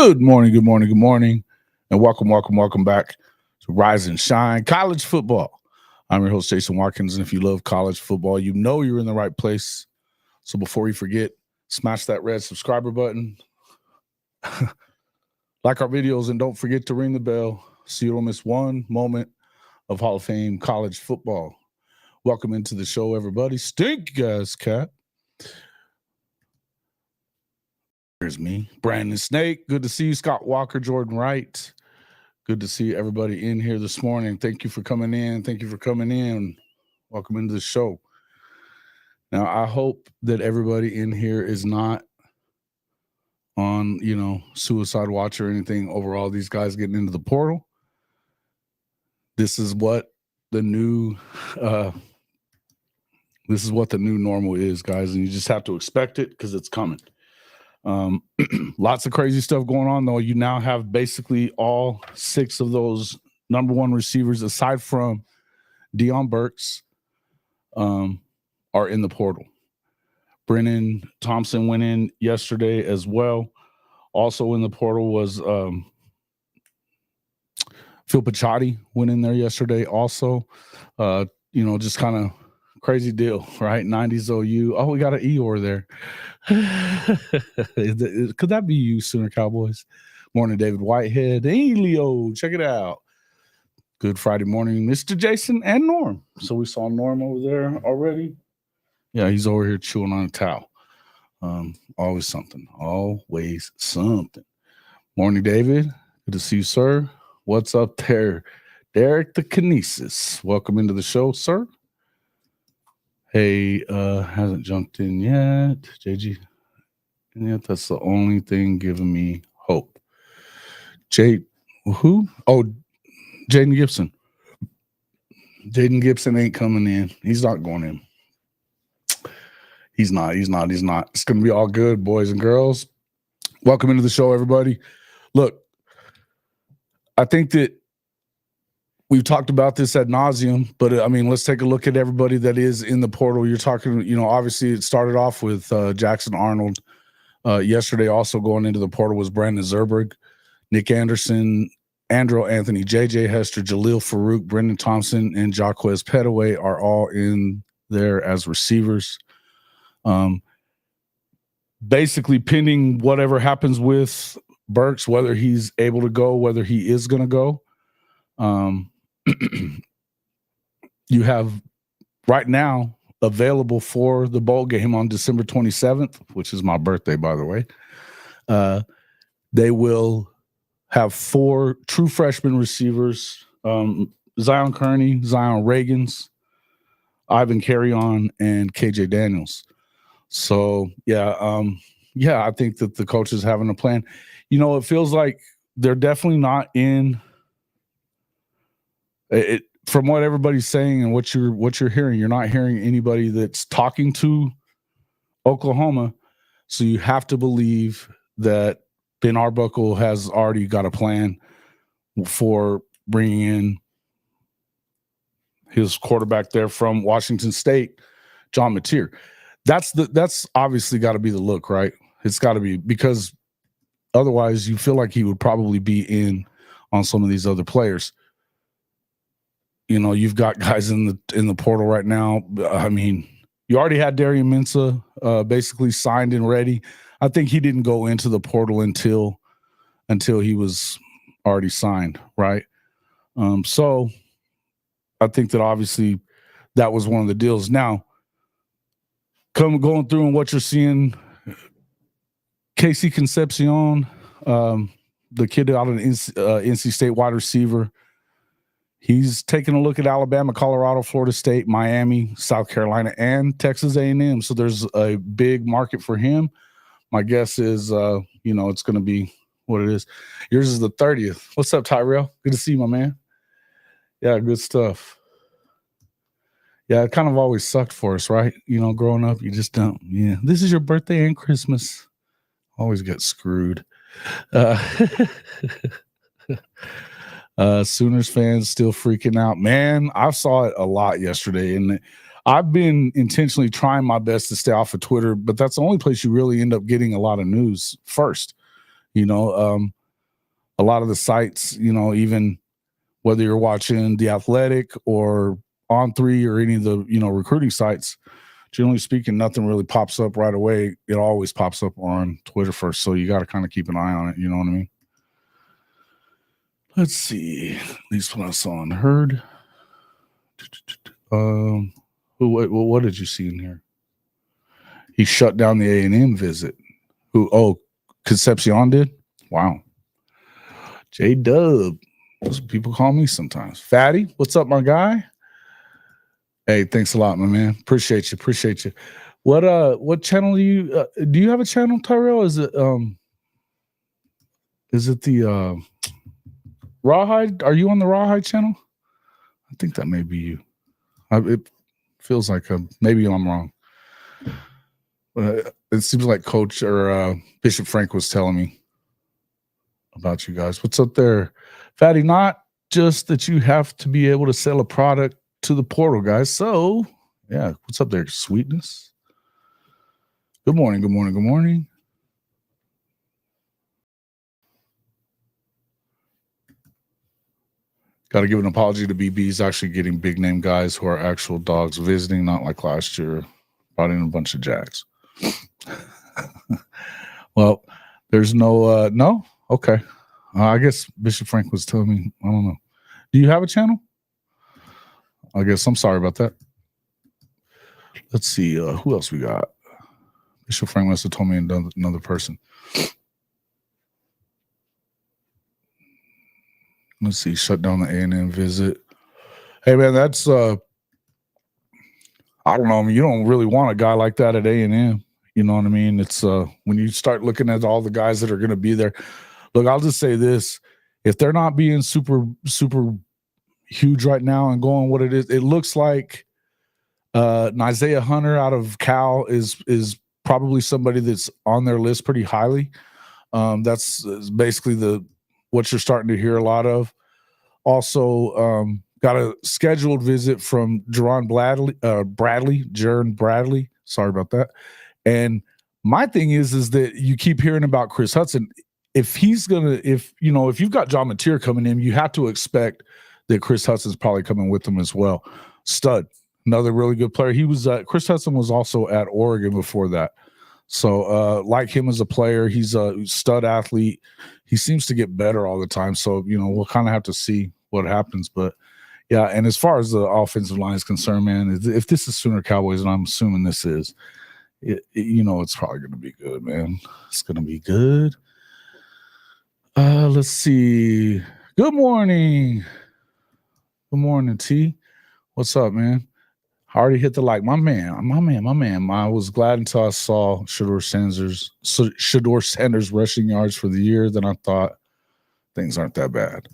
Good morning, good morning, good morning, and welcome back to Rise and Shine College Football. I'm your host, Jason Watkins, and if you love college football, you know you're in the right place. So before you forget, smash that red subscriber button, like our videos, and don't forget to ring the bell so you don't miss one moment of Hall of Fame college football. Welcome into the show, everybody. Stink guys, cat. Here's me, Brandon Snake. Good to see you, Scott Walker, Jordan Wright. Good to see everybody in here this morning. Thank you for coming in. Welcome into the show. Now, I hope that everybody in here is not on, suicide watch or anything over all these guys getting into the portal. This is what the new normal is, guys, and you just have to expect it because it's coming. Lots of crazy stuff going on, though. You now have basically all 6 of those number one receivers, aside from Deion Burks, are in the portal. Brennan Thompson went in yesterday as well. Also in the portal was Phil Picciotti went in there yesterday also. Just kind of crazy deal, right? 90s OU. Oh, we got an Eeyore there. Could that be you, Sooner Cowboys? Morning, David Whitehead. Hey, Leo, check it out. Good Friday morning, Mr. Jason and Norm. So we saw Norm over there already. Yeah, he's over here chewing on a towel. Always something. Morning, David. Good to see you, sir. What's up there? Derek the Kinesis. Welcome into the show, sir. Hey, hasn't jumped in yet. JG. And yet that's the only thing giving me hope. Who? Oh, Jaden Gibson. Jaden Gibson ain't coming in. He's not going in. He's not. It's going to be all good, boys and girls. Welcome into the show, everybody. Look, I think that we've talked about this ad nauseum, but let's take a look at everybody that is in the portal. You're talking, obviously it started off with Jackson Arnold. Yesterday also going into the portal was Brandon Zerberg, Nick Anderson, Andrew Anthony, JJ Hester, Jaleel Farouk, Brendan Thompson, and Jaquez Petaway are all in there as receivers. Basically pending whatever happens with Burks, whether he's able to go, whether he is going to go. You have right now available for the bowl game on December 27th, which is my birthday, by the way. They will have 4 true freshman receivers, Zion Kearney, Zion Reagans, Ivan Carrion, and KJ Daniels. So, I think that the coach is having a plan. It feels like they're definitely not in it. From what everybody's saying and what you're hearing, you're not hearing anybody that's talking to Oklahoma. So you have to believe that Ben Arbuckle has already got a plan for bringing in his quarterback there from Washington State, John Mateer. That's obviously got to be the look, right? It's got to be, because otherwise you feel like he would probably be in on some of these other players. You've got guys in the portal right now. You already had Darian Mensah basically signed and ready. I think he didn't go into the portal until he was already signed, right? So I think that obviously that was one of the deals. Now, going through and what you're seeing, Casey Concepcion, the kid out of NC State wide receiver, he's taking a look at Alabama, Colorado, Florida State, Miami, South Carolina, and Texas A&M. So there's a big market for him. My guess is, it's going to be what it is. Yours is the 30th. What's up, Tyrell? Good to see you, my man. Yeah, good stuff. Yeah, it kind of always sucked for us, right? Growing up, you just don't. Yeah, this is your birthday and Christmas. Always get screwed. Sooners fans still freaking out. Man, I saw it a lot yesterday, and I've been intentionally trying my best to stay off of Twitter, but that's the only place you really end up getting a lot of news first. You know, a lot of the sites, you know, even whether you're watching The Athletic or On3 or any of the, you know, recruiting sites, generally speaking, nothing really pops up right away. It always pops up on Twitter first. So you got to kind of keep an eye on it. You know what I mean? Let's see. At least what I saw and heard. What did you see in here? He shut down the A&M visit. Concepcion did? Wow. J-Dub. That's what people call me sometimes. Fatty, what's up, my guy? Hey, thanks a lot, my man. Appreciate you. What channel do you have a channel, Tyrell? Is it the Rawhide? Are you on the Rawhide channel? I think that may be you. It feels like maybe I'm wrong. It seems like Coach or Bishop Frank was telling me about you guys. What's up there, Fatty? Not just that you have to be able to sell a product to the portal, guys. So, yeah, what's up there, Sweetness? Good morning. Got to give an apology to BB's actually getting big name guys who are actual dogs visiting, not like last year, brought in a bunch of jacks. Well, there's no. Okay. I guess Bishop Frank was telling me. I don't know. Do you have a channel? I guess I'm sorry about that. Let's see. Who else we got? Bishop Frank must have told me another person. Let's see. Shut down the A&M visit. Hey, man, that's I don't know. I mean, you don't really want a guy like that at A&M. You know what I mean? It's when you start looking at all the guys that are going to be there. Look, I'll just say this. If they're not being super, super huge right now and going what it is, it looks like Isaiah Hunter out of Cal is probably somebody that's on their list pretty highly. That's basically what you're starting to hear a lot of. Also, got a scheduled visit from Jaron Bradley. Sorry about that. And my thing is that you keep hearing about Chris Hudson. If you've got John Mateer coming in, you have to expect that Chris Hudson's probably coming with them as well. Stud, another really good player. Chris Hudson was also at Oregon before that. So like him as a player, he's a stud athlete. He seems to get better all the time. So, we'll kind of have to see what happens. But yeah, and as far as the offensive line is concerned, man, if this is Sooner Cowboys, and I'm assuming this is, it's probably going to be good, man. It's going to be good. Let's see. Good morning. Good morning, T. What's up, man? I already hit the like. My man. I was glad until I saw Shador Sanders rushing yards for the year. Then I thought things aren't that bad.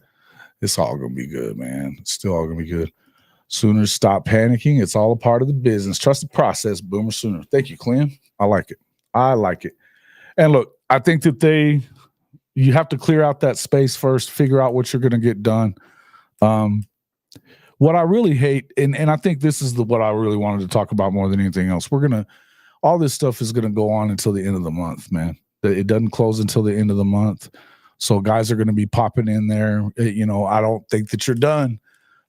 It's all going to be good, man. It's still all going to be good. Sooners, stop panicking. It's all a part of the business. Trust the process, Boomer Sooner. Thank you, Clem. I like it. And look, I think that you have to clear out that space first, figure out what you're going to get done. What I really hate, and I think this is what I really wanted to talk about more than anything else. All this stuff is going to go on until the end of the month, man. It doesn't close until the end of the month. So guys are going to be popping in there. I don't think that you're done.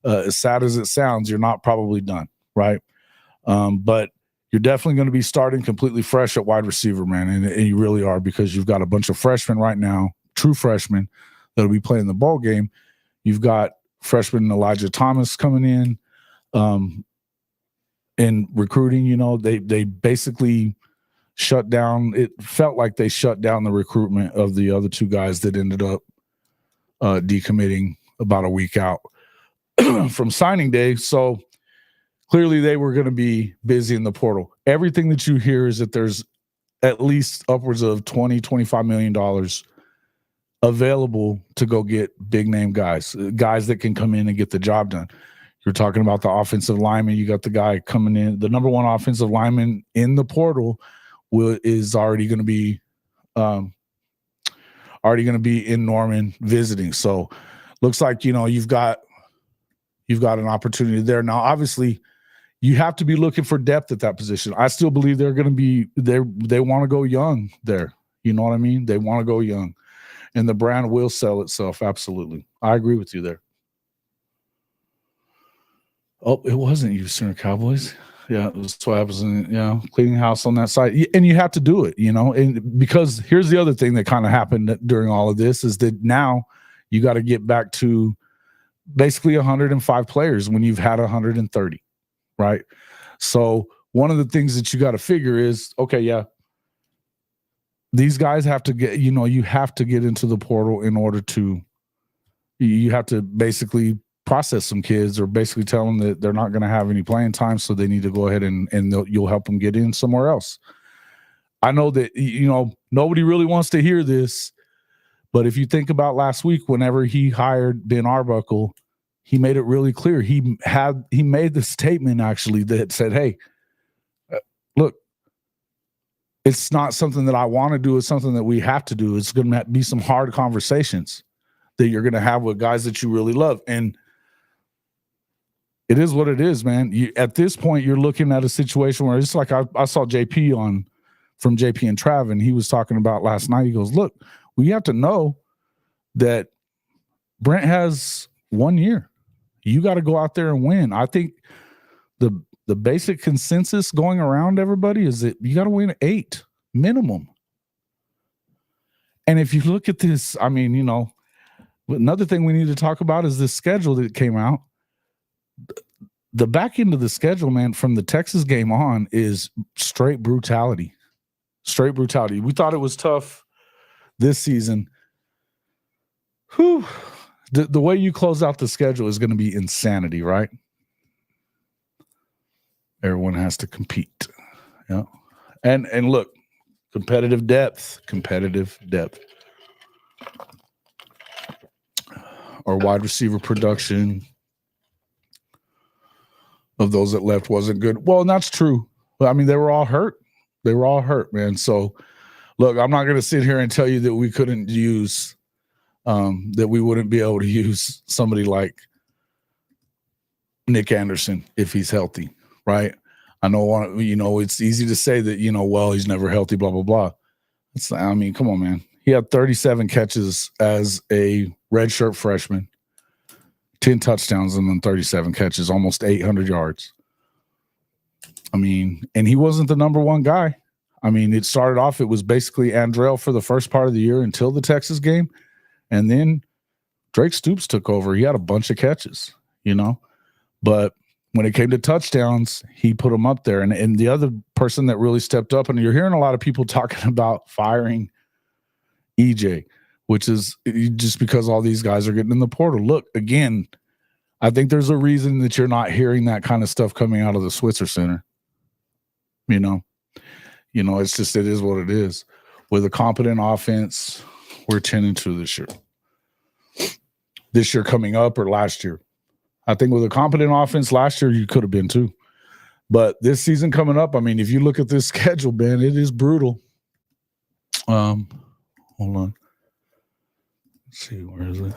As sad as it sounds, you're not probably done, right? But you're definitely going to be starting completely fresh at wide receiver, man. And you really are, because you've got a bunch of freshmen right now, true freshmen, that'll be playing the ball game. You've got freshman Elijah Thomas coming in. In recruiting, they basically shut down. It felt like they shut down the recruitment of the other two guys that ended up decommitting about a week out from signing day. So clearly they were going to be busy in the portal. Everything that you hear is that there's at least upwards of $20-25 million available to go get big name guys that can come in and get the job done. You're talking about the offensive lineman. You got the guy coming in, the number one offensive lineman in the portal is already going to be in Norman visiting. So looks like, you've got an opportunity there. Now, obviously, you have to be looking for depth at that position. I still believe they're going to be there. They want to go young there. You know what I mean? They want to go young. and the brand will sell itself. Absolutely. I agree with you there. Oh, it wasn't you, Center Cowboys. Yeah, that's what happens in, cleaning house on that side. And you have to do it, and because here's the other thing that kind of happened during all of this is that now you got to get back to basically 105 players when you've had 130, right? So one of the things that you got to figure is, okay, yeah, these guys have to get, you have to get into the portal in order to, you have to basically process some kids or basically tell them that they're not going to have any playing time. So they need to go ahead and you'll help them get in somewhere else. I know that, nobody really wants to hear this, but if you think about last week, whenever he hired Ben Arbuckle, he made it really clear. He made the statement actually that said, hey, look, it's not something that I want to do. It's something that we have to do. It's going to be some hard conversations that you're going to have with guys that you really love. And it is what it is, man. At this point, you're looking at a situation where it's like I saw JP from JP and Trav, and he was talking about last night. He goes, look, we have to know that Brent has 1 year. You got to go out there and win. I think the basic consensus going around everybody is that you got to win 8 minimum. And if you look at this, I mean, another thing we need to talk about is this schedule that came out. The back end of the schedule, man, from the Texas game on is straight brutality. Straight brutality. We thought it was tough this season. Whew. The way you close out the schedule is going to be insanity, right? Everyone has to compete. Yeah. And look, competitive depth. Our wide receiver production of those that left wasn't good. Well, and that's true. I mean, they were all hurt. Man. So, look, I'm not going to sit here and tell you that we couldn't use, that we wouldn't be able to use somebody like Nick Anderson if he's healthy, right? I know, it's easy to say that, well, he's never healthy, blah, blah, blah. Come on, man. He had 37 catches as a redshirt freshman, 10 touchdowns, and then 37 catches, almost 800 yards. And he wasn't the number one guy. It started off, it was basically Andrell for the first part of the year until the Texas game. And then Drake Stoops took over. He had a bunch of catches, but when it came to touchdowns, he put them up there. And the other person that really stepped up, and you're hearing a lot of people talking about firing EJ, which is just because all these guys are getting in the portal. Look, again, I think there's a reason that you're not hearing that kind of stuff coming out of the Switzer Center. It's just, it is what it is. With a competent offense, we're 10-2 this year. This year coming up, or last year. I think with a competent offense last year, you could have been too. But this season coming up, if you look at this schedule, Ben, it is brutal. Hold on. Let's see, where is it?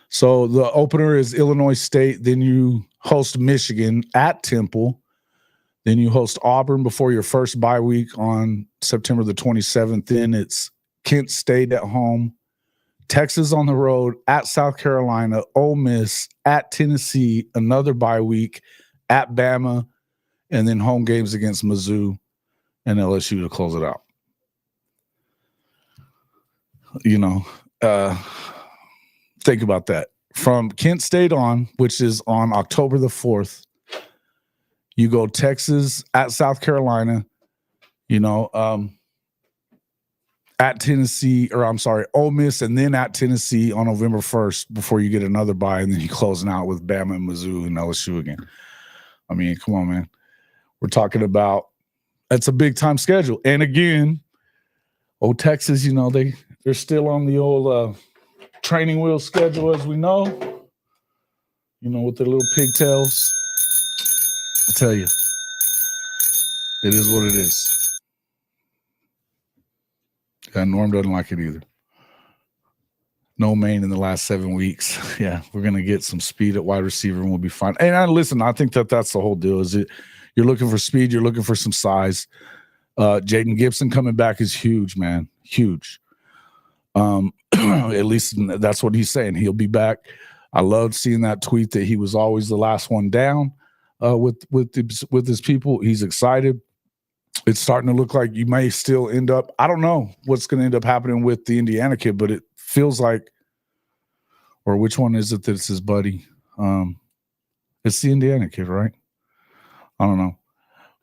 So the opener is Illinois State. Then you host Michigan at Temple. Then you host Auburn before your first bye week on September the 27th. Then it's Kent State at home, Texas on the road, at South Carolina, Ole Miss, at Tennessee, another bye week, at Bama, and then home games against Mizzou and LSU to close it out. Think about that. From Kent State on, which is on October the 4th, you go Texas at South Carolina, at Tennessee, Ole Miss, and then at Tennessee on November 1st before you get another bye, and then you closing out with Bama and Mizzou and LSU again. Come on, man. We're talking about, that's a big time schedule. And again, Texas, they're still on the old training wheel schedule, as we know, with their little pigtails. I tell you, it is what it is. And Norm doesn't like it either. No main in the last 7 weeks. Yeah, we're going to get some speed at wide receiver and we'll be fine. And I think that's the whole deal. Is it you're looking for speed, you're looking for some size. Jaden Gibson coming back is huge, man. Huge. At least that's what he's saying. He'll be back. I loved seeing that tweet that he was always the last one down with his people. He's excited. It's starting to look like you may still end up. I don't know what's going to end up happening with the Indiana kid, but it feels like, or which one is it that's his buddy? It's the Indiana kid, right? I don't know.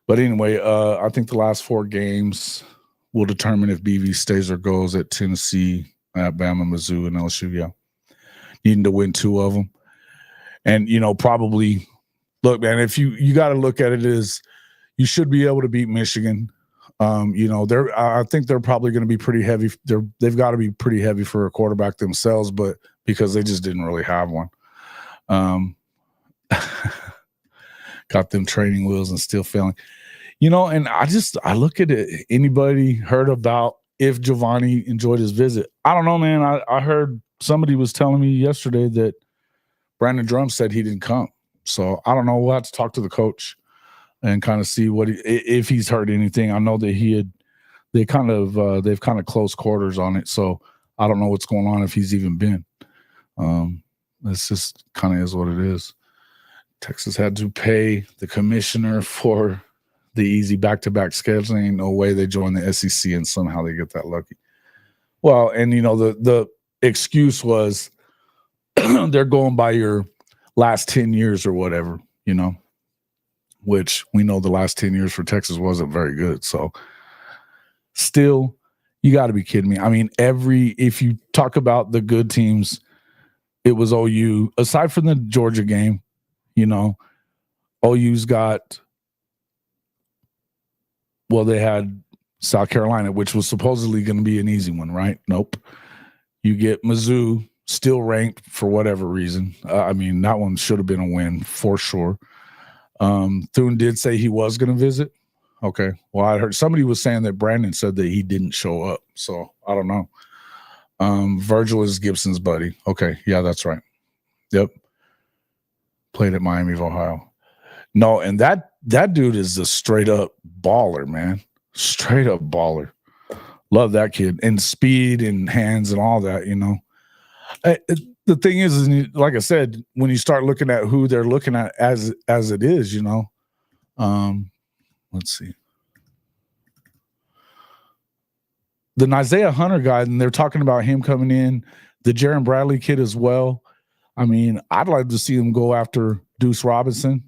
But anyway, I think the last 4 games will determine if BV stays or goes at Tennessee, Alabama, Mizzou, and LSU. Yeah. Needing to win 2 of them. And, probably, look, man, if you got to look at it as you should be able to beat Michigan. I think they're probably going to be pretty heavy. They've got to be pretty heavy for a quarterback themselves, but because they just didn't really have one. Got them training wheels and still failing. And I look at it. Anybody heard about if Giovanni enjoyed his visit? I don't know, man. I heard somebody was telling me yesterday that Brandon Drum said he didn't come. So I don't know. We'll have to talk to the coach and kind of see if he's heard anything. I know that they've kind of close quarters on it. So I don't know what's going on if he's even been. It's just kind of is what it is. Texas had to pay the commissioner for the easy back-to-back scheduling. No way they join the SEC and somehow they get that lucky. Well, and the excuse was they're going by your last 10 years or whatever, which we know the last 10 years for Texas wasn't very good. So still, you got to be kidding me. I mean, if you talk about the good teams, it was OU. Aside from the Georgia game, OU's got, they had South Carolina, which was supposedly going to be an easy one, right? Nope. You get Mizzou, still ranked for whatever reason. That one should have been a win for sure. Thune did say he was going to visit. Okay. Well, I heard somebody was saying that Brandon said that he didn't show up. So I don't know. Virgil is Gibson's buddy. Okay. Yeah, that's right. Yep. Played at Miami of Ohio. No, and that dude is a straight up baller, man. Straight up baller. Love that kid. And speed and hands and all that, The thing is, like I said, when you start looking at who they're looking at as it is, let's see. The Isaiah Hunter guy, and they're talking about him coming in, the Jaron Bradley kid as well. I'd like to see them go after Deuce Robinson.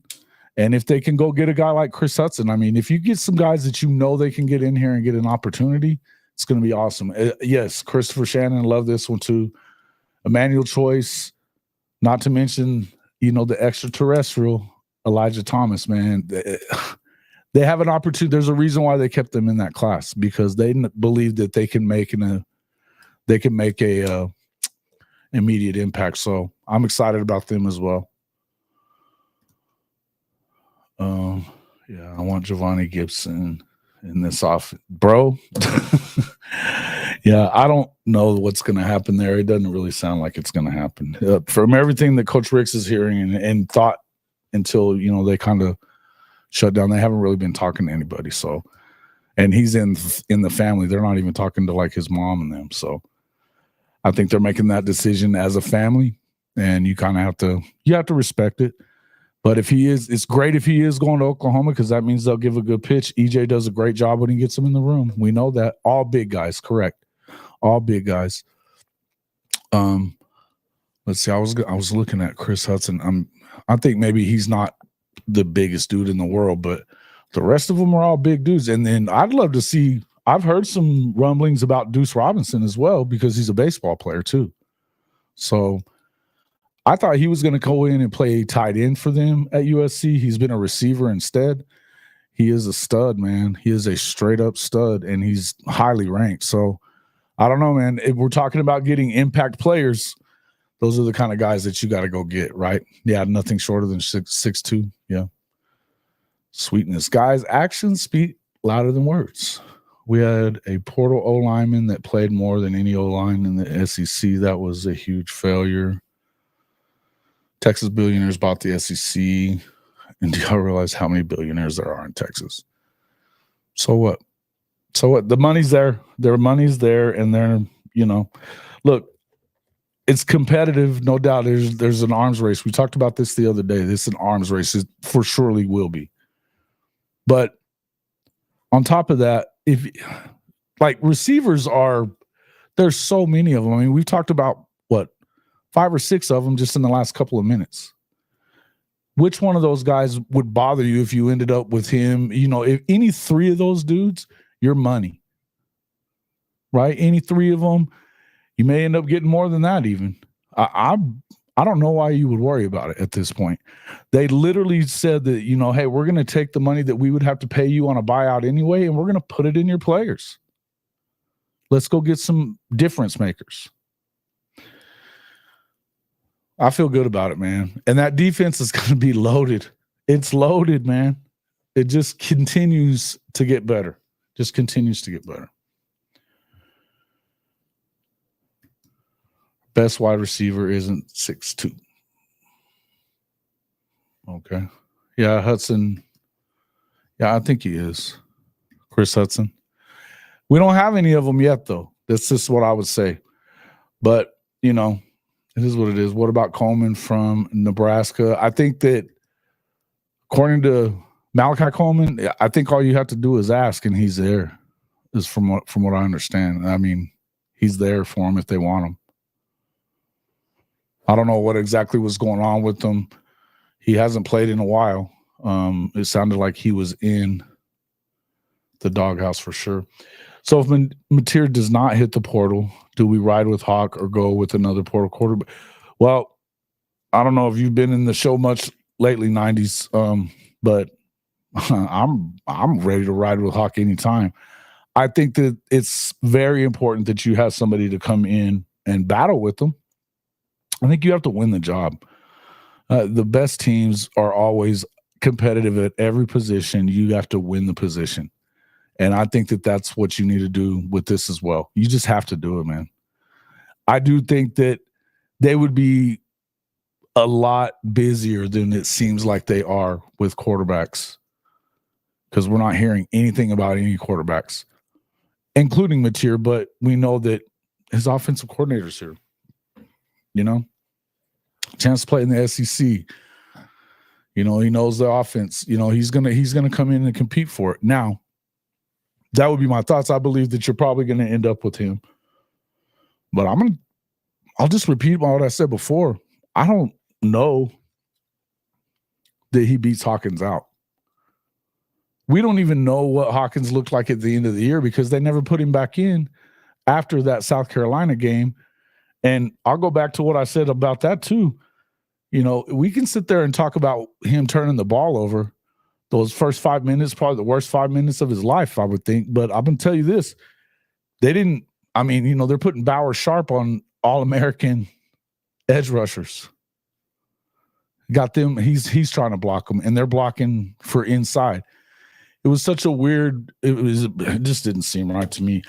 And if they can go get a guy like Chris Hudson, if you get some guys that they can get in here and get an opportunity, it's going to be awesome. Yes, Christopher Shannon, love this one too. Emmanuel Choice, not to mention, the extraterrestrial Elijah Thomas, man. They have an opportunity. There's a reason why they kept them in that class, because they believe that they can make a immediate impact. So I'm excited about them as well. I want Giovanni Gibson in this off, bro. Yeah, I don't know what's going to happen there. It doesn't really sound like it's going to happen. From everything that Coach Ricks is hearing and thought until, they kind of shut down, they haven't really been talking to anybody. So, and he's in the family. They're not even talking to like his mom and them. So I think they're making that decision as a family, and you kind of have to respect it. But if he is, it's great if he is going to Oklahoma, because that means they'll give a good pitch. EJ does a great job when he gets them in the room. We know that. All big guys, correct. All big guys. Let's see. I was looking at Chris Hudson. I think maybe he's not the biggest dude in the world, but the rest of them are all big dudes. And then I'd love to see. I've heard some rumblings about Deuce Robinson as well, because he's a baseball player too. So I thought he was going to go in and play tight end for them at USC. He's been a receiver instead. He is a stud, man. He is a straight up stud, and he's highly ranked. So I don't know, man. If we're talking about getting impact players, those are the kind of guys that you got to go get, right? Yeah, nothing shorter than 6'2". Yeah. Sweetness. Guys, actions speak louder than words. We had a portal O-lineman that played more than any O-line in the SEC. That was a huge failure. Texas billionaires bought the SEC. And do y'all realize how many billionaires there are in Texas? So what? The money's there. Their money's there, and look, it's competitive, no doubt. There's an arms race. We talked about this the other day. This is an arms race. It for surely will be. But on top of that, if like receivers there's so many of them. I mean, we've talked about 5 or 6 of them just in the last couple of minutes. Which one of those guys would bother you if you ended up with him? If any 3 of those dudes, your money, right? Any 3 of them, you may end up getting more than that even. I don't know why you would worry about it at this point. They literally said that, hey, we're going to take the money that we would have to pay you on a buyout anyway, and we're going to put it in your players. Let's go get some difference makers. I feel good about it, man. And that defense is going to be loaded. It's loaded, man. It just continues to get better. Best wide receiver isn't 6'2". Okay. Yeah, Hudson. Yeah, I think he is. Chris Hudson. We don't have any of them yet, though. That's just what I would say. But, it is what it is. What about Coleman from Nebraska? I think that according to Malachi Coleman, I think all you have to do is ask, and he's there. Is from what I understand. I mean, he's there for them if they want him. I don't know what exactly was going on with him. He hasn't played in a while. It sounded like he was in the doghouse for sure. So if Mateer does not hit the portal, do we ride with Hawk or go with another portal quarterback? Well, I don't know if you've been in the show much lately, 90s, but I'm ready to ride with Hawk anytime. I think that it's very important that you have somebody to come in and battle with them. I think you have to win the job. The best teams are always competitive at every position. You have to win the position. And I think that that's what you need to do with this as well. You just have to do it, man. I do think that they would be a lot busier than it seems like they are with quarterbacks, because we're not hearing anything about any quarterbacks, including Mateer, but we know that his offensive coordinator's here. Chance to play in the SEC. He knows the offense. He's gonna come in and compete for it. Now, that would be my thoughts. I believe that you're probably going to end up with him. But I'll just repeat what I said before. I don't know that he beats Hawkins out. We don't even know what Hawkins looked like at the end of the year because they never put him back in after that South Carolina game. And I'll go back to what I said about that too. We can sit there and talk about him turning the ball over. Those first 5 minutes, probably the worst 5 minutes of his life, I would think. But I'm going to tell you this. They're putting Bauer Sharp on All-American edge rushers. Got them. He's trying to block them, and they're blocking for inside. It was such a weird – it just didn't seem right to me.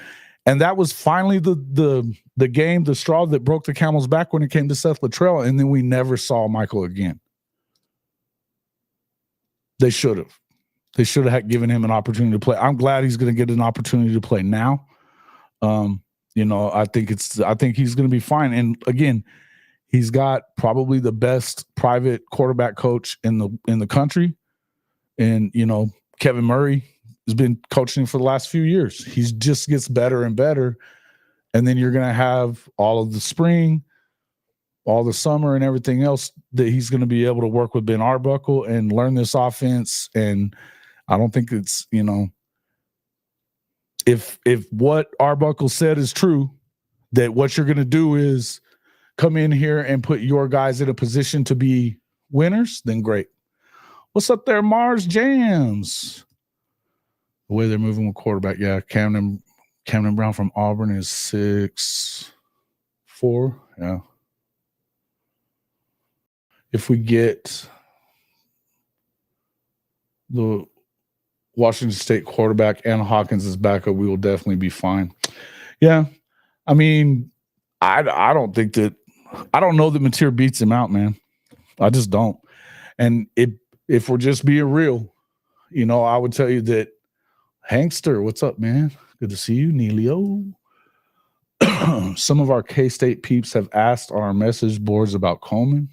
And that was finally the game, the straw that broke the camel's back when it came to Seth Luttrell, and then we never saw Michael again. They should have. They should have given him an opportunity to play. I'm glad he's going to get an opportunity to play now. I think he's going to be fine. And again, he's got probably the best private quarterback coach in the country. And Kevin Murray has been coaching for the last few years. He just gets better and better. And then you're going to have all of the spring, all the summer and everything else that he's going to be able to work with Ben Arbuckle and learn this offense. And I don't think it's, if what Arbuckle said is true, that what you're going to do is come in here and put your guys in a position to be winners, then great. What's up there, Mars Jams? The way they're moving with quarterback. Yeah, Camden Brown from Auburn is 6'4". Yeah. If we get the Washington State quarterback and Hawkins as backup, we will definitely be fine. Yeah. I mean, I don't think that – I don't know that Mateer beats him out, man. I just don't. And if we're just being real, I would tell you that Hankster, what's up, man? Good to see you, Neilio. Some of our K-State peeps have asked on our message boards about Coleman.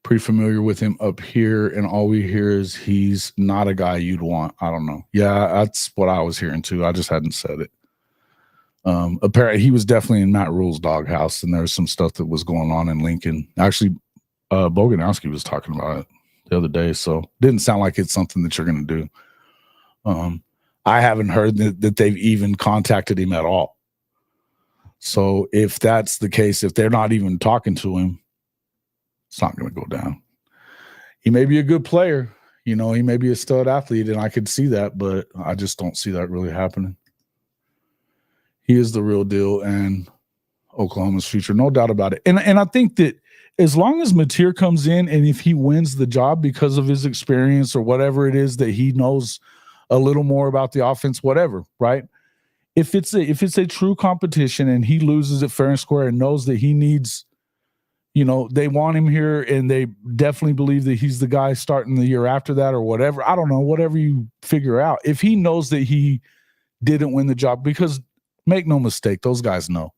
Pretty familiar with him up here, and all we hear is he's not a guy you'd want. I don't know. Yeah, that's what I was hearing too. I just hadn't said it. Apparently, he was definitely in Matt Rule's doghouse, and there was some stuff that was going on in Lincoln. Actually, Boganowski was talking about it the other day, so didn't sound like it's something that you're going to do. I haven't heard that they've even contacted him at all. So if that's the case, if they're not even talking to him, it's not going to go down. He may be a good player. He may be a stud athlete, and I could see that, but I just don't see that really happening. He is the real deal and Oklahoma's future, no doubt about it. And I think that as long as Mateer comes in and if he wins the job because of his experience or whatever it is that he knows a little more about the offense, whatever, right? If it's a true competition and he loses it fair and square and knows that he needs, they want him here and they definitely believe that he's the guy starting the year after that or whatever. I don't know, whatever you figure out. If he knows that he didn't win the job, because make no mistake, those guys know.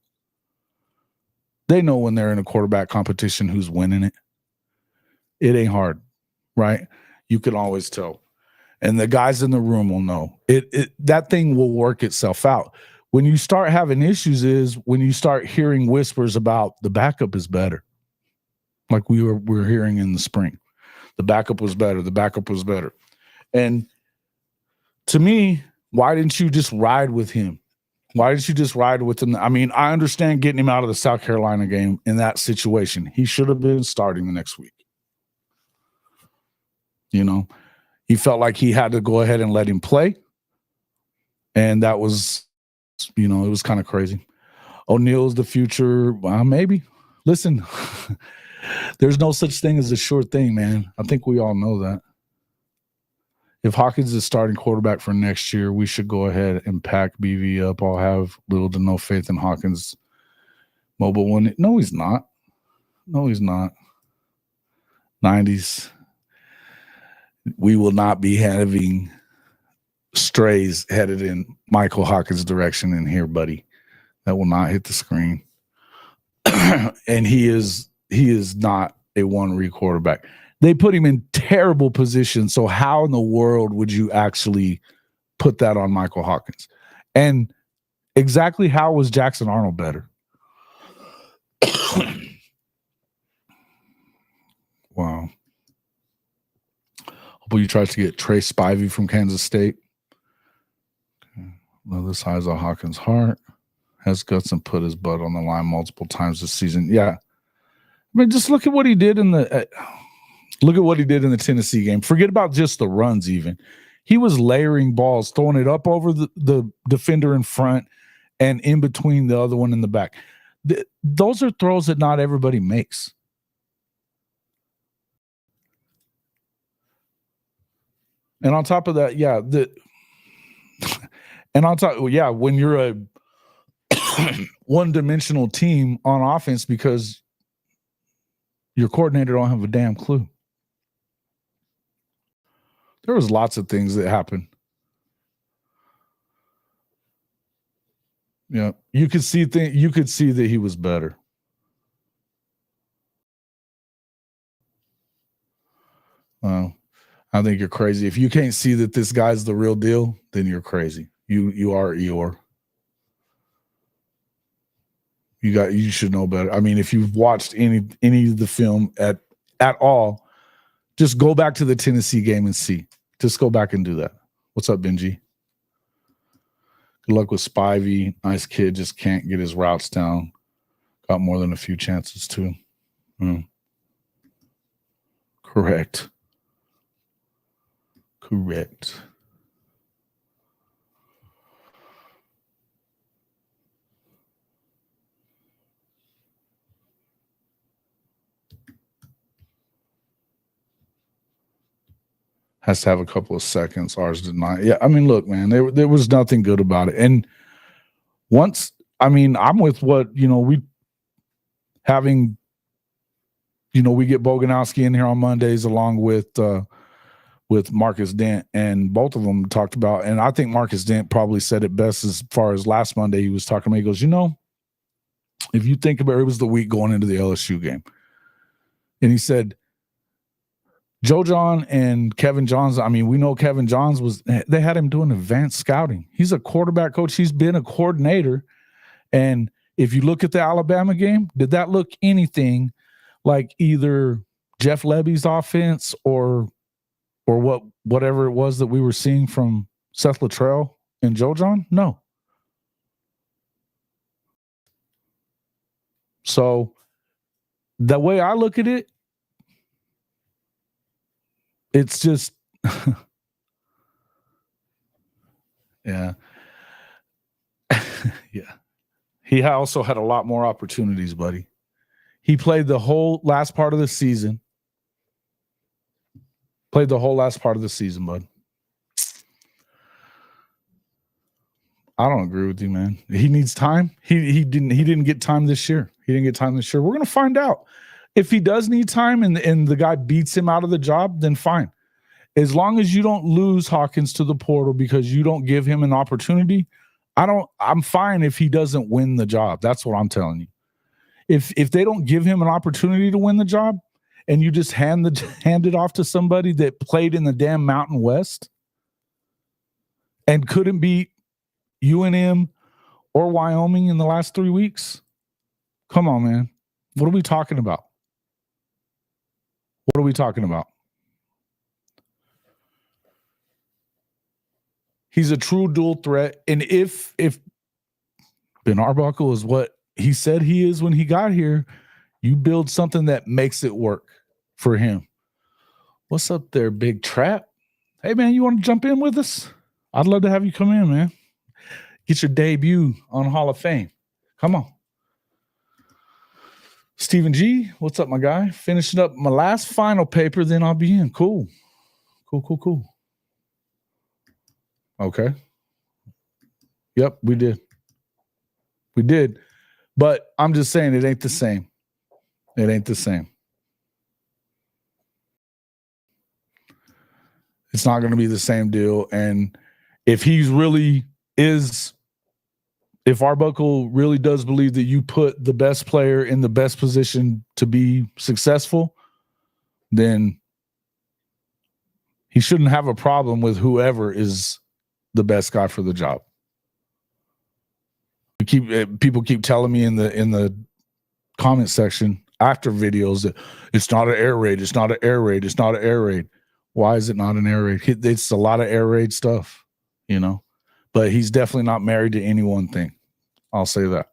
They know when they're in a quarterback competition who's winning it. It ain't hard, right? You can always tell. And the guys in the room will know. That thing will work itself out. When you start having issues is when you start hearing whispers about the backup is better. Like we were hearing in the spring. The backup was better. The backup was better. And to me, why didn't you just ride with him? Why didn't you just ride with him? I mean, I understand getting him out of the South Carolina game in that situation. He should have been starting the next week. He felt like he had to go ahead and let him play. And that was, it was kind of crazy. O'Neill's the future. Maybe. Listen, there's no such thing as a sure thing, man. I think we all know that. If Hawkins is starting quarterback for next year, we should go ahead and pack BV up. I'll have little to no faith in Hawkins' mobile one. No, he's not. No, he's not. 90s. We will not be having strays headed in Michael Hawkins' direction in here, buddy. That will not hit the screen. And he is not a one-read quarterback. They put him in terrible position. So how in the world would you actually put that on Michael Hawkins? And exactly how was Jackson Arnold better? Wow. Hope you tries to get Trey Spivey from Kansas State. Okay. Well, this has a Hawkins' heart. Has guts and put his butt on the line multiple times this season. Yeah. I mean, just look at what he did in the Tennessee game. Forget about just the runs even. He was layering balls, throwing it up over the defender in front and in between the other one in the back. Those are throws that not everybody makes. And on top of that, when you're a one-dimensional team on offense because your coordinator don't have a damn clue. There was lots of things that happened. Yeah, you could see that he was better. Well, I think you're crazy. If you can't see that this guy's the real deal, then you're crazy. You are Eeyore. You should know better. I mean, if you've watched any of the film at all, just go back to the Tennessee game and see. Just go back and do that. What's up, Benji? Good luck with Spivey. Nice kid, just can't get his routes down. Got more than a few chances too. Correct. Has to have a couple of seconds. Ours did not. Yeah, I mean, look, man, there was nothing good about it. And I'm with what, we get Boganowski in here on Mondays along with with Marcus Dent, and both of them talked about, and I think Marcus Dent probably said it best as far as last Monday. He was talking to me. He goes, if you think about it, it was the week going into the LSU game. And he said, Joe John and Kevin Johns, I mean, we know Kevin Johns they had him doing advanced scouting. He's a quarterback coach. He's been a coordinator. And if you look at the Alabama game, did that look anything like either Jeff Lebby's offense or whatever it was that we were seeing from Seth Luttrell and Joe John? No. So the way I look at it, it's just, yeah. Yeah. He also had a lot more opportunities, buddy. He played the whole last part of the season. Bud. I don't agree with you, man. He needs time. He didn't get time this year. We're going to find out. If he does need time and the guy beats him out of the job, then fine. As long as you don't lose Hawkins to the portal because you don't give him an opportunity, I'm fine if he doesn't win the job. That's what I'm telling you. If they don't give him an opportunity to win the job and you just hand it off to somebody that played in the damn Mountain West and couldn't beat UNM or Wyoming in the last 3 weeks, come on, man. What are we talking about? He's a true dual threat. And if Ben Arbuckle is what he said he is when he got here, you build something that makes it work for him. What's up there, Big Trap? Hey, man, you want to jump in with us? I'd love to have you come in, man. Get your debut on Hall of Fame. Come on. Stephen G, what's up, my guy? Finishing up my last final paper, then I'll be in. Cool. Okay. Yep, we did. But I'm just saying it ain't the same. It's not going to be the same deal. And if Arbuckle really does believe that you put the best player in the best position to be successful, then he shouldn't have a problem with whoever is the best guy for the job. People keep telling me in the comment section after videos that it's not an air raid. Why is it not an air raid? It's a lot of air raid stuff, but he's definitely not married to any one thing. I'll say that.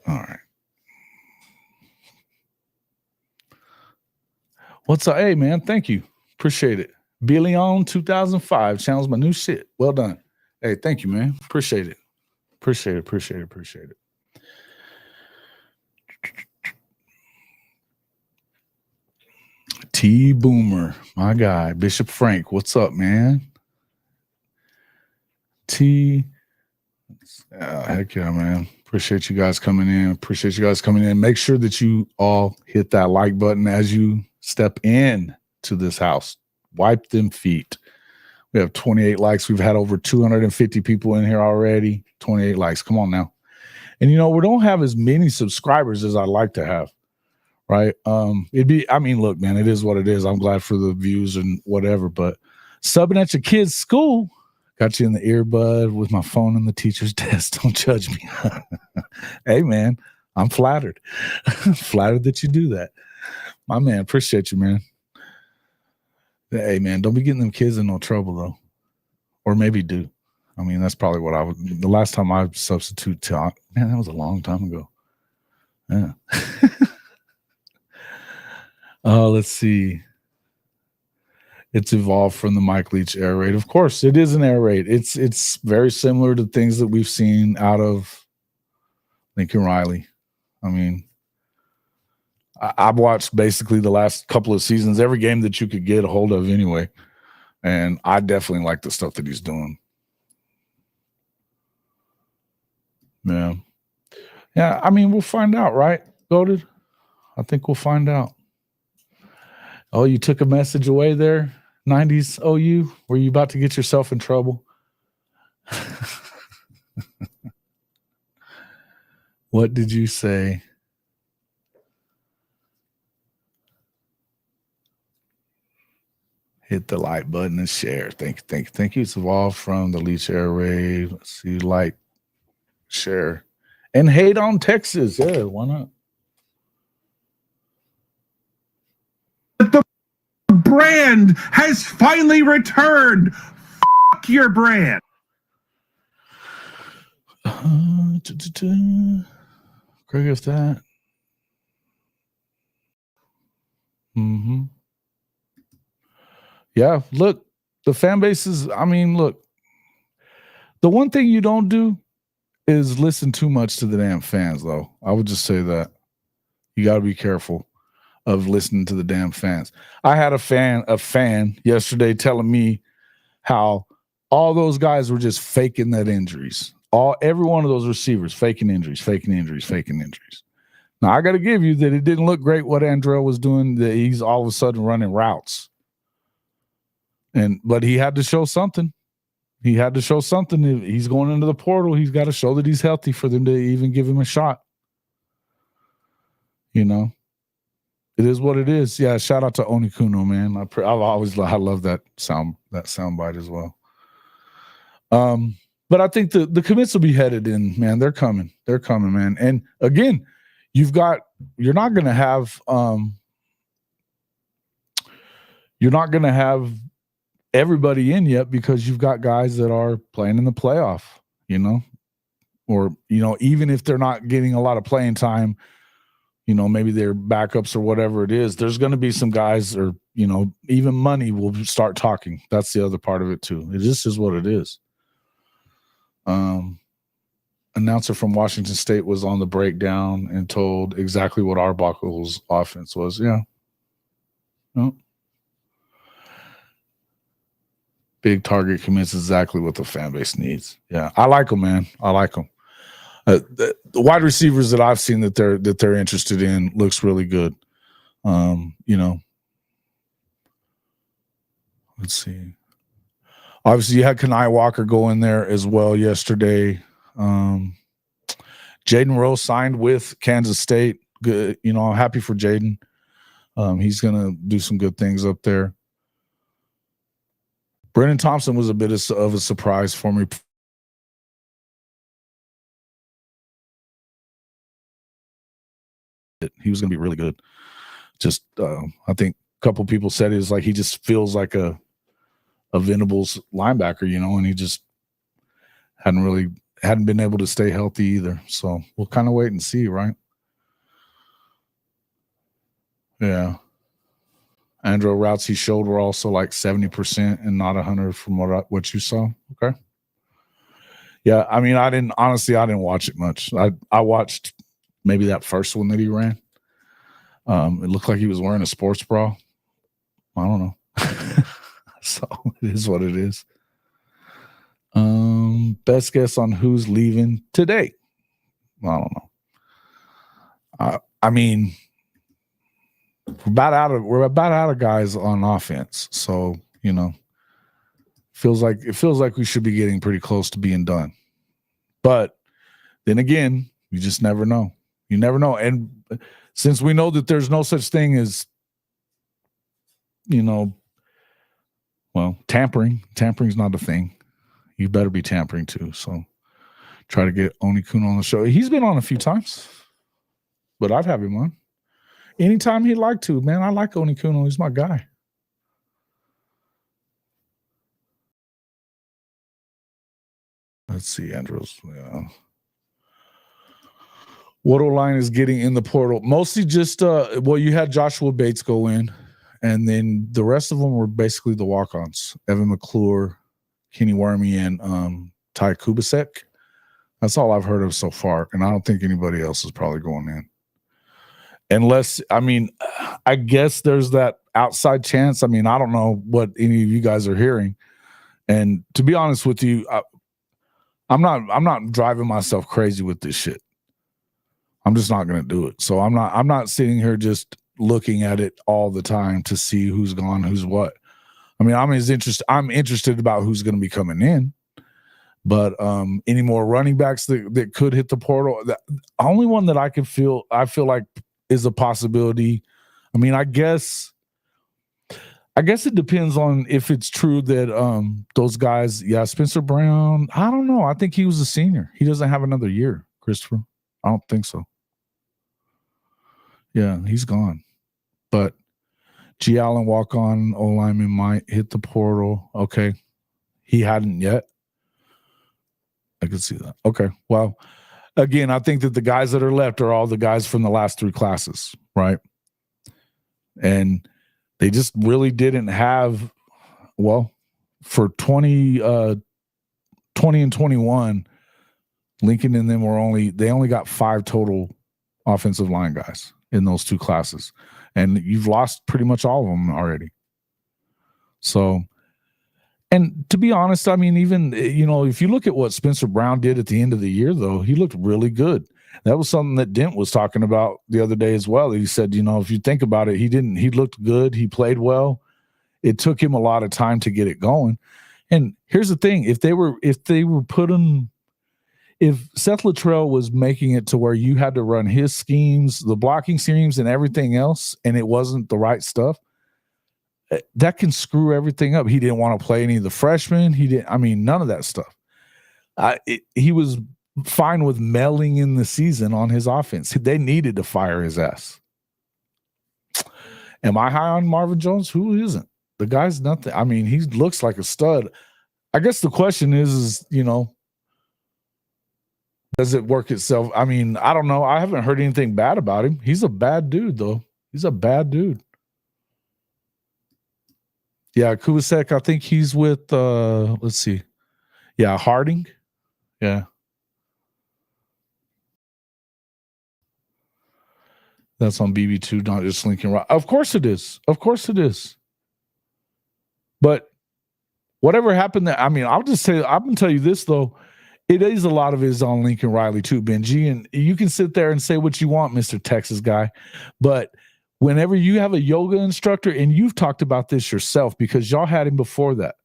All right. What's up? Hey, man, thank you. Appreciate it. Billy on 2005 channels my new shit. Well done. Hey, thank you, man. Appreciate it. T Boomer, my guy. Bishop Frank, what's up, man? T. Heck yeah, man. Appreciate you guys coming in. Make sure that you all hit that like button as you step in to this house. Wipe them feet. We have 28 likes. We've had over 250 people in here already. 28 likes. Come on now. And we don't have as many subscribers as I'd like to have. Right? Look, man, it is what it is. I'm glad for the views and whatever, but subbing at your kid's school, got you in the earbud with my phone in the teacher's desk. Don't judge me. Hey, man, I'm flattered. Flattered that you do that. My man, appreciate you, man. Hey, man, don't be getting them kids in no trouble, though. Or maybe do. That's probably what I would. The last time I substitute taught, man, that was a long time ago. Yeah. Let's see. It's evolved from the Mike Leach air raid. Of course, it is an air raid. It's very similar to things that we've seen out of Lincoln Riley. I've watched basically the last couple of seasons, every game that you could get a hold of anyway. And I definitely like the stuff that he's doing. Yeah. Yeah, I mean, we'll find out, right? Goated? I think we'll find out. Oh, you took a message away there, 90s OU? Were you about to get yourself in trouble? What did you say? Hit the like button and share. Thank you. It's evolved from the Leech Air Raid. Let's see, like, share, and hate on Texas. Yeah, why not? The brand has finally returned. Fuck your brand. Craig, if that. Mm-hmm. Yeah, look, the fan base is, I mean, look, the one thing you don't do is listen too much to the damn fans, though. I would just say that. You got to be careful of listening to the damn fans. I had a fan yesterday telling me how all those guys were just faking that injuries. Every one of those receivers faking injuries. Now I got to give you that it didn't look great what Andrell was doing. That he's all of a sudden running routes, but he had to show something. He's going into the portal. He's got to show that he's healthy for them to even give him a shot. You know, it is what it is. Yeah. Shout out to Onikuno, man. I love that sound bite as well. But I think the commits will be headed in, man. They're coming, man. And again, you're not going to have everybody in yet because you've got guys that are playing in the playoff, or, even if they're not getting a lot of playing time, maybe they're backups or whatever it is, there's going to be some guys or, even money will start talking. That's the other part of it too. It just is what it is. Announcer from Washington State was on the breakdown and told exactly what Arbuckle's offense was. Yeah. No. Big target commits exactly what the fan base needs. Yeah. I like them, man. I like them. The wide receivers that I've seen that they're interested in looks really good. Let's see. Obviously, you had Kenai Walker go in there as well yesterday. Jaden Rose signed with Kansas State. Good, I'm happy for Jaden. He's gonna do some good things up there. Brennan Thompson was a bit of a surprise for me. He was gonna be really good. Just I think a couple people said it was like he just feels like a Venables linebacker, and he just hadn't been able to stay healthy either. So we'll kind of wait and see, right? Yeah. Andrew routes he showed were also like 70% and not 100 from what you saw. Okay. Yeah, I mean, I didn't watch it much. I watched maybe that first one that he ran. It looked like he was wearing a sports bra. I don't know. So it is what it is. Best guess on who's leaving today. I don't know. I mean, we're about out of guys on offense. So, feels like we should be getting pretty close to being done. But then again, you just never know. You never know. And since we know that there's no such thing as, tampering's not a thing. You better be tampering too. So try to get Onikuno on the show. He's been on a few times, but I'd have him on anytime he'd like to, man. I like Onikuno. He's my guy. Let's see, Andrews. Yeah. What O-line is getting in the portal? Mostly just, you had Joshua Bates go in, and then the rest of them were basically the walk-ons. Evan McClure, Kenny Wormy, and Ty Kubasek. That's all I've heard of so far, and I don't think anybody else is probably going in. Unless, I guess there's that outside chance. I don't know what any of you guys are hearing. And to be honest with you, I'm not driving myself crazy with this shit. I'm just not going to do it. So I'm not sitting here just looking at it all the time to see who's gone, who's what. I mean, I'm interested about who's going to be coming in, but any more running backs that could hit the portal, the only one that I feel like is a possibility. I mean, I guess it depends on if it's true that those guys, Spencer Brown, I don't know. I think he was a senior. He doesn't have another year, Christopher. I don't think so. Yeah, he's gone. But G. Allen walk-on O-lineman might hit the portal. Okay. He hadn't yet. I could see that. Okay. Well, again, I think that the guys that are left are all the guys from the last 3 classes, right? And they just really didn't have, well, for 20 and 21, Lincoln and them they only got 5 total offensive line guys in those 2 classes. And you've lost pretty much all of them already. So, and to be honest, I mean, even, if you look at what Spencer Brown did at the end of the year, though, he looked really good. That was something that Dent was talking about the other day as well. He said, if you think about it, he looked good. He played well. It took him a lot of time to get it going. And here's the thing. If Seth Luttrell was making it to where you had to run his schemes, the blocking schemes and everything else, and it wasn't the right stuff, that can screw everything up. He didn't want to play any of the freshmen. None of that stuff. He was fine with mailing in the season on his offense. They needed to fire his ass. Am I high on Marvin Jones? Who isn't? The guy's nothing. I mean, he looks like a stud. I guess the question is, does it work itself? I mean, I don't know. I haven't heard anything bad about him. He's a bad dude, though. He's a bad dude. Yeah, Kubasek, I think he's with, let's see. Yeah, Harding. Yeah. That's on BB2, not just Lincoln Rock. Of course it is. Of course it is. But whatever happened there, I mean, I'm going to tell you this, though. It is a lot of it is on Lincoln Riley, too, Benji. And you can sit there and say what you want, Mr. Texas guy. But whenever you have a yoga instructor, and you've talked about this yourself because y'all had him before that,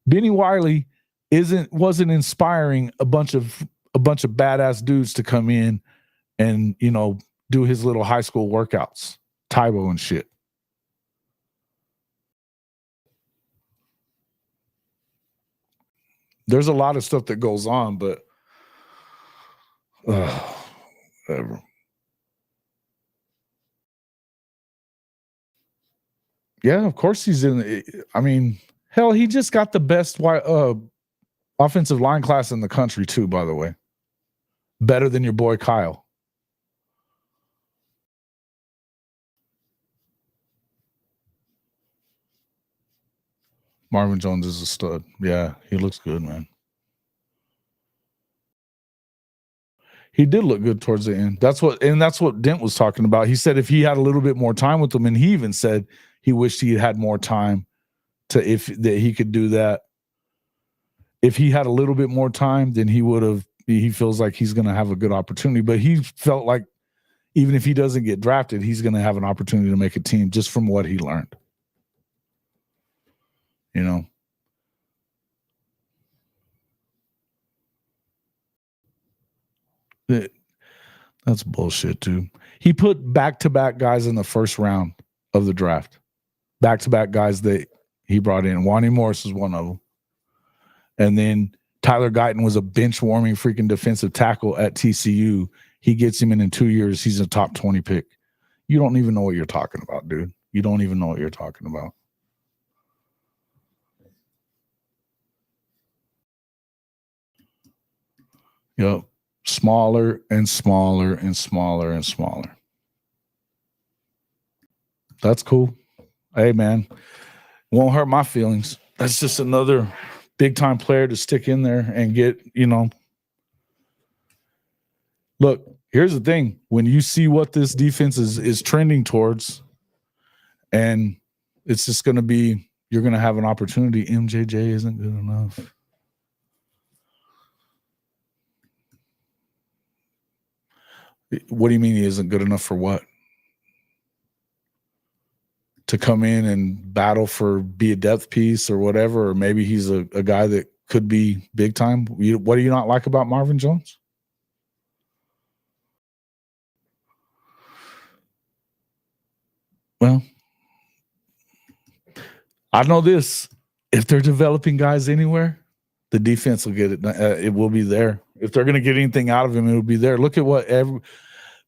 Benny Wiley wasn't inspiring a bunch of badass dudes to come in and, do his little high school workouts, Tybo and shit. There's a lot of stuff that goes on, but whatever. Yeah, of course he's in. I mean, hell, he just got the best offensive line class in the country too, by the way. Better than your boy Kyle. Marvin Jones is a stud. Yeah, he looks good, man. He did look good towards the end. That's what Dent was talking about. He said if he had a little bit more time with them, and he even said he wished he had more time that he could do that. If he had a little bit more time, then he would have. He feels like he's going to have a good opportunity, but he felt like even if he doesn't get drafted, he's going to have an opportunity to make a team just from what he learned. That's bullshit, too. He put back-to-back guys in the first round of the draft. Back-to-back guys that he brought in. Wani Morris is one of them. And then Tyler Guyton was a bench-warming freaking defensive tackle at TCU. He gets him in 2 years. He's a top 20 pick. You don't even know what you're talking about, dude. You don't even know what you're talking about. Yep. Smaller and smaller and smaller and smaller. That's cool. Hey, man. Won't hurt my feelings. That's just another big-time player to stick in there and get, Look, here's the thing. When you see what this defense is trending towards, and it's just going to be, you're going to have an opportunity. MJJ isn't good enough. What do you mean he isn't good enough for what? To come in and battle for be a depth piece or whatever, or maybe he's a guy that could be big time. What do you not like about Marvin Jones? Well, I know this. If they're developing guys anywhere, the defense will get it. It will be there. If they're going to get anything out of him, it will be there. Look at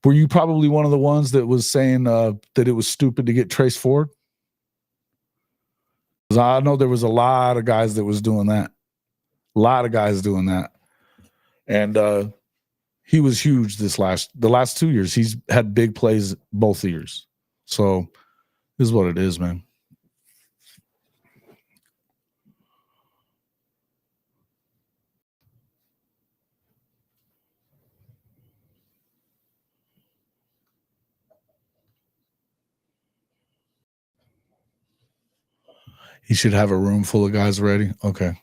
were you probably one of the ones that was saying that it was stupid to get Trace Ford? Because I know there was a lot of guys that was doing that. A lot of guys doing that. And he was huge the last 2 years. He's had big plays both years. So this is what it is, man. He should have a room full of guys ready. Okay.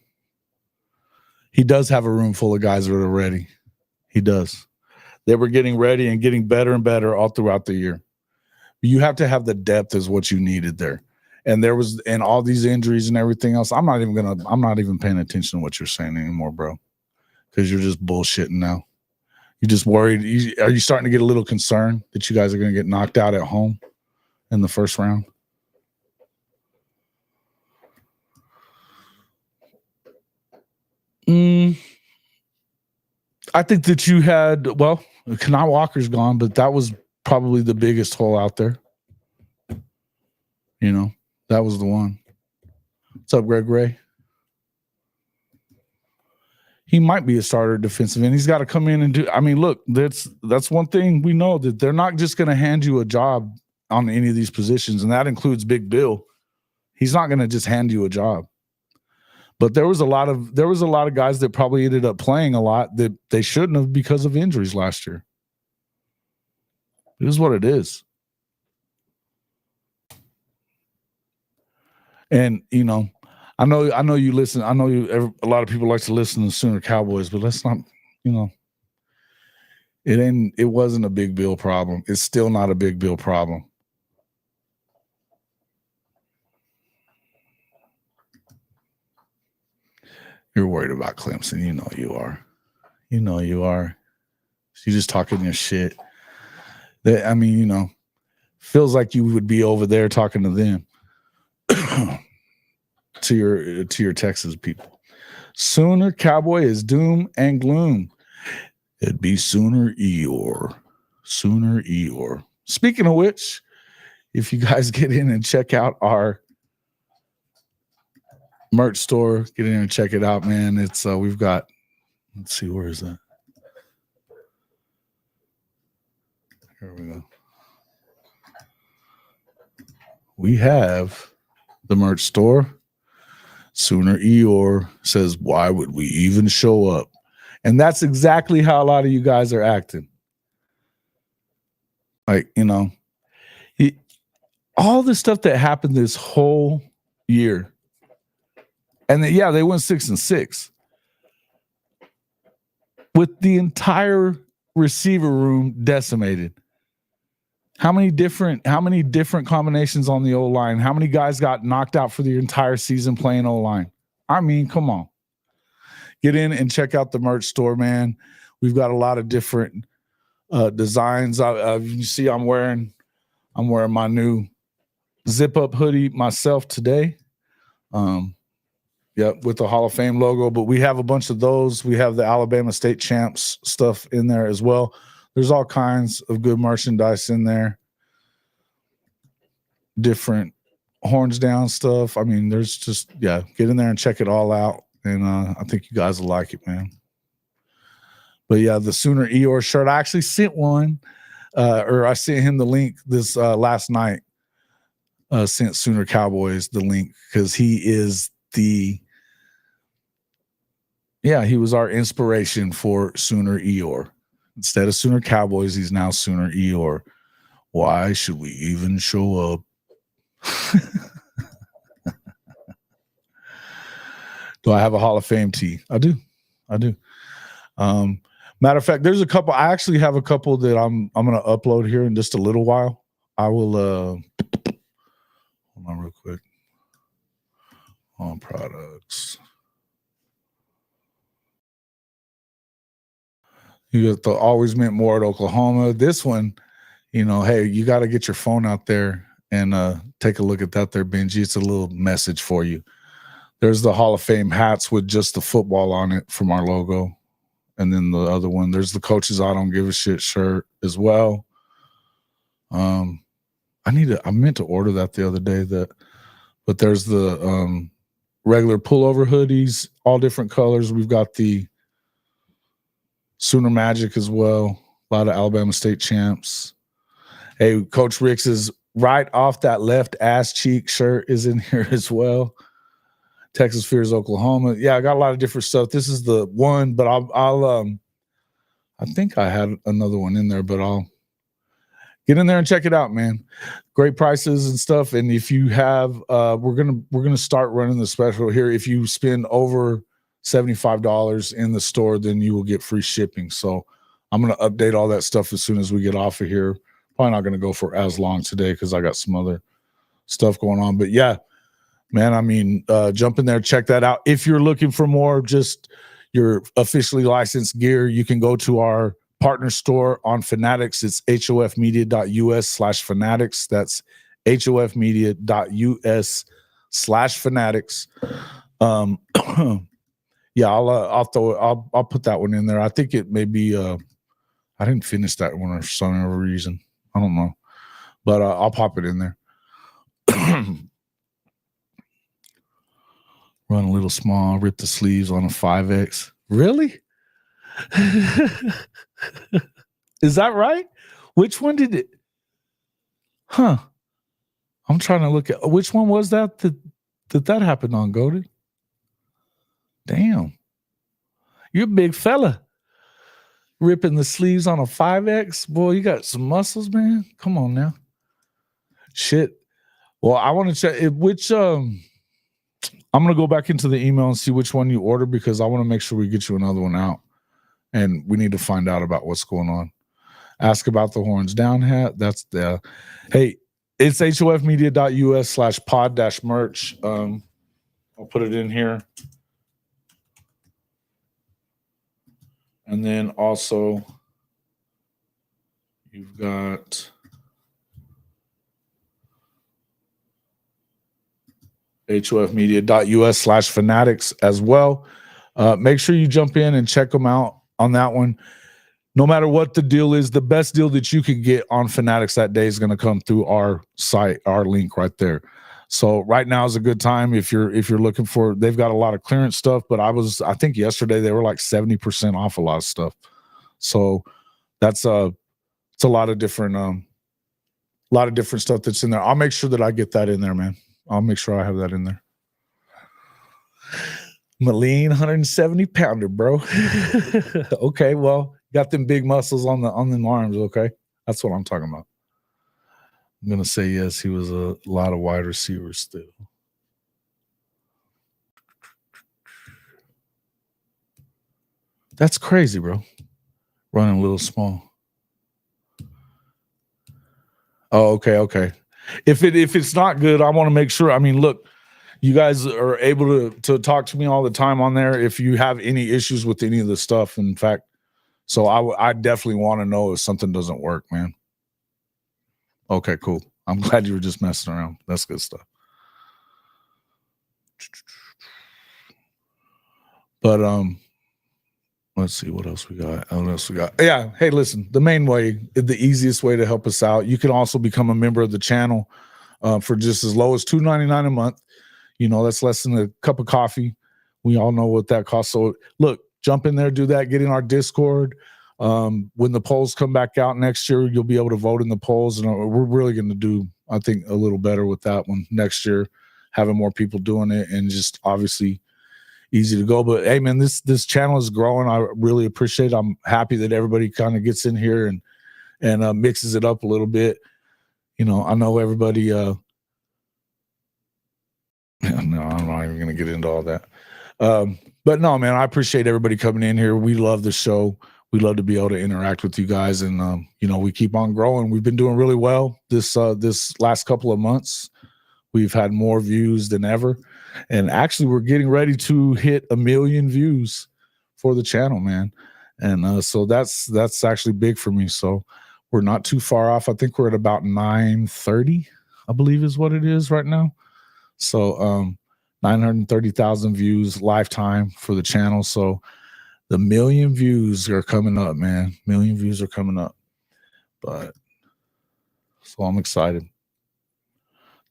He does have a room full of guys that are ready. He does. They were getting ready and getting better and better all throughout the year. You have to have the depth is what you needed there. And all these injuries and everything else. I'm not even paying attention to what you're saying anymore, bro. Because you're just bullshitting now. You're just worried. Are you starting to get a little concerned that you guys are going to get knocked out at home in the first round? I think that you had, Kanai Walker's gone, but that was probably the biggest hole out there. You know, that was the one. What's up, Greg Ray? He might be a starter defensive end. He's got to come in and do. I mean, look, that's one thing we know, that they're not just going to hand you a job on any of these positions, and that includes Big Bill. He's not going to just hand you a job. But there was a lot of guys that probably ended up playing a lot that they shouldn't have because of injuries last year. It is what it is. And a lot of people like to listen to Sooner Cowboys, but let's not, it wasn't a Big Bill problem. It's still not a Big Bill problem. You're worried about Clemson. You know you are. You know you are. You're just talking your shit. Feels like you would be over there talking to them. to your Texas people. Sooner Cowboy is doom and gloom. It'd be Sooner Eeyore. Sooner Eeyore. Speaking of which, if you guys get in and check out our merch store, get in and check it out, man. It's we've got, let's see, where is that? Here we go. We have the merch store. Sooner Eeyore says, why would we even show up? And that's exactly how a lot of you guys are acting. Like, all the stuff that happened this whole year. And they went 6-6 with the entire receiver room decimated. How many different combinations on the O-line? How many guys got knocked out for the entire season playing O-line? I mean, come on. Get in and check out the merch store, man. We've got a lot of different designs. You see, I'm wearing my new zip-up hoodie myself today. With the Hall of Fame logo, but we have a bunch of those. We have the Alabama State Champs stuff in there as well. There's all kinds of good merchandise in there. Different horns down stuff. I mean, there's just, get in there and check it all out. And I think you guys will like it, man. But the Sooner Eeyore shirt, I actually sent one, or I sent him the link this last night. Sent Sooner Cowboys the link because he is he was our inspiration for Sooner Eeyore. Instead of Sooner Cowboys, he's now Sooner Eeyore. Why should we even show up? Do I have a Hall of Fame tee? I do. Matter of fact, there's a couple. I actually have a couple that I'm gonna upload here in just a little while. I will hold on real quick. On products. You got the Always Meant More at Oklahoma. This one, you know, hey, you got to get your phone out there and take a look at that there, Benji. It's a little message for you. There's the Hall of Fame hats with just the football on it from our logo. And then the other one, there's the Coaches I Don't Give a Shit shirt as well. I meant to order that the other day, but there's the regular pullover hoodies, all different colors. We've got the Sooner Magic as well. A lot of Alabama State champs. Hey, Coach Rick's is right off that left ass cheek shirt is in here as well. Texas Fears, Oklahoma. Yeah, I got a lot of different stuff. This is the one, but I'll I think I had another one in there, but I'll get in there and check it out, man. Great prices and stuff. And if you have, we're gonna start running the special here. If you spend over $75 in the store, then you will get free shipping. So I'm gonna update all that stuff as soon as we get off of here. Probably not gonna go for as long today because I got some other stuff going on. But yeah, man, I mean, jump in there, check that out. If you're looking for more just your officially licensed gear, you can go to our partner store on Fanatics. It's hofmedia.us/fanatics. That's hofmedia.us/fanatics. Yeah, I'll put that one in there. I think it may be I didn't finish that one for some other reason. I don't know, but I'll pop it in there. Run a little small, rip the sleeves on a 5X. Really? Is that right? Which one did it? Huh. I'm trying to look at which one was that happened on, Goldie? Damn. You're a big fella. Ripping the sleeves on a 5X. Boy, you got some muscles, man. Come on now. Shit. Well, I want to check which I'm gonna go back into the email and see which one you ordered because I want to make sure we get you another one out. And we need to find out about what's going on. Ask about the horns down hat. That's the hey, it's hofmedia.us/pod-merch. I'll put it in here. And then also you've got hofmedia.us/fanatics as well. Make sure you jump in and check them out on that one. No matter what the deal is, the best deal that you can get on Fanatics that day is going to come through our site, our link right there. So right now is a good time if you're looking for. They've got a lot of clearance stuff, but I think yesterday they were like 70% off a lot of stuff. So that's it's a lot of different stuff that's in there. I'll make sure that I get that in there, man. I'll make sure I have that in there. I'm a lean 170 pounder, bro. Okay, well, got them big muscles on them arms. Okay, that's what I'm talking about. I'm gonna say yes. He was a lot of wide receivers still. That's crazy, bro. Running a little small. Oh, okay. If it's not good, I want to make sure. I mean, look, you guys are able to talk to me all the time on there if you have any issues with any of the stuff. In fact, so I definitely want to know if something doesn't work, man. Okay, cool. I'm glad you were just messing around. That's good stuff. But let's see what else we got. Yeah. Hey, listen, the main way, the easiest way to help us out, you can also become a member of the channel for just as low as $2.99 a month. You know, that's less than a cup of coffee. We all know what that costs. So look, jump in there, do that, get in our Discord. When the polls come back out next year, you'll be able to vote in the polls. And we're really going to do, I think, a little better with that one next year, having more people doing it and just obviously easy to go. But hey, man, this channel is growing. I really appreciate it. I'm happy that everybody kind of gets in here and mixes it up a little bit. You know, I know everybody no, I'm not even going to get into all that. But no, man, I appreciate everybody coming in here. We love the show. we love to be able to interact with you guys, and we keep on growing. We've been doing really well this last couple of months. We've had more views than ever, and actually, we're getting ready to hit 1 million views for the channel, man. And so that's actually big for me. So we're not too far off. I think we're at about 930, I believe is what it is right now. So 930,000 views lifetime for the channel. So the 1 million views are coming up, man. 1 million views are coming up. But so I'm excited.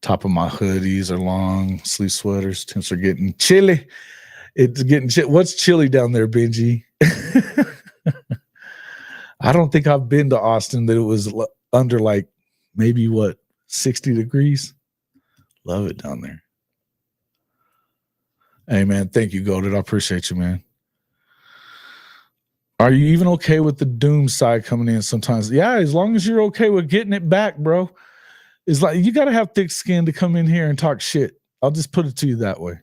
Top of my hoodies are long sleeve sweaters. Temps are getting chilly. It's getting what's chilly down there, Benji? I don't think I've been to Austin that it was under like maybe 60 degrees. Love it down there. Hey man, thank you, Golded. I appreciate you, man. Are you even okay with the doom side coming in sometimes? Yeah, as long as you're okay with getting it back, bro. It's like you got to have thick skin to come in here and talk shit. I'll just put it to you that way.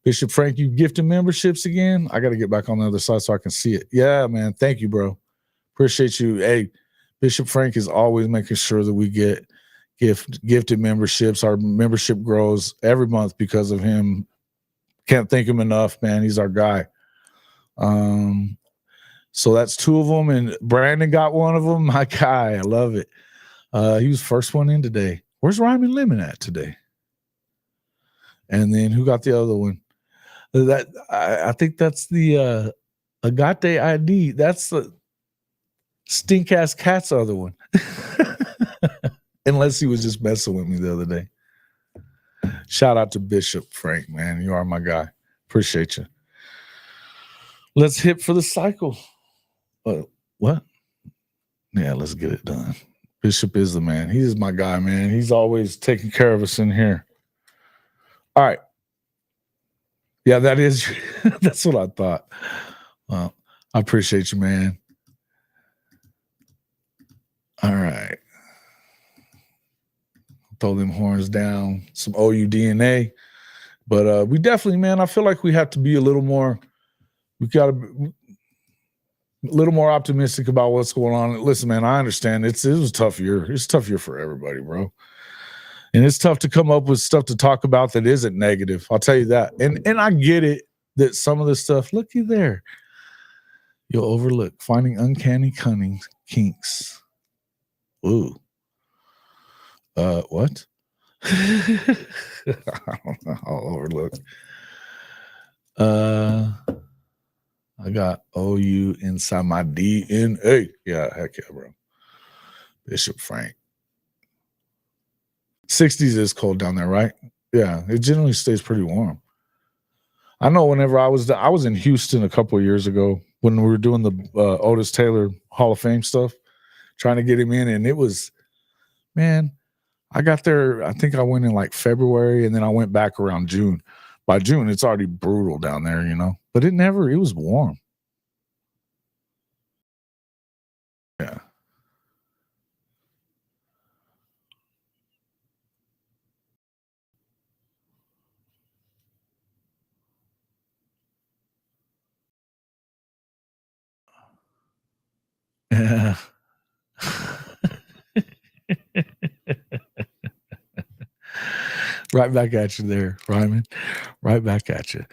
Bishop Frank, you gifted memberships again? I got to get back on the other side so I can see it. Yeah, man. Thank you, bro. Appreciate you. Hey, Bishop Frank is always making sure that we get gifted memberships. Our membership grows every month because of him. Can't thank him enough, man. He's our guy. So that's 2 of them, and Brandon got 1 of them. My guy, I love it. He was first one in today. Where's Ryman Lemon at today? And then who got the other one? That I think that's the Agate ID. That's the stink ass cat's other one. Unless he was just messing with me the other day. Shout out to Bishop Frank, man. You are my guy. Appreciate you. Let's hit for the cycle. What? Yeah, let's get it done. Bishop is the man. He is my guy, man. He's always taking care of us in here. All right. Yeah, that is. That's what I thought. Well, I appreciate you, man. All right. Throw them horns down. Some OU DNA. But we definitely, man, I feel like we have to be a little more. We got to be a little more optimistic about what's going on. Listen, man, I understand. It was a tough year. It's a tough year for everybody, bro. And it's tough to come up with stuff to talk about that isn't negative. I'll tell you that. And I get it that some of the stuff, looky there, you'll overlook. Finding uncanny cunning kinks. Ooh. What? I don't know. I'll overlook. I got OU inside my DNA. Yeah, heck yeah, bro. Bishop Frank. 60s is cold down there, right? Yeah, it generally stays pretty warm. I know whenever I was in Houston a couple of years ago when we were doing the Otis Taylor Hall of Fame stuff, trying to get him in, and it was, man, I got there, I think I went in like February, and then I went back around June. By June, it's already brutal down there, but it was warm. Yeah. Yeah. Right back at you there, Ryman. Right back at you.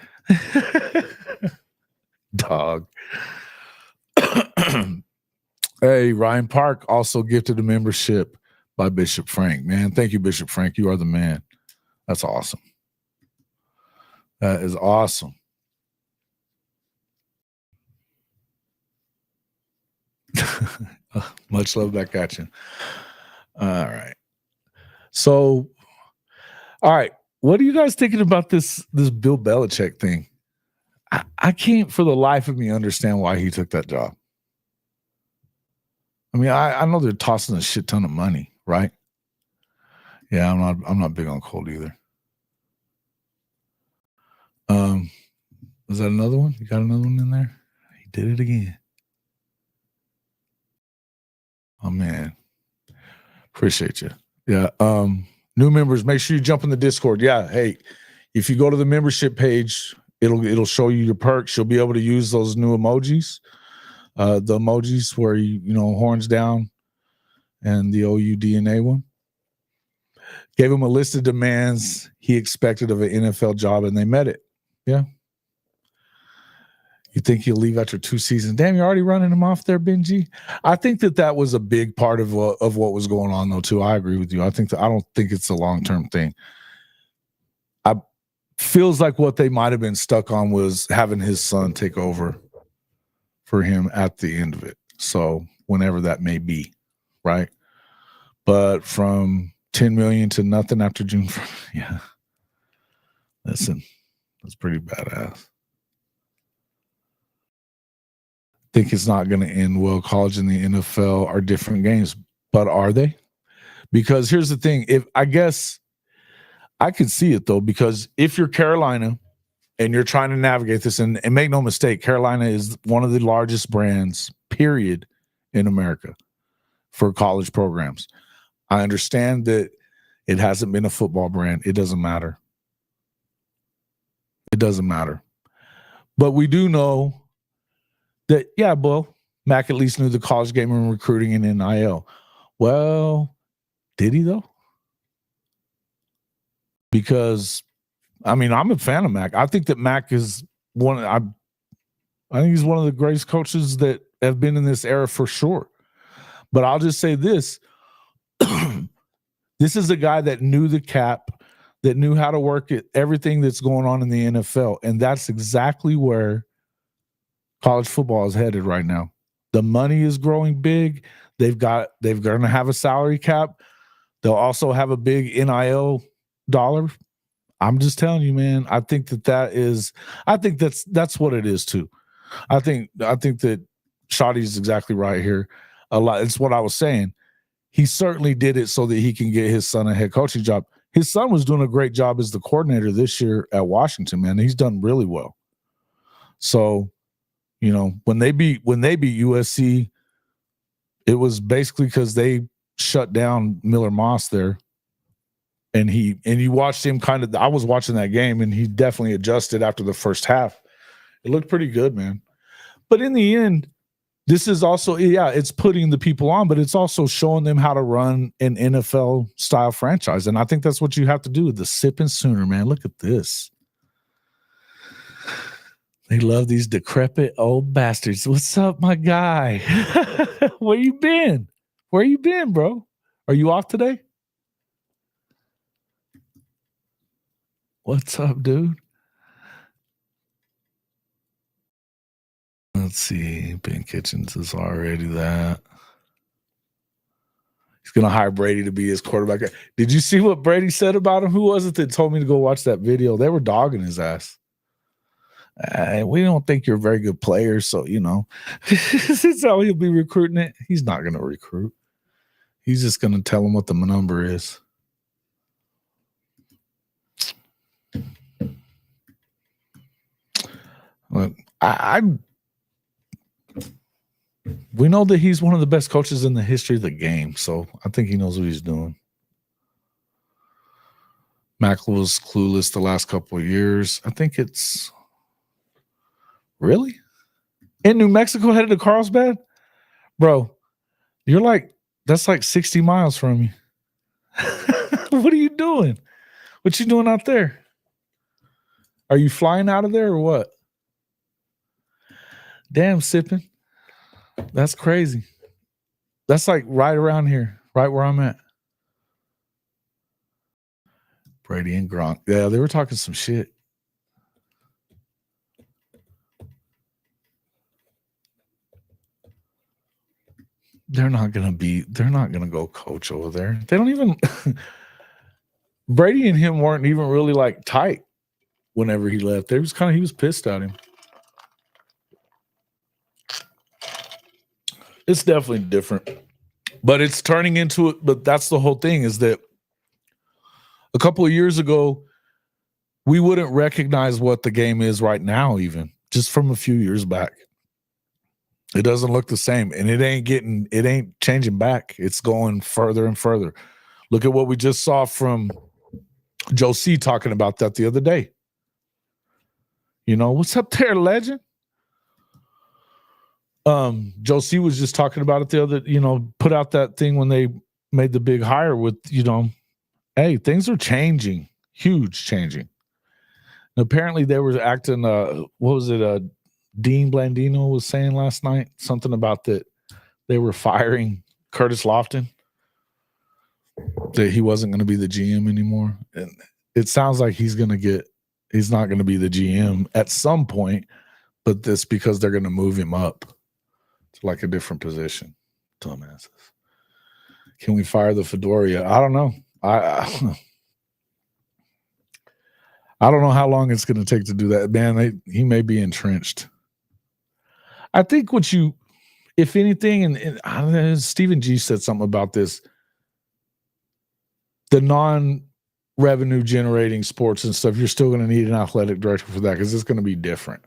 Dog. Hey, Ryan Park also gifted a membership by Bishop Frank. Man, thank you, Bishop Frank. You are the man. That's awesome. That is awesome. Much love back at you. All right. So, all right. What are you guys thinking about this Bill Belichick thing? I can't for the life of me understand why he took that job. I mean, I know they're tossing a shit ton of money, right? Yeah, I'm not big on cold either. Was that another one? You got another one in there? He did it again. Oh man. Appreciate you. Yeah. New members, make sure you jump in the Discord. Yeah. Hey, if you go to the membership page It'll show you your perks. You'll be able to use those new emojis, the emojis where you know horns down, and the OUDNA one. Gave him a list of demands he expected of an NFL job, and they met it. Yeah. You think he'll leave after 2 seasons? Damn, you're already running him off there, Benji. I think that was a big part of what was going on, though. Too, I agree with you. I don't think it's a long-term thing. Feels like what they might have been stuck on was having his son take over for him at the end of it. So whenever that may be, right? But from 10 million to nothing after June, yeah. Listen, that's pretty badass. Think it's not going to end well. College and the NFL are different games, but are they? Because here's the thing. I guess I can see it though, because if you're Carolina and you're trying to navigate this, and make no mistake, Carolina is one of the largest brands, period, in America for college programs. I understand that it hasn't been a football brand. It doesn't matter. It doesn't matter. But we do know that, yeah, well, Mac at least knew the college game and recruiting and NIL. Well, did he though? Because, I mean, I'm a fan of Mac. I think that Mac is I think he's one of the greatest coaches that have been in this era for sure. But I'll just say this. This is a guy that knew the cap, that knew how to work it, everything that's going on in the NFL. And that's exactly where college football is headed right now. The money is growing big. They're going to have a salary cap. They'll also have a big NIL dollar. I'm just telling you, man. I think that's what it is too. I think that Shotty's exactly right here. A lot. It's what I was saying. He certainly did it so that he can get his son a head coaching job. His son was doing a great job as the coordinator this year at Washington, man. He's done really well. So, you know, when they beat USC, it was basically because they shut down Miller Moss there. And you watched him I was watching that game, and he definitely adjusted after the first half. It looked pretty good, man. But in the end, this is also, it's putting the people on, but it's also showing them how to run an NFL style franchise. And I think that's what you have to do with the Sipping Sooner, man. Look at this. They love these decrepit old bastards. What's up, my guy? Where you been? Where you been, bro? Are you off today? What's up, dude? Let's see. Ben Kitchens is already that. He's going to hire Brady to be his quarterback. Did you see what Brady said about him? Who was it that told me to go watch that video? They were dogging his ass. We don't think you're a very good player, so, you know. This is how he'll be recruiting it. He's not going to recruit. He's just going to tell him what the number is. Look, we know that he's one of the best coaches in the history of the game, so I think he knows what he's doing. Mac was clueless the last couple of years. I think it's really in New Mexico, headed to Carlsbad, bro. That's like 60 miles from you. What are you doing? What you doing out there? Are you flying out of there or what? Damn, Sipping. That's crazy. That's like right around here, right where I'm at. Brady and Gronk. Yeah, they were talking some shit. They're not gonna go coach over there. They don't even Brady and him weren't even really like tight whenever he left. He was pissed at him. It's definitely different, but it's turning into it. But that's the whole thing, is that a couple of years ago, we wouldn't recognize what the game is right now, even just from a few years back. It doesn't look the same, and it ain't changing back. It's going further and further. Look at what we just saw from Joe C talking about that the other day. You know, what's up there, legend? Josie was just talking about it the other, put out that thing when they made the big hire with, hey, things are changing, huge changing. And apparently they were acting, what was it? Dean Blandino was saying last night, something about that they were firing Curtis Lofton, that he wasn't going to be the GM anymore. And it sounds like he's not going to be the GM at some point, but this because they're going to move him up to like a different position. Dumbasses. Can we fire the Fedoria? I don't know. I don't know how long it's going to take to do that. Man, he may be entrenched. I think if anything, and I don't know, Stephen G said something about this, the non-revenue generating sports and stuff, you're still going to need an athletic director for that because it's going to be different.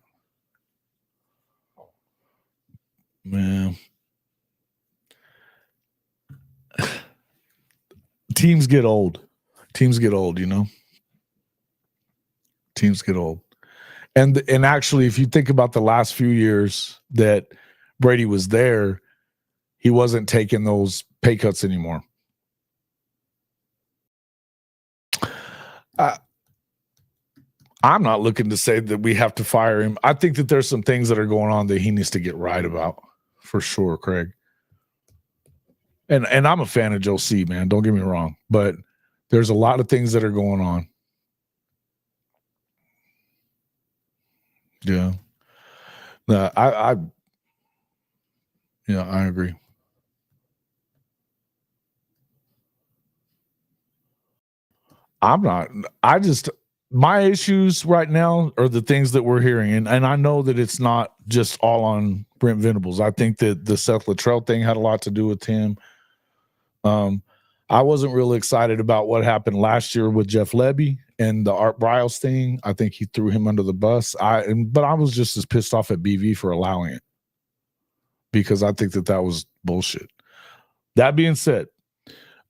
Man. Teams get old, Teams get old. And actually, if you think about the last few years that Brady was there, he wasn't taking those pay cuts anymore. I'm not looking to say that we have to fire him. I think that there's some things that are going on that he needs to get right about, for sure, Craig. And I'm a fan of Joe C, man. Don't get me wrong, but there's a lot of things that are going on. Yeah. No, I agree. My issues right now are the things that we're hearing. And I know that it's not just all on Brent Venables. I think that the Seth Luttrell thing had a lot to do with him. I wasn't really excited about what happened last year with Jeff Lebby and the Art Briles thing. I think he threw him under the bus. But I was just as pissed off at BV for allowing it because I think that was bullshit. That being said,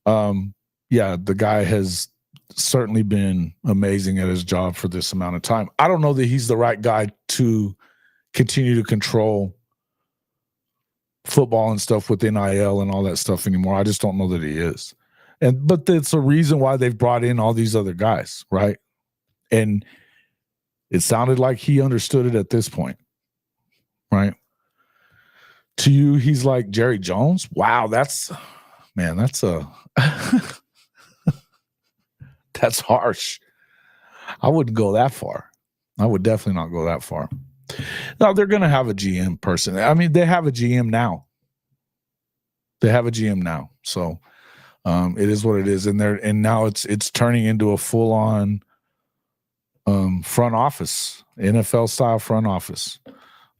the guy has certainly been amazing at his job for this amount of time. I don't know that he's the right guy to continue to control football and stuff with NIL and all that stuff anymore. I just don't know that he is. But that's a reason why they've brought in all these other guys, right? And it sounded like he understood it at this point, right? To you, he's like Jerry Jones. Wow, that's that's harsh. I wouldn't go that far. I would definitely not go that far. No, they're going to have a GM person. I mean, they have a GM now. So it is what it is. And now it's turning into a full-on front office, NFL style front office.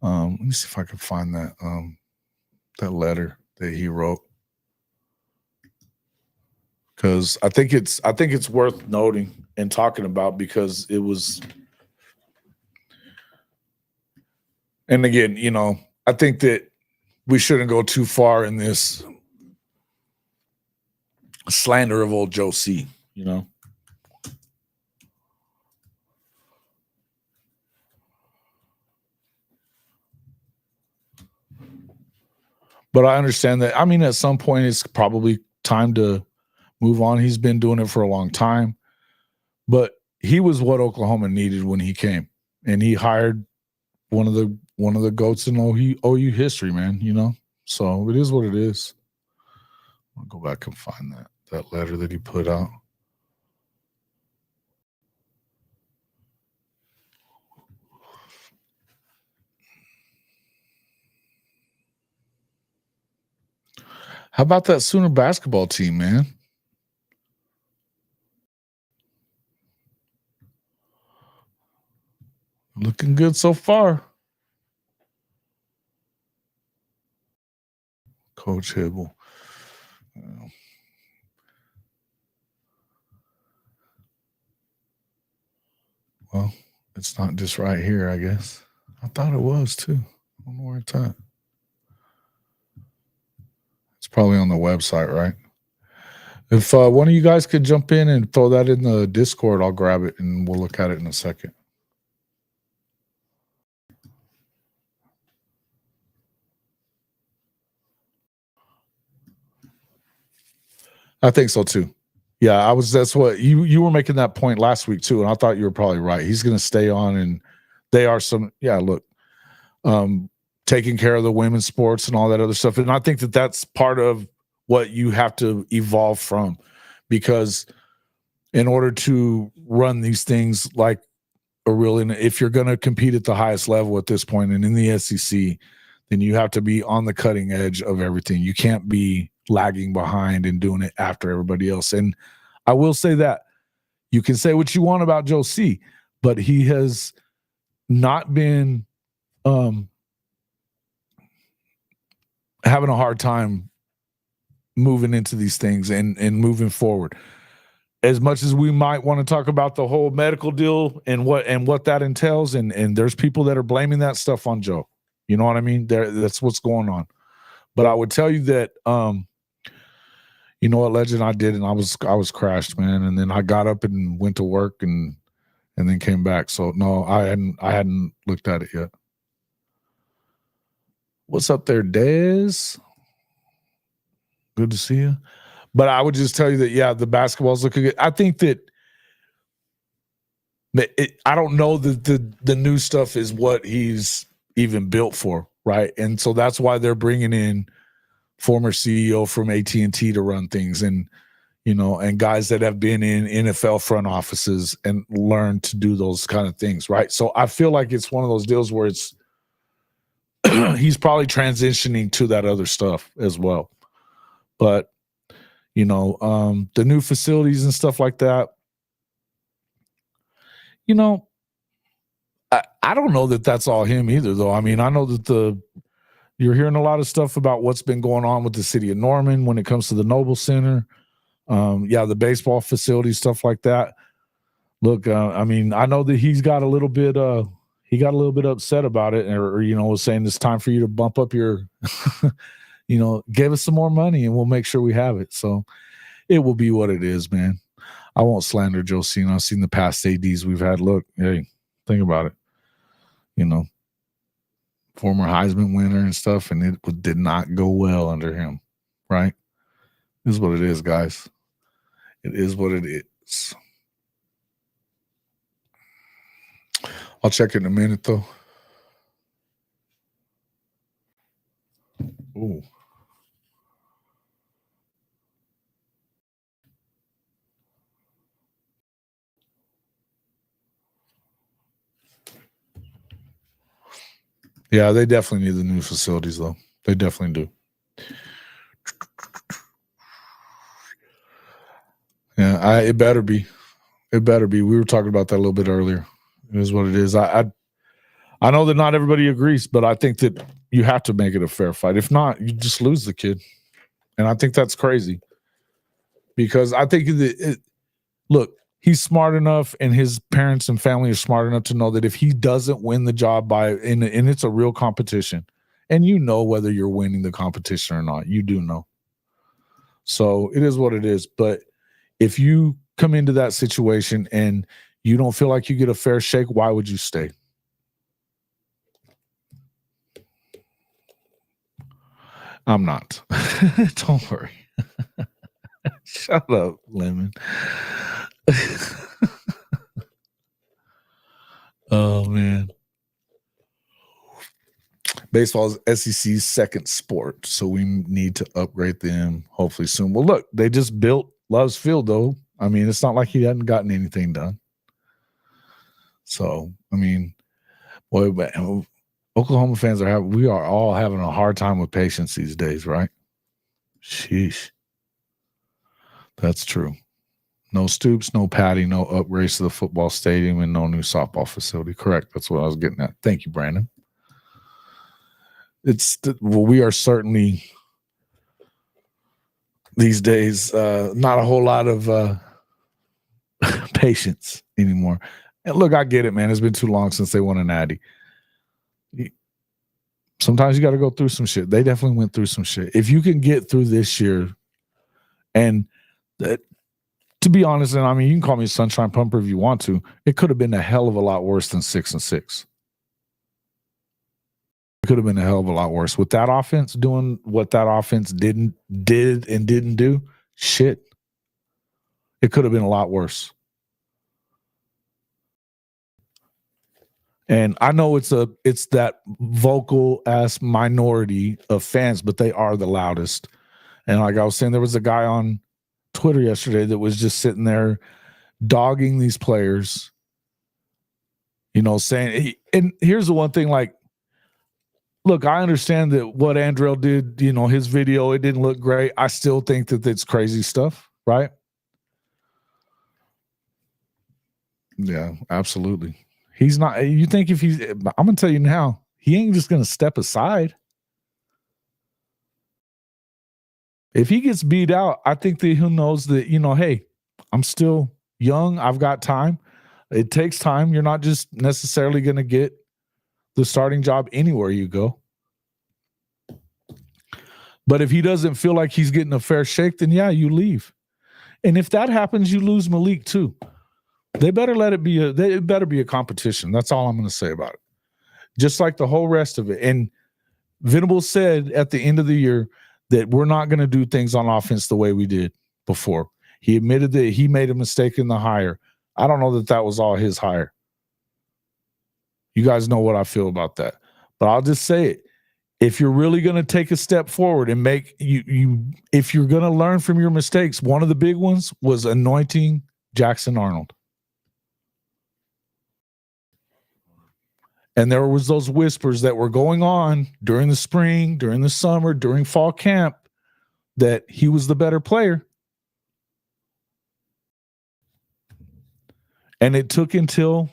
Let me see if I can find that letter that he wrote, because I think it's worth noting and talking about, because it was. And again, I think that we shouldn't go too far in this slander of old Joe C, But I understand that. I mean, at some point, it's probably time to move on. He's been doing it for a long time. But he was what Oklahoma needed when he came. And he hired one of the GOATs in OU history, man, So it is what it is. I'll go back and find that letter that he put out. How about that Sooner basketball team, man? Looking good so far. Coach Hibble. Well, it's not just right here, I guess. I thought it was too. I don't know where it's at. It's probably on the website, right? If one of you guys could jump in and throw that in the Discord, I'll grab it and we'll look at it in a second. I think so too. Yeah, that's what you were making that point last week too, and I thought you were probably right. He's going to stay on, and they are look, taking care of the women's sports and all that other stuff. And I think that's part of what you have to evolve from, because in order to run these things like if you're going to compete at the highest level at this point and in the SEC, then you have to be on the cutting edge of everything. You can't be lagging behind and doing it after everybody else. And I will say that you can say what you want about Joe C, but he has not been having a hard time moving into these things and moving forward. As much as we might want to talk about the whole medical deal and what that entails, and there's people that are blaming that stuff on Joe. You know what I mean? That's what's going on. But I would tell you that you know what, Legend, I did, and I was crashed, man. And then I got up and went to work and then came back. So no, I hadn't looked at it yet. What's up there, Dez? Good to see you. But I would just tell you that, yeah, the basketball's looking good. I think that I don't know that the new stuff is what he's even built for, right? And so that's why they're bringing in former CEO from AT&T to run things, and and guys that have been in NFL front offices and learned to do those kind of things, right? So I feel like it's one of those deals where it's he's probably transitioning to that other stuff as well. But the new facilities and stuff like that, I don't know that that's all him either, though. I mean, I know that you're hearing a lot of stuff about what's been going on with the city of Norman when it comes to the Noble Center. The baseball facility, stuff like that. Look, I mean, I know that he got a little bit upset about it, or was saying it's time for you to bump up your, give us some more money and we'll make sure we have it. So it will be what it is, man. I won't slander Joe Cena. I've seen the past ADs we've had. Look, hey, think about it. Former Heisman winner and stuff, and it did not go well under him, right? This is what it is, guys. It is what it is. I'll check it in a minute, though. Ooh. Yeah, they definitely need the new facilities, though. They definitely do. Yeah, it better be. It better be. We were talking about that a little bit earlier. It is what it is. I know that not everybody agrees, but I think that you have to make it a fair fight. If not, you just lose the kid. And I think that's crazy. Because I think look, he's smart enough, and his parents and family are smart enough to know that if he doesn't win the job and it's a real competition, and whether you're winning the competition or not, you do know. So it is what it is. But if you come into that situation and you don't feel like you get a fair shake, why would you stay? I'm not. Don't worry. Shut up, Lemon. Oh, man. Baseball is SEC's second sport, so we need to upgrade them hopefully soon. Well, look, they just built Love's Field, though. I mean, it's not like he hadn't gotten anything done. So, I mean, boy, Oklahoma fans we are all having a hard time with patience these days, right? Sheesh. That's true. No Stoops, no Patty, no upgrades to the football stadium, and no new softball facility. Correct. That's what I was getting at. Thank you, Brandon. We are certainly these days not a whole lot of patience anymore. And look, I get it, man. It's been too long since they won a natty. Sometimes you got to go through some shit. They definitely went through some shit. If you can get through this year, and to be honest, and I mean, you can call me a sunshine pumper if you want to, it could have been a hell of a lot worse than 6-6. It could have been a hell of a lot worse with that offense doing what that offense did and didn't do. Shit, It could have been a lot worse. And I know it's that vocal ass minority of fans, but they are the loudest. And like I was saying, there was a guy on Twitter yesterday that was just sitting there dogging these players, saying, and here's the one thing, like, look, I understand that what Andrell did, his video, it didn't look great. I still think that it's crazy stuff, right? Yeah, absolutely. He's not, you think if he's, I'm going to tell you now, he ain't just going to step aside. If he gets beat out, I think that he knows that, hey, I'm still young. I've got time. It takes time. You're not just necessarily going to get the starting job anywhere you go. But if he doesn't feel like he's getting a fair shake, then yeah, you leave. And if that happens, you lose Malik too. They better let it be it better be a competition. That's all I'm going to say about it. Just like the whole rest of it. And Venables said at the end of the year that we're not going to do things on offense the way we did before. He admitted that he made a mistake in the hire. I don't know that was all his hire. You guys know what I feel about that. But I'll just say it. If you're really going to take a step forward and if you're going to learn from your mistakes, one of the big ones was anointing Jackson Arnold. And there was those whispers that were going on during the spring, during the summer, during fall camp, that he was the better player. And it took until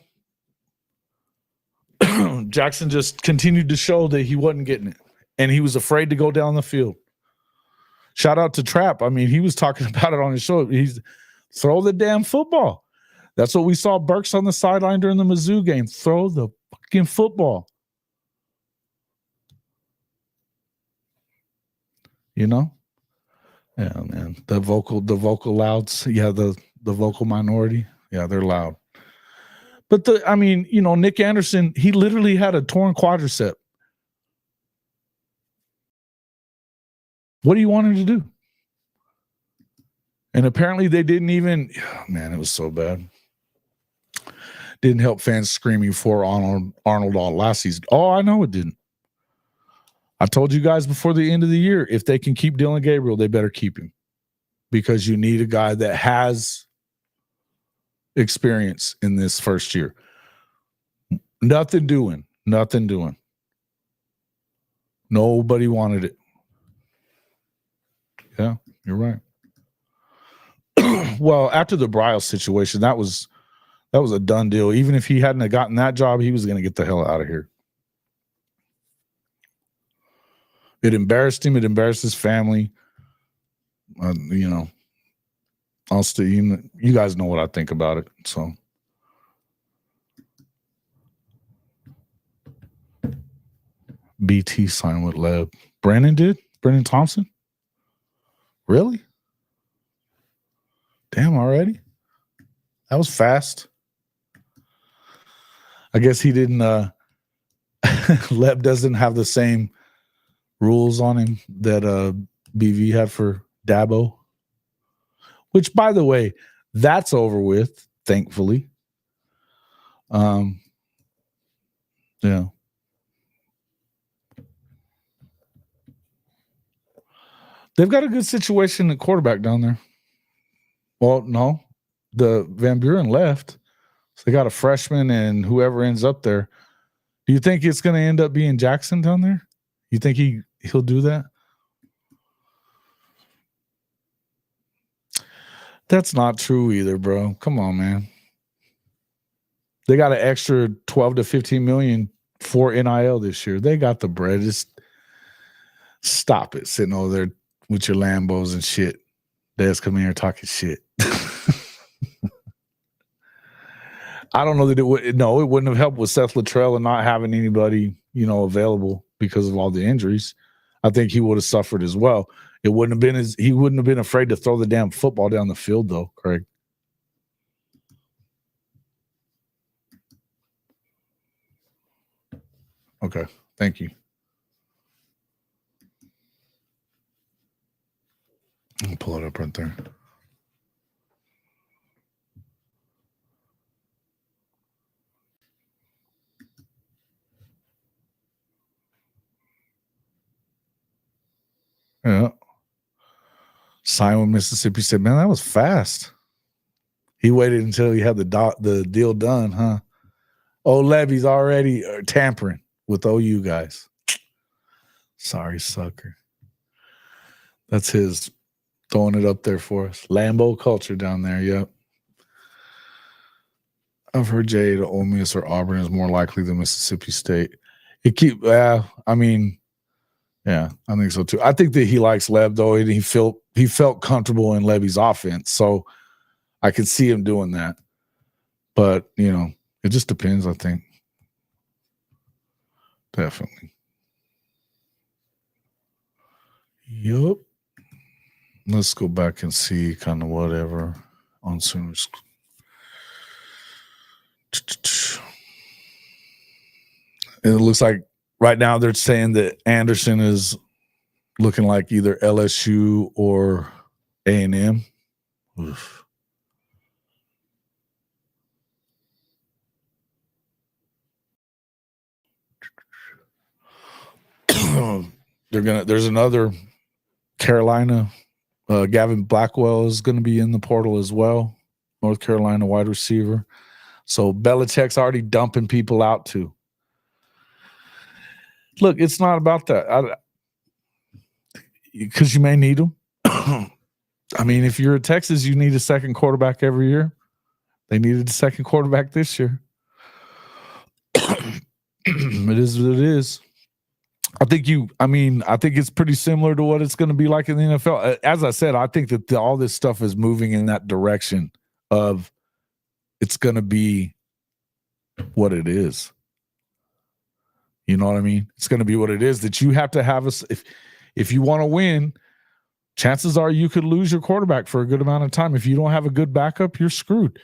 Jackson just continued to show that he wasn't getting it. And he was afraid to go down the field. Shout out to Trap. I mean, he was talking about it on his show. He's throw the damn football. That's what we saw Burks on the sideline during the Mizzou game. Throw the fucking football. Yeah, man. The vocal louds. Yeah, the vocal minority. Yeah, they're loud. But Nick Anderson, he literally had a torn quadricep. What do you want him to do? And apparently they didn't even, man, it was so bad. Didn't help fans screaming for Arnold all last season. Oh, I know it didn't. I told you guys before the end of the year, if they can keep Dylan Gabriel, they better keep him. Because you need a guy that has experience in this first year. Nothing doing. Nobody wanted it. Yeah, you're right. Well, after the Bryles situation, that was a done deal. Even if he hadn't gotten that job, he was going to get the hell out of here. It embarrassed him. It embarrassed his family. I'll still, you guys know what I think about it. So, BT signed with Leb. Brandon did? Brandon Thompson? Really? Damn, already? That was fast. I guess he didn't Leb doesn't have the same rules on him that BV had for Dabo. Which, by the way, that's over with, thankfully. Yeah. They've got a good situation at quarterback down there. Well, no. The Van Buren left. So they got a freshman and whoever ends up there. Do you think it's going to end up being Jackson down there? You think he'll do that? That's not true either, bro. Come on, man. They got an extra 12 to 15 million for NIL this year. They got the bread. Just stop it sitting over there with your Lambos and shit. Dad's coming here talking shit. I don't know that it would. No, it wouldn't have helped with Seth Luttrell and not having anybody, available because of all the injuries. I think he would have suffered as well. He wouldn't have been afraid to throw the damn football down the field, though, Craig. Okay, thank you. I'll pull it up right there. Yeah. Signed with Mississippi State. Man, that was fast. He waited until he had the deal done, huh? Oh, Levy's already tampering with OU guys. Sorry, sucker. That's his throwing it up there for us. Lambeau culture down there, yep. I've heard Jay to Ole Miss or Auburn is more likely than Mississippi State. I mean, yeah, I think so too. I think that he likes Lev though, and he felt comfortable in Levy's offense, so I could see him doing that. But it just depends. I think definitely. Yup. Let's go back and see kind of whatever on Sooners. And it looks like right now they're saying that Anderson is looking like either LSU or A&M. Oof. There's another Carolina. Gavin Blackwell is going to be in the portal as well. North Carolina wide receiver. So Belichick's already dumping people out too. Look, it's not about that. Because you may need them. I mean, if you're at Texas, you need a second quarterback every year. They needed a second quarterback this year. It is what it is. I think it's pretty similar to what it's going to be like in the NFL. As I said, I think that all this stuff is moving in that direction of it's going to be what it is. You know what I mean? It's going to be what it is that you have to have if you want to win, chances are you could lose your quarterback for a good amount of time. If you don't have a good backup, you're screwed.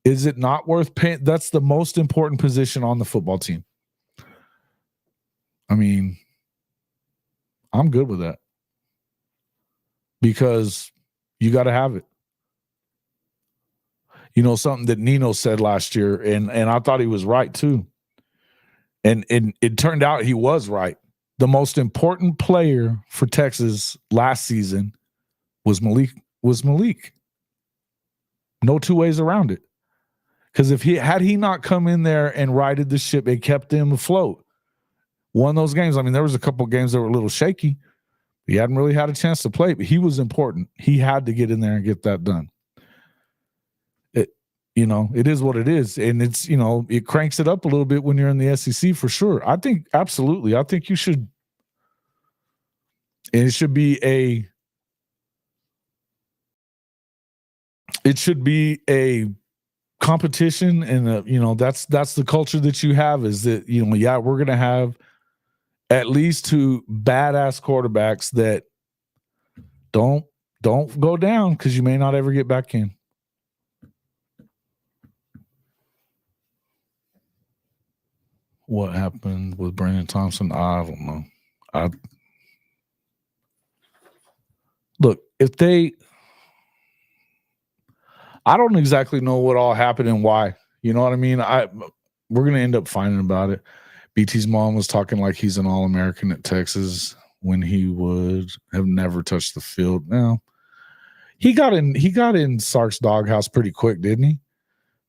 Is it not worth paying? That's the most important position on the football team. I mean, I'm good with that because you got to have it. Something that Nino said last year, and I thought he was right too. And it turned out he was right. The most important player for Texas last season was Malik. No two ways around it. Because if had he not come in there and righted the ship and kept them afloat, won those games. I mean, there was a couple of games that were a little shaky. He hadn't really had a chance to play, but he was important. He had to get in there and get that done. It is what it is. And it's, it cranks it up a little bit when you're in the SEC for sure. I think absolutely. I think you should. And it should be a competition. And, that's the culture that you have is that, we're going to have at least two badass quarterbacks that don't go down because you may not ever get back in. What happened with Brandon Thompson? I don't know. Look, I don't exactly know what all happened and why. You know what I mean? We're going to end up finding about it. BT's mom was talking like he's an All-American at Texas when he would have never touched the field. Now, he got in Sark's doghouse pretty quick, didn't he?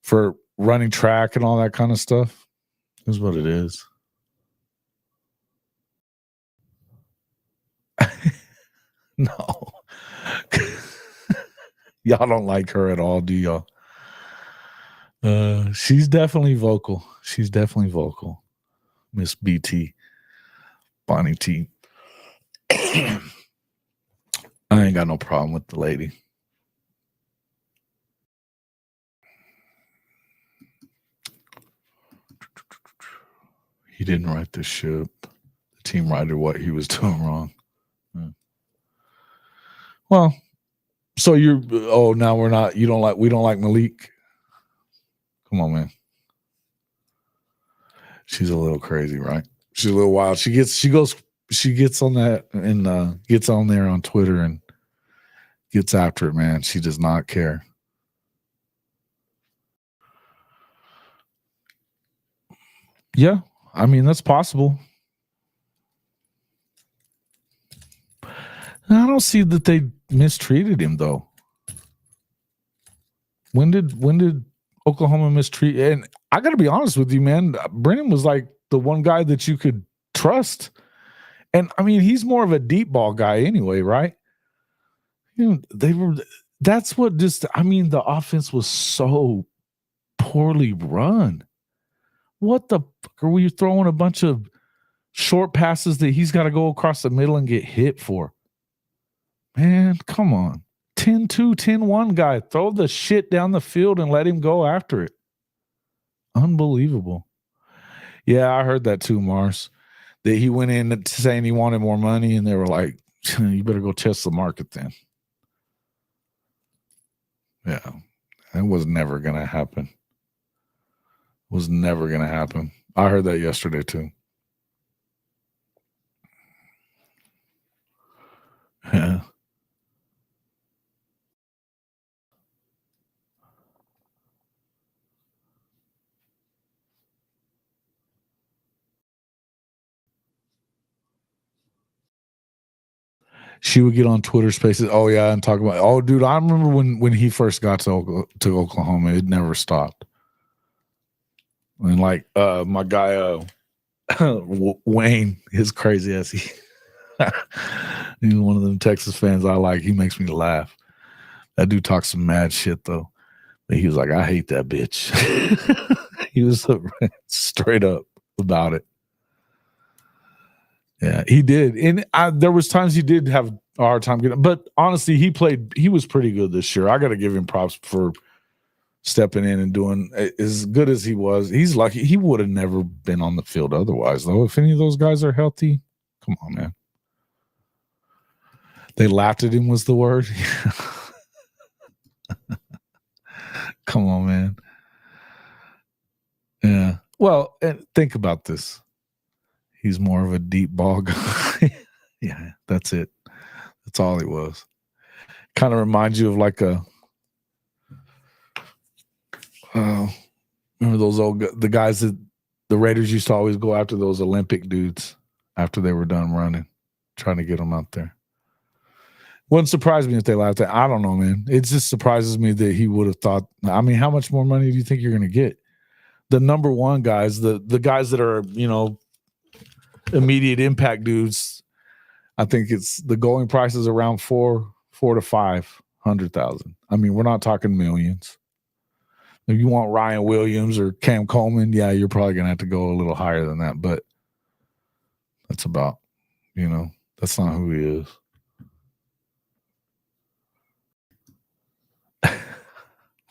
For running track and all that kind of stuff. Is what it is. No. Y'all don't like her at all, do y'all? She's definitely vocal. Miss BT. Bonnie T. I ain't got no problem with the lady. He didn't right the ship. The team righted what he was doing wrong. Yeah. Well, so now we're not, we don't like Malik. Come on, man. She's a little crazy, right? She's a little wild. She gets on that and gets on there on Twitter and gets after it, man. She does not care. Yeah, I mean, that's possible. I don't see that they mistreated him though. When did Oklahoma mistreat? And I got to be honest with you, man. Brennan was like the one guy that you could trust. And I mean, he's more of a deep ball guy anyway, right? You know, that's what just, I mean, the offense was so poorly run. What the fuck are we throwing a bunch of short passes that he's got to go across the middle and get hit for? Man, come on. 10-2, 10-1 guy. Throw the shit down the field and let him go after it. Unbelievable. Yeah, I heard that too, Mars. That he went in saying he wanted more money, and they were like, you better go test the market then. Yeah, that was never going to happen. Was never going to happen. I heard that yesterday too. Yeah. She would get on Twitter Spaces. Oh yeah, and talk about. Oh, dude, I remember when he first got to Oklahoma, it never stopped. And like my guy Wayne, his crazy ass. He's one of them Texas fans I like. He makes me laugh. That dude talks some mad shit though. But he was like, I hate that bitch. He was straight up about it. Yeah, he did. And there was times he did have a hard time getting, but honestly, he was pretty good this year. I got to give him props for stepping in and doing as good as he was. He's lucky. He would have never been on the field otherwise, though. If any of those guys are healthy, come on, man. They laughed at him was the word. Come on, man. Yeah. Well, think about this. He's more of a deep ball guy. Yeah, that's it. That's all he was. Kind of reminds you of like remember those the guys that the Raiders used to always go after those Olympic dudes after they were done running, trying to get them out there. Wouldn't surprise me if they laughed at. I don't know, man. It just surprises me that he would have thought. I mean, how much more money do you think you're going to get? The number one guys, the guys that are, immediate impact dudes. I think it's the going price is around $400,000 to $500,000. I mean, we're not talking millions. If you want Ryan Williams or Cam Coleman, yeah, you're probably going to have to go a little higher than that. But that's about, that's not who he is.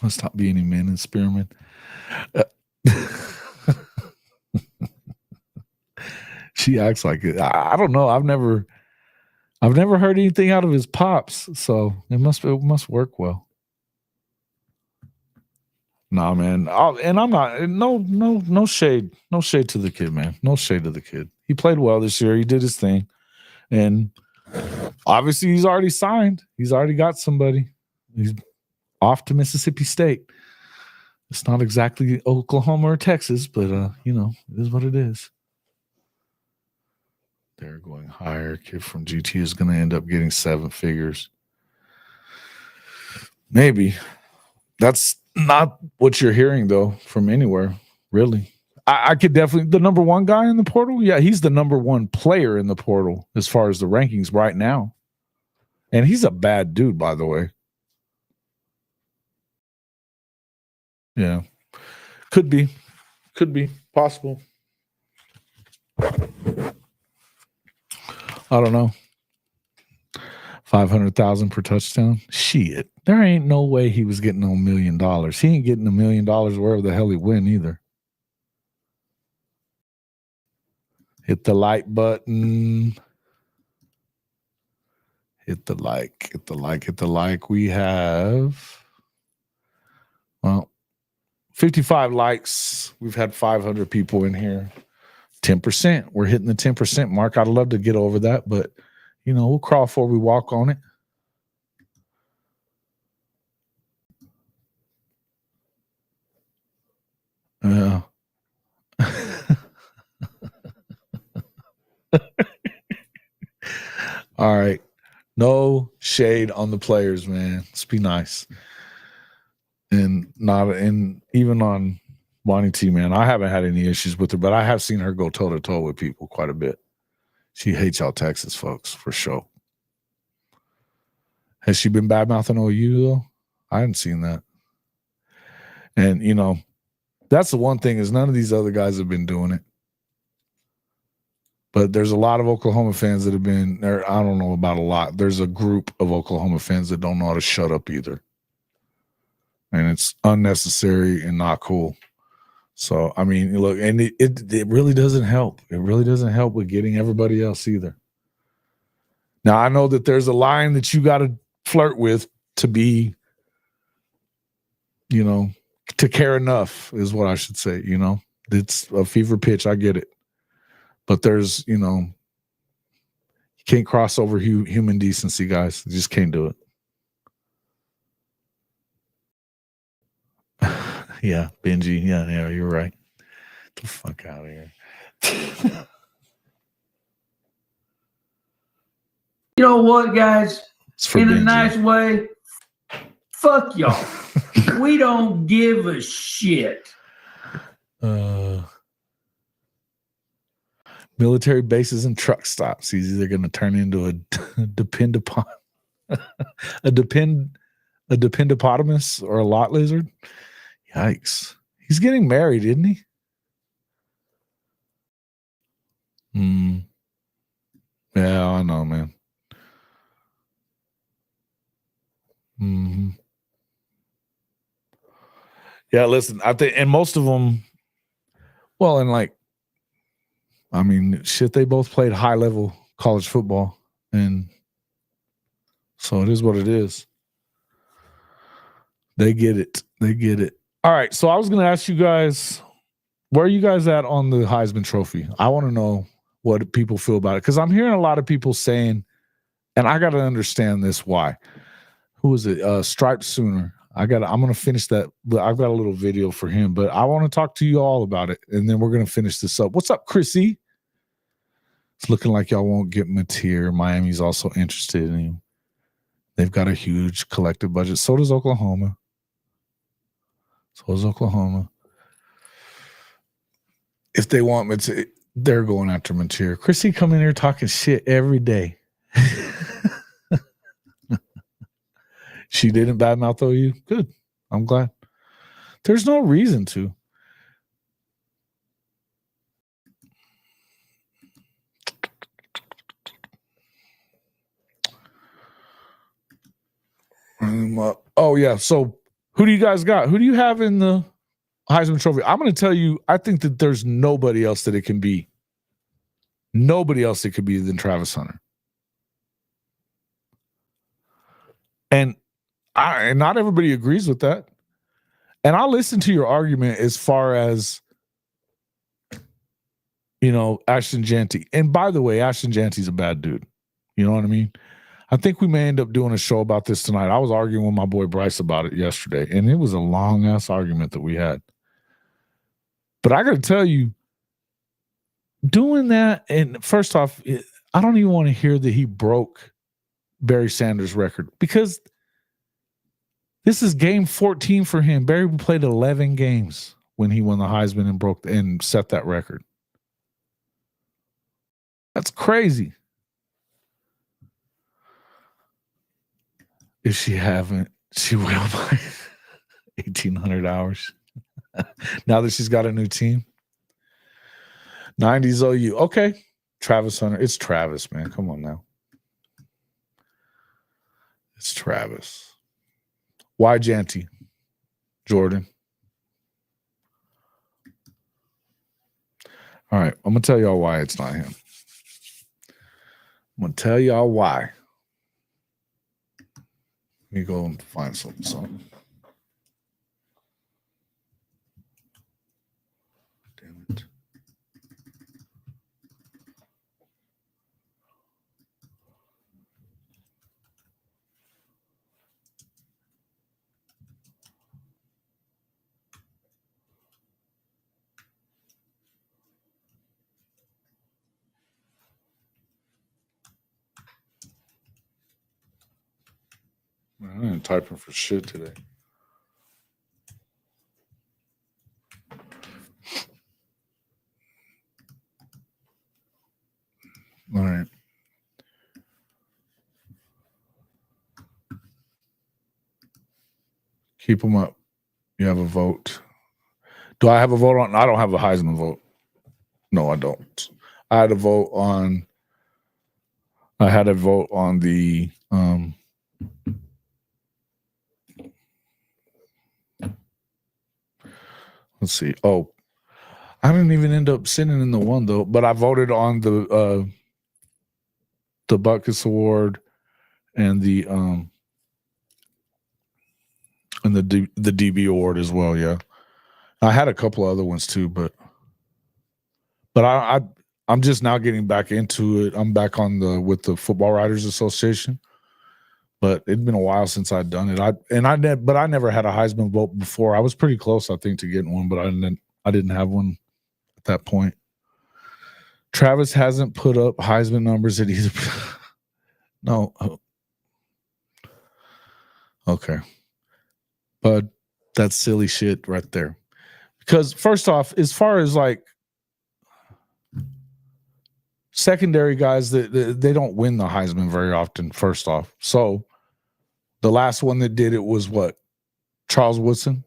Must not be any men in Spearman. She acts like it. I don't know. I've never heard anything out of his pops, so it must work well. Nah, man. And I'm not. No shade. No shade to the kid, man. No shade to the kid. He played well this year. He did his thing, and obviously he's already signed. He's already got somebody. He's off to Mississippi State. It's not exactly Oklahoma or Texas, but it is what it is. They're going higher. Kid from GT is going to end up getting 7 figures. Maybe. That's not what you're hearing, though, from anywhere, really. I could definitely, the number one guy in the portal, yeah, he's the number one player in the portal as far as the rankings right now. And he's a bad dude, by the way. Yeah. Could be possible. I don't know. 500,000 per touchdown. Shit. There ain't no way he was getting $1 million. He ain't getting $1 million wherever the hell he went either. Hit the like button. Hit the like. We have 55 likes. We've had 500 people in here. 10%. We're hitting the 10% mark. I'd love to get over that, but we'll crawl before we walk on it. Yeah. All right. No shade on the players, man. Let's be nice. And even on Bonnie T, man, I haven't had any issues with her, but I have seen her go toe to toe with people quite a bit. She hates y'all Texas folks for sure. Has she been bad mouthing OU though? I haven't seen that. And that's the one thing is none of these other guys have been doing it. But there's a lot of Oklahoma fans that have been there. I don't know about a lot. There's a group of Oklahoma fans that don't know how to shut up either. And it's unnecessary and not cool. So, I mean, look, and it really doesn't help. It really doesn't help with getting everybody else either. Now, I know that there's a line that you got to flirt with to be, to care enough is what I should say, It's a fever pitch. I get it. But there's, you can't cross over human decency, guys. You just can't do it. Yeah, Benji. Yeah, you're right. Get the fuck out of here. You know what, guys? In Benji. a nice way, fuck y'all. We don't give a shit. Military bases and truck stops. He's either going to turn into a dependopotamus or a lot lizard. Yikes. He's getting married, isn't he? Yeah, I know, man. Yeah, listen, I think, and most of them, well, and like, I mean, shit, they both played high level college football. And so it is what it is. They get it. All right. So I was going to ask you guys, where are you guys at on the Heisman Trophy? I want to know what people feel about it. Because I'm hearing a lot of people saying, and I got to understand this, why. Who was it? Striped Sooner. I'm going to finish that. I've got a little video for him, but I want to talk to you all about it. And then we're going to finish this up. What's up, Chrissy? It's looking like y'all won't get Mateer. Miami's also interested in him. They've got a huge collective budget. So does Oklahoma. If they want Mateer, they're going after Mateer. Chrissy come in here talking shit every day. She didn't badmouth OU. Good. I'm glad. There's no reason to. Oh, yeah. So who do you guys got? Who do you have in the Heisman Trophy? I'm going to tell you, I think that there's nobody else that it can be. Nobody else it could be than Travis Hunter. And not everybody agrees with that. And I'll listen to your argument as far as, Ashton Jeanty. And by the way, Ashton Jeanty's a bad dude. You know what I mean? I think we may end up doing a show about this tonight. I was arguing with my boy Bryce about it yesterday, and it was a long-ass argument that we had. But I got to tell you, doing that, and first off, I don't even want to hear that he broke Barry Sanders' record, because this is game 14 for him. Barry played 11 games when he won the Heisman and set that record. That's crazy. If she haven't, she will by 1,800 hours. Now that she's got a new team. 90s OU. Okay. Travis Hunter. It's Travis, man. Come on now. It's Travis. Why Jeanty? Jordan. All right. I'm going to tell y'all why it's not him. I'm going to tell y'all why. Let me go and find something. Damn it. I ain't typing for shit today. All right. Keep them up. You have a vote. Do I have a vote on? I don't have a Heisman vote. No, I don't. I had a vote on the let's see. Oh, I didn't even end up sitting in the one though, but I voted on the Butkus Award and the DB Award as well. Yeah, I had a couple of other ones too, but I'm just now getting back into it. I'm back with the Football Writers Association, but it'd been a while since I'd done it. I never had a Heisman vote before. I was pretty close, I think, to getting one, but I didn't have one at that point. Travis hasn't put up Heisman numbers at either. No. Okay. But that's silly shit right there. Because first off, as far as like secondary guys, they don't win the Heisman very often, first off. So the last one that did it was what? Charles Woodson.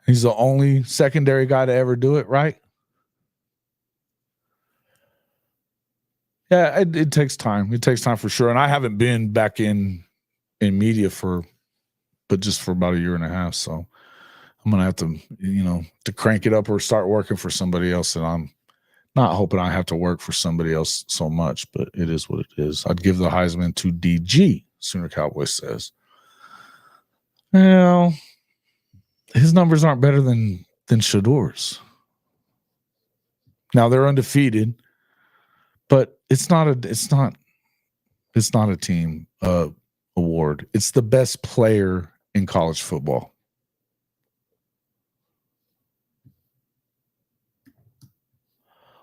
He's the only secondary guy to ever do it, right? Yeah, it takes time. It takes time for sure. And I haven't been back in media but just for about a year and a half. So I'm going to have to, to crank it up or start working for somebody else. And I'm not hoping I have to work for somebody else so much, but it is what it is. I'd give the Heisman to DG, Sooner Cowboy says. Well, his numbers aren't better than Shador's. Now they're undefeated, but it's not a team award. It's the best player in college football.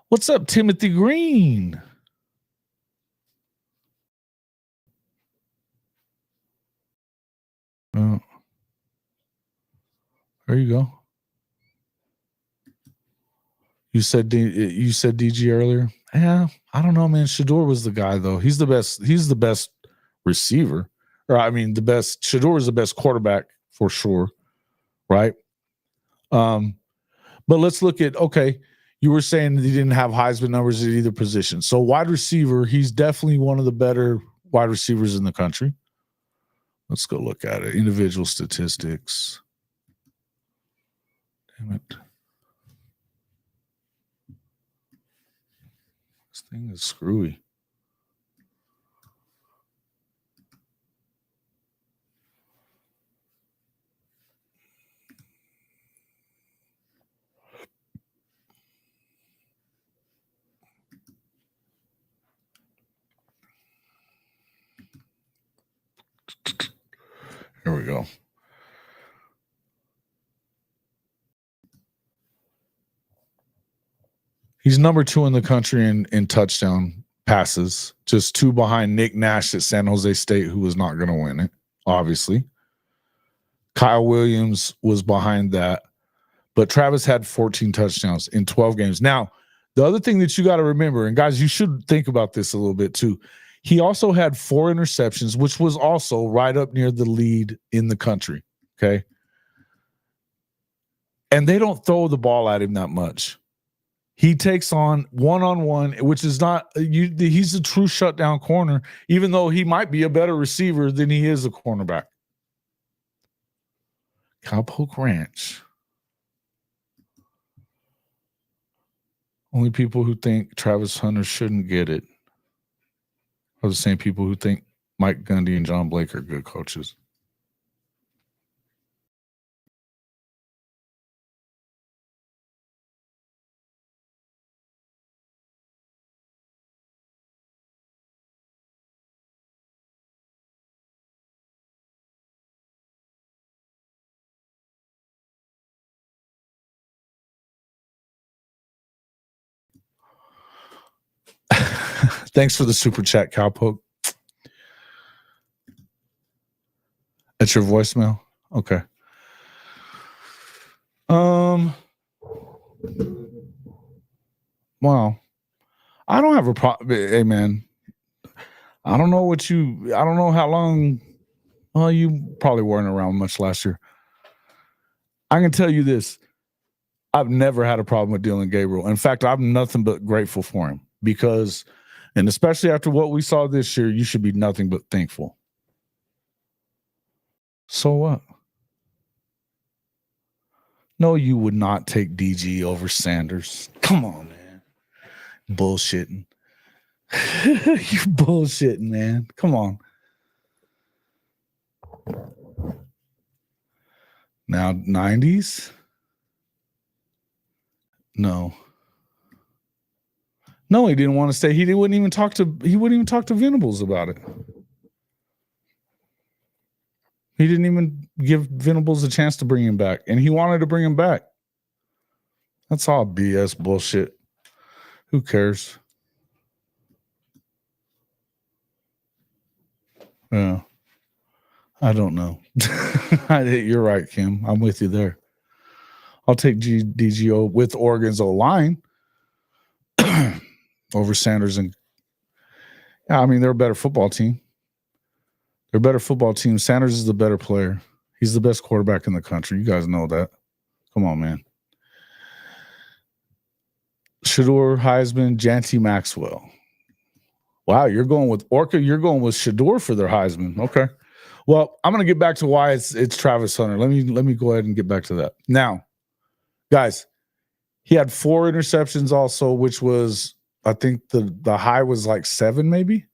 What's up, Timothy Green? There you go. You said DG earlier. Yeah, I don't know, man. Shador was the guy though. He's the best. He's the best receiver. Or I mean, the best. Shador is the best quarterback for sure, right? But let's look at. Okay, you were saying that he didn't have Heisman numbers at either position. So wide receiver, he's definitely one of the better wide receivers in the country. Let's go look at it. Individual statistics. Damn it. This thing is screwy. Here we go. He's number 2 in the country in touchdown passes, just 2 behind Nick Nash at San Jose State, who was not going to win it, obviously. Kyle Williams was behind that, but Travis had 14 touchdowns in 12 games. Now, the other thing that you got to remember, and guys, you should think about this a little bit too, he also had 4 interceptions, which was also right up near the lead in the country, okay? And they don't throw the ball at him that much. He takes on one-on-one, which is not he's a true shutdown corner, even though he might be a better receiver than he is a cornerback. Cowpoke Ranch. Only people who think Travis Hunter shouldn't get it are the same people who think Mike Gundy and John Blake are good coaches. Thanks for the super chat, Cowpoke. That's your voicemail? Okay. Well, I don't have a problem. Hey, man, I don't know how long. Well, you probably weren't around much last year. I can tell you this. I've never had a problem with Dylan Gabriel. In fact, I'm nothing but grateful for him because, and especially after what we saw this year, you should be nothing but thankful. So what? No, you would not take DG over Sanders. Come on, man. Bullshitting. You bullshitting, man. Come on. Now 90s? No. No, he didn't want to stay. He wouldn't even talk to Venables about it. He didn't even give Venables a chance to bring him back. And he wanted to bring him back. That's all BS bullshit. Who cares? Yeah. I don't know. You're right, Kim. I'm with you there. I'll take DGO with Oregon's O-line over Sanders. And yeah, I mean, they're a better football team. They're a better football team. Sanders is the better player. He's the best quarterback in the country. You guys know that. Come on, man. Shador, Heisman, Janty Maxwell. Wow, you're going with Orca. You're going with Shador for their Heisman. Okay. Well, I'm going to get back to why it's Travis Hunter. Let me go ahead and get back to that. Now, guys, he had 4 interceptions also, which was, I think the high was like 7 maybe.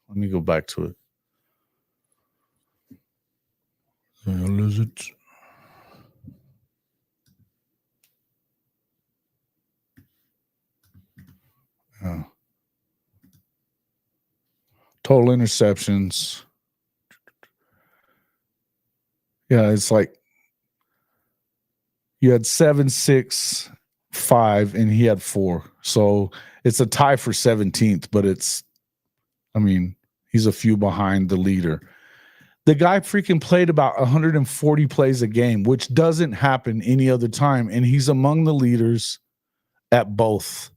Let me go back to it. The hell is it? Total interceptions. Yeah, it's like you had 7, 6, 5, and he had 4. So it's a tie for 17th, but he's a few behind the leader. The guy freaking played about 140 plays a game, which doesn't happen any other time. And he's among the leaders at both.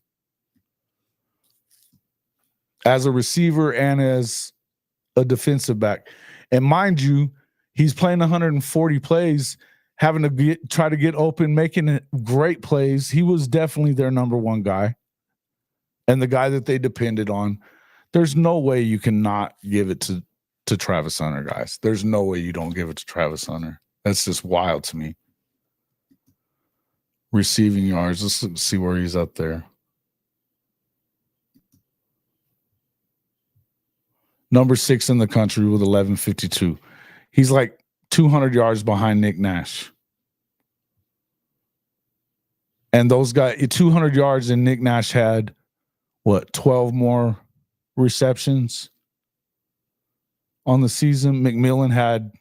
As a receiver and as a defensive back. And mind you, he's playing 140 plays, having to try to get open, making great plays. He was definitely their number one guy and the guy that they depended on. There's no way you cannot give it to Travis Hunter, guys. There's no way you don't give it to Travis Hunter. That's just wild to me. Receiving yards. Let's see where he's up there. Number 6 in the country with 1152. He's like 200 yards behind Nick Nash. And those guys, 200 yards, and Nick Nash had, 12 more receptions on the season. McMillan had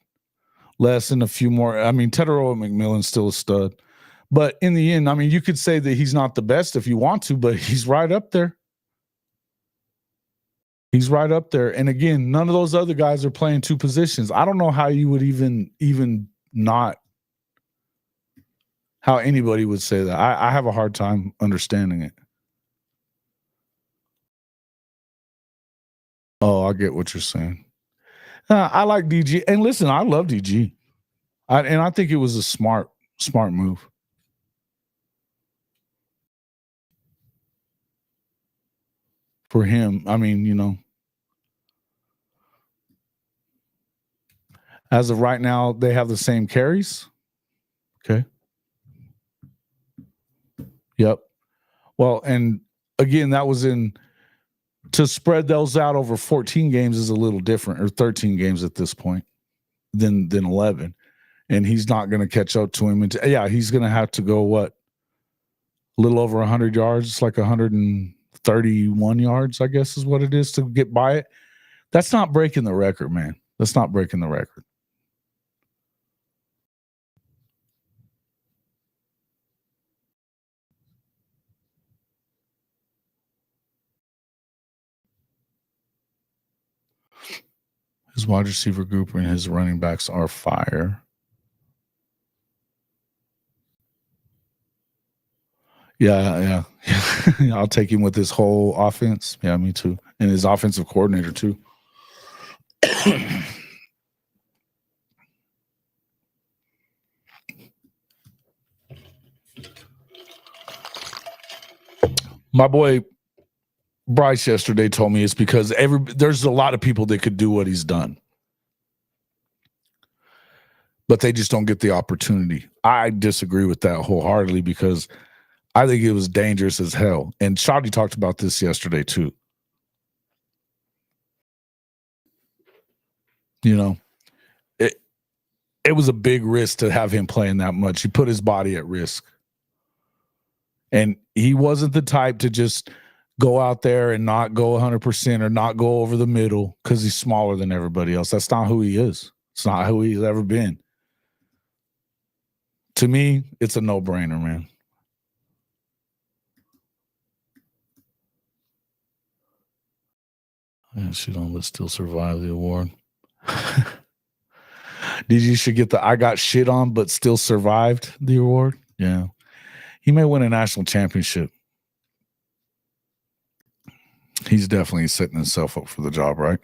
less and a few more. I mean, Teteroa McMillan's still a stud. But in the end, you could say that he's not the best if you want to, but he's right up there. He's right up there. And again, none of those other guys are playing 2 positions. I don't know how you would even not, how anybody would say that. I have a hard time understanding it. Oh, I get what you're saying. I like DG. And listen, I love DG. I think it was a smart move. For him, as of right now, they have the same carries. Okay. Yep. Well, and again, that was to spread those out over 14 games is a little different, or 13 games at this point than 11. And he's not going to catch up to him. He's going to have to go, a little over 100 yards. It's like 131 yards, I guess is what it is, to get by it. That's not breaking the record, man. That's not breaking the record. His His wide receiver group and his running backs are fire. Yeah. I'll take him with his whole offense. Yeah, me too. And his offensive coordinator too. My boy Bryce yesterday told me it's because there's a lot of people that could do what he's done, but they just don't get the opportunity. I disagree with that wholeheartedly because I think it was dangerous as hell. And Shotty talked about this yesterday too. You know, it was a big risk to have him playing that much. He put his body at risk. And he wasn't the type to just go out there and not go 100% or not go over the middle because he's smaller than everybody else. That's not who he is. It's not who he's ever been. To me, it's a no-brainer, man. Yeah, she don't still survive the award. DG should get the I got shit on but still survived the award. Yeah. He may win a national championship. He's definitely setting himself up for the job, right?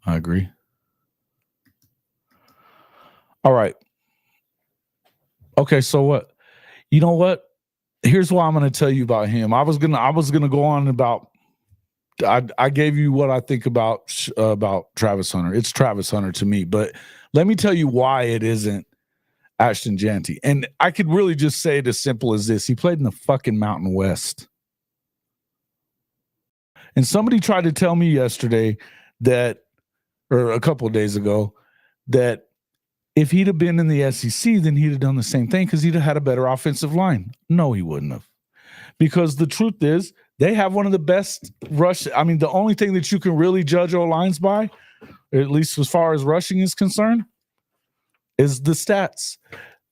I agree. All right. Okay, so what? You know what? Here's what I'm going to tell you about him. I was gonna go on about. I gave you what I think about Travis Hunter. It's Travis Hunter to me, but let me tell you why it isn't Ashton Janty. And I could really just say it as simple as this: he played in the fucking Mountain West. And somebody tried to tell me yesterday that, or a couple of days ago, that if he'd have been in the SEC, then he'd have done the same thing because he'd have had a better offensive line. No, he wouldn't have. Because the truth is, they have one of the best rush. I mean, the only thing that you can really judge O-lines by, at least as far as rushing is concerned, is the stats.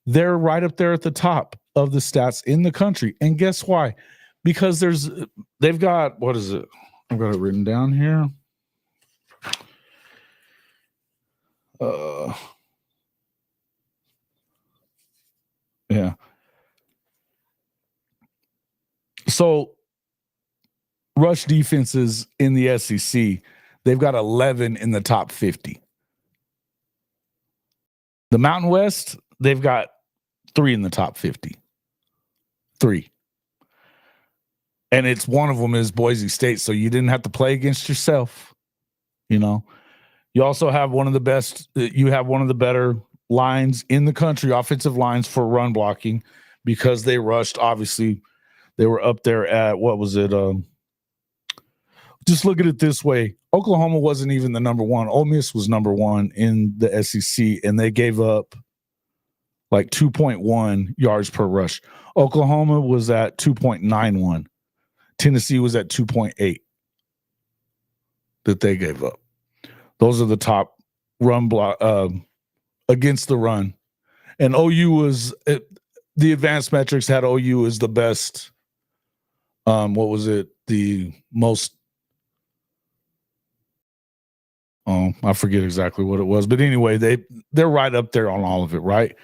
They're right up there at the top of the stats in the country. And guess why? Because they've got, what is it? I've got it written down here. Yeah. So rush defenses in the SEC, they've got 11 in the top 50. The Mountain West, they've got 3 in the top 50. 3. And it's one of them is Boise State, so you didn't have to play against yourself. You know, you also have one of the best, you have one of the better lines in the country, offensive lines for run blocking, because they rushed. Obviously, they were up there at, what was it? Just look at it this way. Oklahoma wasn't even the number one. Ole Miss was number one in the SEC, and they gave up like 2.1 yards per rush. Oklahoma was at 2.91. Tennessee was at 2.8 that they gave up. Those are the top run block against the run. And OU was the advanced metrics had OU as the best. What was it? The most. Oh, I forget exactly what it was, but anyway, they're right up there on all of it, right?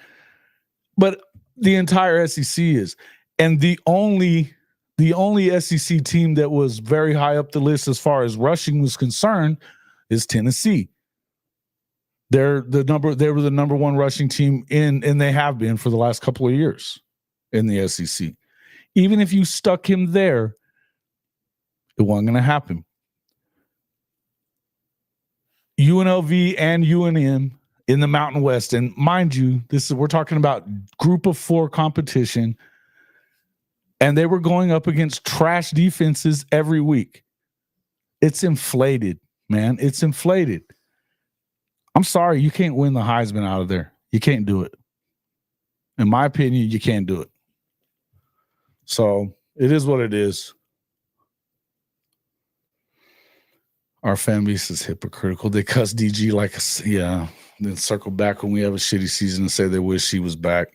But the entire SEC is, and the only SEC team that was very high up the list as far as rushing was concerned is Tennessee. They were the number one rushing team and they have been for the last couple of years in the SEC. Even if you stuck him there, it wasn't going to happen. UNLV and UNM in the Mountain West, and mind you, we're talking about group of 4 competition, and they were going up against trash defenses every week. It's inflated, man. It's inflated. I'm sorry, you can't win the Heisman out of there. You can't do it. In my opinion, you can't do it. So it is what it is. Our fan base is hypocritical. They cuss DG like, yeah, then circle back when we have a shitty season and say they wish he was back.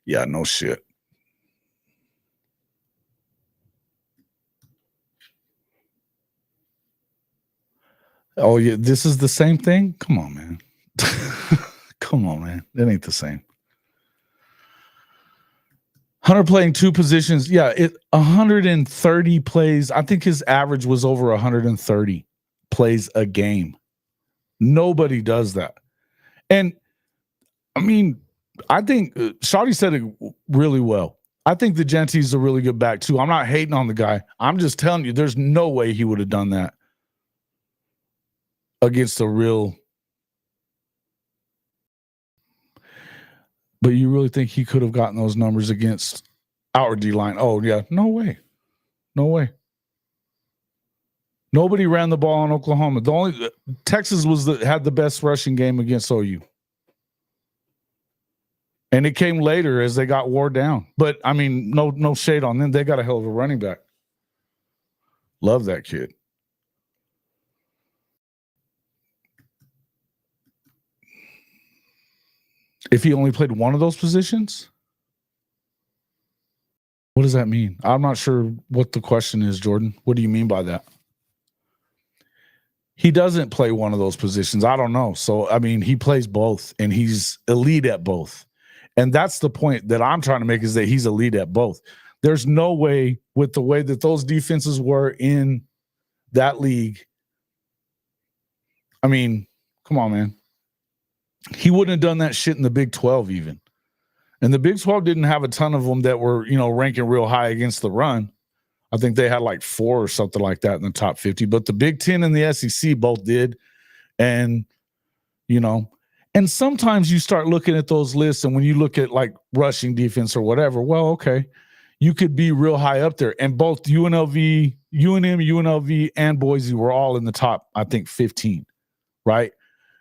Yeah, no shit. Oh, yeah, this is the same thing? Come on, man. Come on, man. That ain't the same. Hunter playing two positions. Yeah, 130 plays. I think his average was over 130 plays a game. Nobody does that. And I mean, I think Shawty said it really well. I think the Genty's a really good back too. I'm not hating on the guy. I'm just telling you, there's no way he would have done that against a real. But you really think he could have gotten those numbers against our D line? Oh yeah, no way, no way. Nobody ran the ball in Oklahoma. The only Texas had the best rushing game against OU. And it came later as they got wore down. But I mean, no shade on them. They got a hell of a running back. Love that kid. If he only played one of those positions, what does that mean? I'm not sure what the question is, Jordan. What do you mean by that? He doesn't play one of those positions. I don't know. So, I mean, he plays both, and he's elite at both. And that's the point that I'm trying to make, is that he's elite at both. There's no way, with the way that those defenses were in that league. I mean, come on, man. He wouldn't have done that shit in the Big 12 even. And the Big 12 didn't have a ton of them that were, ranking real high against the run. I think they had like 4 or something like that in the top 50. But the Big 10 and the SEC both did. And, and sometimes you start looking at those lists, and when you look at like rushing defense or whatever, well, okay, you could be real high up there. And both UNLV, UNLV, and Boise were all in the top, I think, 15, right?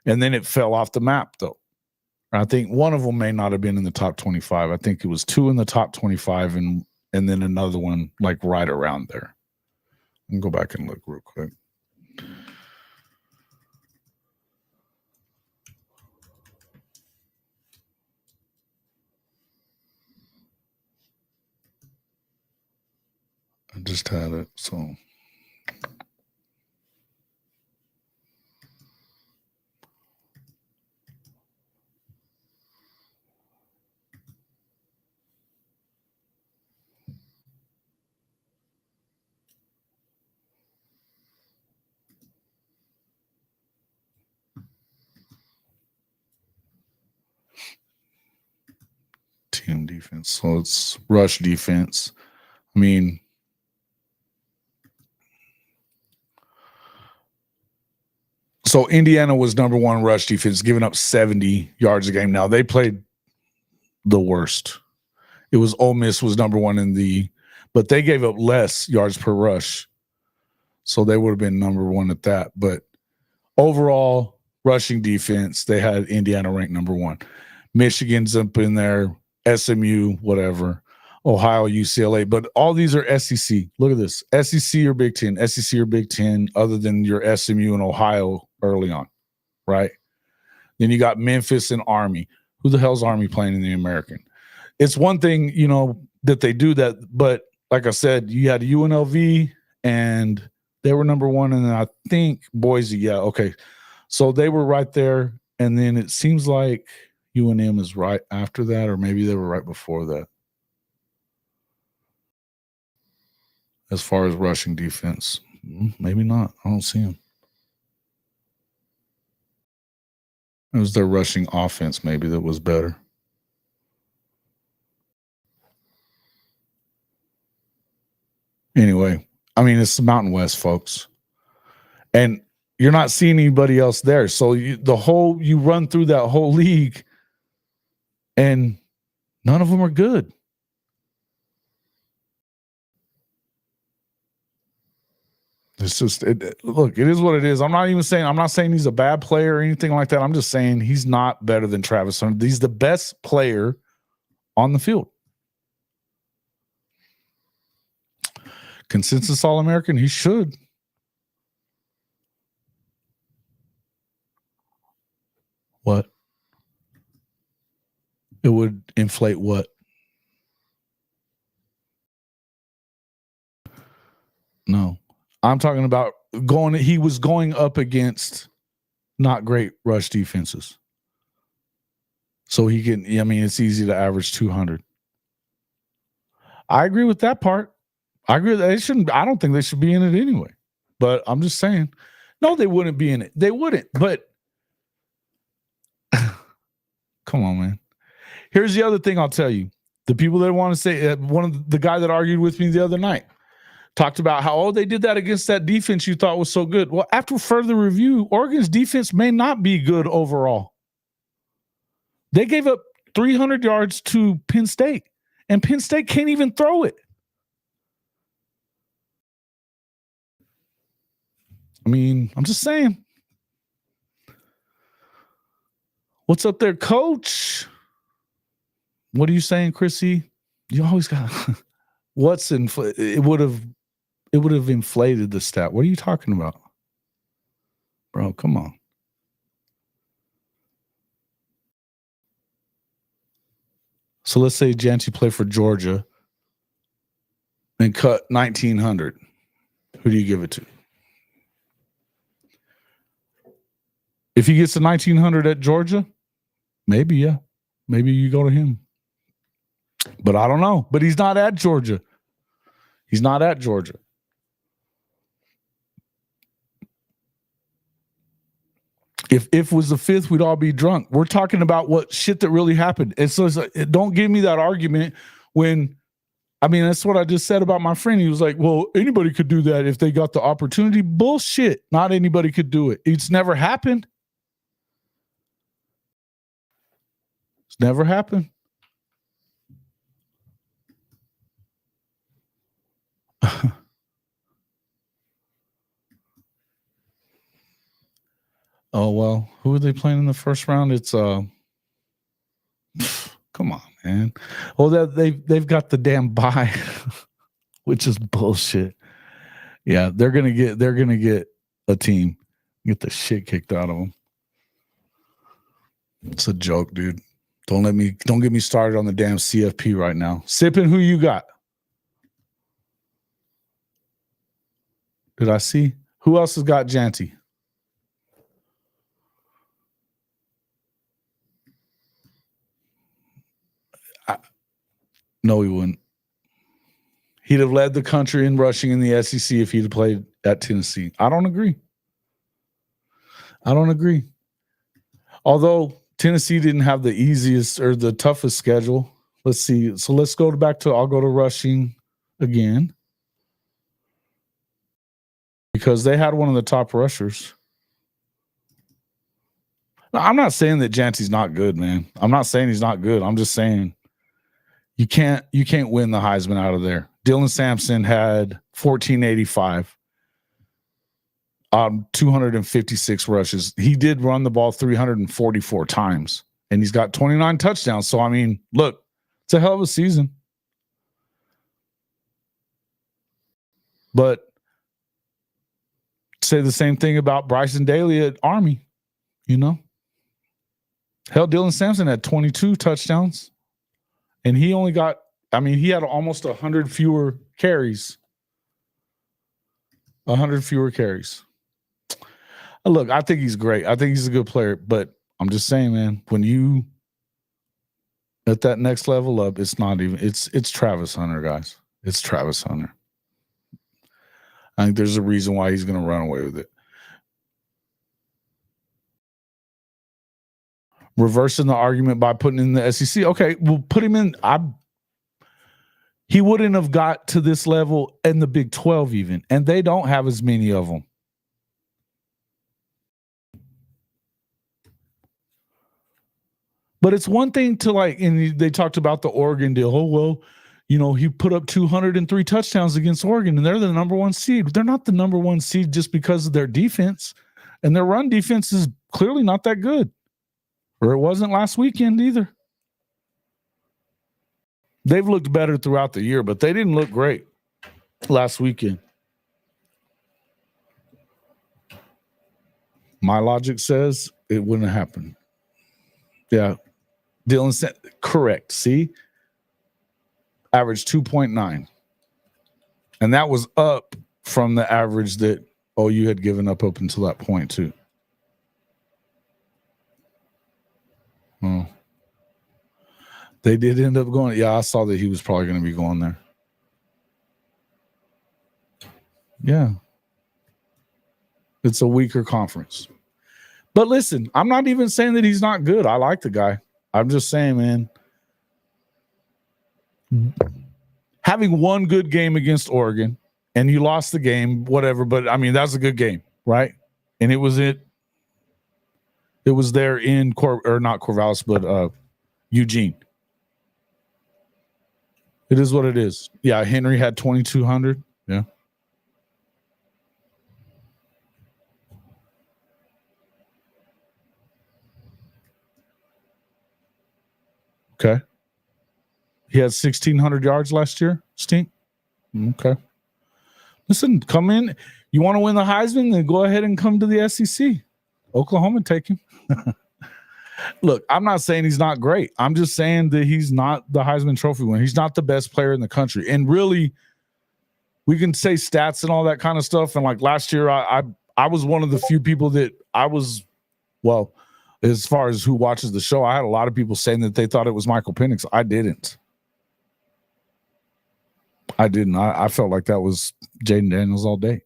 And then it fell off the map, though. I think one of them may not have been in the top 25. I think it was 2 in the top 25 and then another one like right around there. I can go back and look real quick. I just had it, so. Team defense. So it's rush defense. I mean, so Indiana was number 1 rush defense, giving up 70 yards a game. Now they played the worst. It was Ole Miss was number 1 but they gave up less yards per rush. So they would have been number 1 at that. But overall rushing defense, they had Indiana ranked number 1. Michigan's up in there, SMU, whatever, Ohio, UCLA. But all these are SEC. Look at this. SEC or Big Ten, SEC or Big Ten, other than your SMU and Ohio early on, right? Then you got Memphis and Army. Who the hell's Army playing in the American? It's one thing, that they do that. But like I said, you had UNLV and they were number 1. And then I think Boise. Yeah. Okay. So they were right there. And then it seems like UNM is right after that, or maybe they were right before that. As far as rushing defense, maybe not. I don't see them. It was their rushing offense maybe that was better. Anyway, I mean, it's the Mountain West, folks. And you're not seeing anybody else there. So you run through that whole league and none of them are good. It's just, look, it is what it is. I'm not saying he's a bad player or anything like that. I'm just saying he's not better than Travis Hunter. He's the best player on the field. Consensus All-American, he should. What? It would inflate what? No. I'm talking about he was going up against not great rush defenses. So he can, I mean, it's easy to average 200. I agree with that part. I agree that I don't think they should be in it anyway. But I'm just saying, no, they wouldn't be in it. They wouldn't. But come on, man. Here's the other thing I'll tell you. The people that want to say, one of the guy that argued with me the other night talked about how, they did that against that defense you thought was so good. Well, after further review, Oregon's defense may not be good overall. They gave up 300 yards to Penn State, and Penn State can't even throw it. I mean, I'm just saying. What's up there, Coach? What are you saying, Chrissy? You always got what's it would have inflated the stat. What are you talking about? Bro, come on. So let's say Janty played for Georgia and cut 1,900. Who do you give it to? If he gets to 1,900 at Georgia, maybe, yeah. Maybe you go to him. But I don't know. But he's not at Georgia. He's not at Georgia. If was the fifth, we'd all be drunk. We're talking about what shit that really happened. And so it's like, don't give me that argument when, I mean, that's what I just said about my friend. He was like, well, anybody could do that if they got the opportunity. Bullshit. Not anybody could do it. It's never happened. It's never happened. Oh, well, who are they playing in the first round? It's come on, man. Oh, they've got the damn bye, which is bullshit. Yeah, they're gonna get a team, get the shit kicked out of them. It's a joke, dude. Don't get me started on the damn CFP right now. Sipping, who you got? Did I see? Who else has got Janty? No, he wouldn't. He'd have led the country in rushing in the SEC if he'd have played at Tennessee. I don't agree. Although Tennessee didn't have the easiest or the toughest schedule. Let's see. So let's go back to, I'll go to rushing again. Because they had one of the top rushers. Now, I'm not saying that Janty's not good, man. I'm not saying he's not good. I'm just saying you can't win the Heisman out of there. Dylan Sampson had 1,485, 256 rushes. He did run the ball 344 times, and he's got 29 touchdowns. So, I mean, look, it's a hell of a season. But say the same thing about Bryson Daly at Army, you know? Hell, Dylan Sampson had 22 touchdowns. And he only got, I mean, he had almost 100 fewer carries. 100 fewer carries. Look, I think he's great. I think he's a good player. But I'm just saying, man, when you at that next level up, it's not even, it's Travis Hunter, guys. It's Travis Hunter. I think there's a reason why he's going to run away with it. Reversing the argument by putting in the SEC. Okay, we'll put him in. He wouldn't have got to this level in the Big 12 even, and they don't have as many of them. But it's one thing to like, and they talked about the Oregon deal. Oh, well, you know, he put up 203 touchdowns against Oregon, and they're the number one seed. They're not the number one seed just because of their defense, and their run defense is clearly not that good. Or it wasn't last weekend either. They've looked better throughout the year, but they didn't look great last weekend. My logic says it wouldn't happen. Yeah. Dylan said, correct. See? Average 2.9. And that was up from the average that Oh, you had given up until that point too. Oh. They did end up going. Yeah, I saw that he was probably going to be going there. Yeah. It's a weaker conference. But listen, I'm not even saying that he's not good. I like the guy. I'm just saying, man, having one good game against Oregon and you lost the game, whatever, but I mean, that's a good game, right? And it was there in not Corvallis, but Eugene. It is what it is. Yeah, Henry had 2,200. Yeah. Okay. He had 1,600 yards last year, Stink. Okay. Listen, come in. You want to win the Heisman? Then go ahead and come to the SEC. Oklahoma, take him. Look, I'm not saying he's not great. I'm just saying that he's not the Heisman Trophy winner. He's not the best player in the country. And really, we can say stats and all that kind of stuff. And like last year, I was one of the few people that as far as who watches the show, I had a lot of people saying that they thought it was Michael Penix. I didn't. I felt like that was Jaden Daniels all day.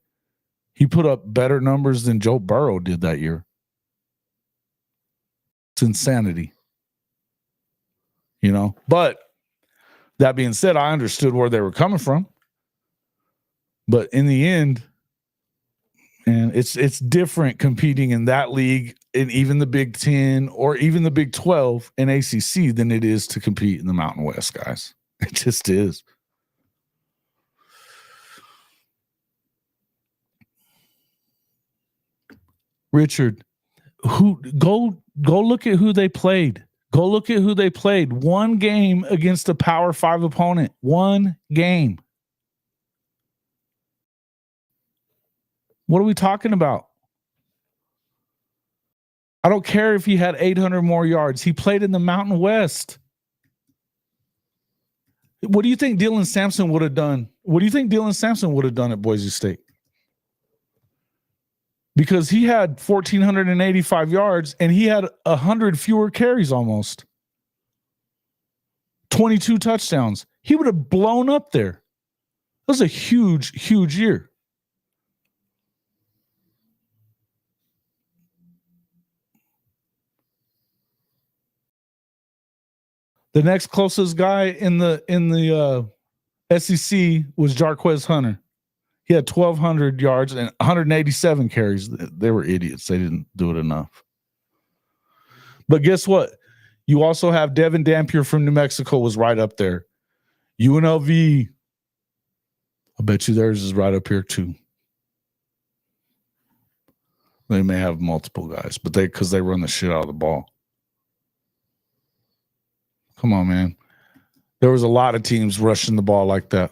He put up better numbers than Joe Burrow did that year. It's insanity. But that being said, I understood where they were coming from. But in the end, and it's different competing in that league in even the Big 10 or even the Big 12 and ACC than it is to compete in the Mountain West, guys. It just is. Richard, go look at who they played. Go look at who they played. One game against a Power 5 opponent. One game. What are we talking about? I don't care if he had 800 more yards. He played in the Mountain West. What do you think Dylan Sampson would have done? What do you think Dylan Sampson would have done at Boise State? Because he had 1,485 yards and he had 100 fewer carries almost. 22 touchdowns. He would have blown up there. That was a huge, huge year. The next closest guy in the SEC was Jarquez Hunter. He had 1,200 yards and 187 carries. They were idiots. They didn't do it enough. But guess what? You also have Devin Dampier from New Mexico was right up there. UNLV, I bet you theirs is right up here too. They may have multiple guys, but because they run the shit out of the ball. Come on, man. There was a lot of teams rushing the ball like that.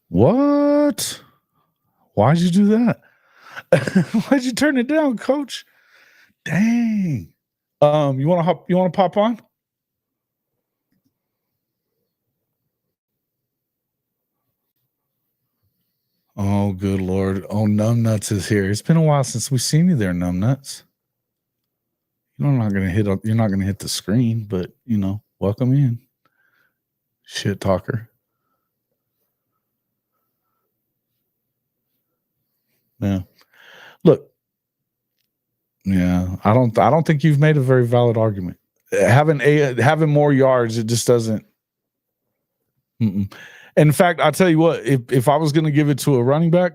What? Why'd you do that? Why'd you turn it down, Coach? Dang. You want to pop on? Oh, good Lord. Oh, Numbnuts is here. It's been a while since we've seen you there, Numbnuts. You're not gonna hit the screen, but welcome in. Shit talker. Yeah. Look. Yeah, I don't think you've made a very valid argument. Having more yards, it just doesn't. In fact, I'll tell you what, if I was going to give it to a running back,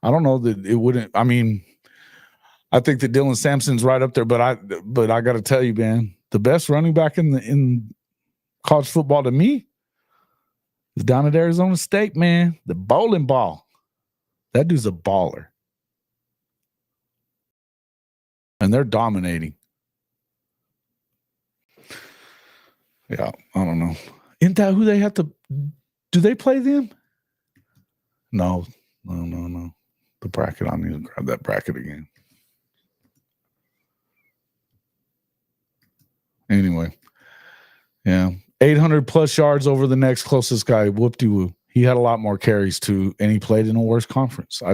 I don't know that it wouldn't. I mean, I think that Dylan Sampson's right up there, but I got to tell you, man, the best running back in college football to me is down at Arizona State, man. The bowling ball. That dude's a baller. And they're dominating. Yeah, I don't know. Isn't that who they have to? Do they play them? No. The bracket. I need to grab that bracket again. Anyway, yeah. 800 plus yards over the next closest guy. Whoop-de-woo. He had a lot more carries too, and he played in a worse conference. I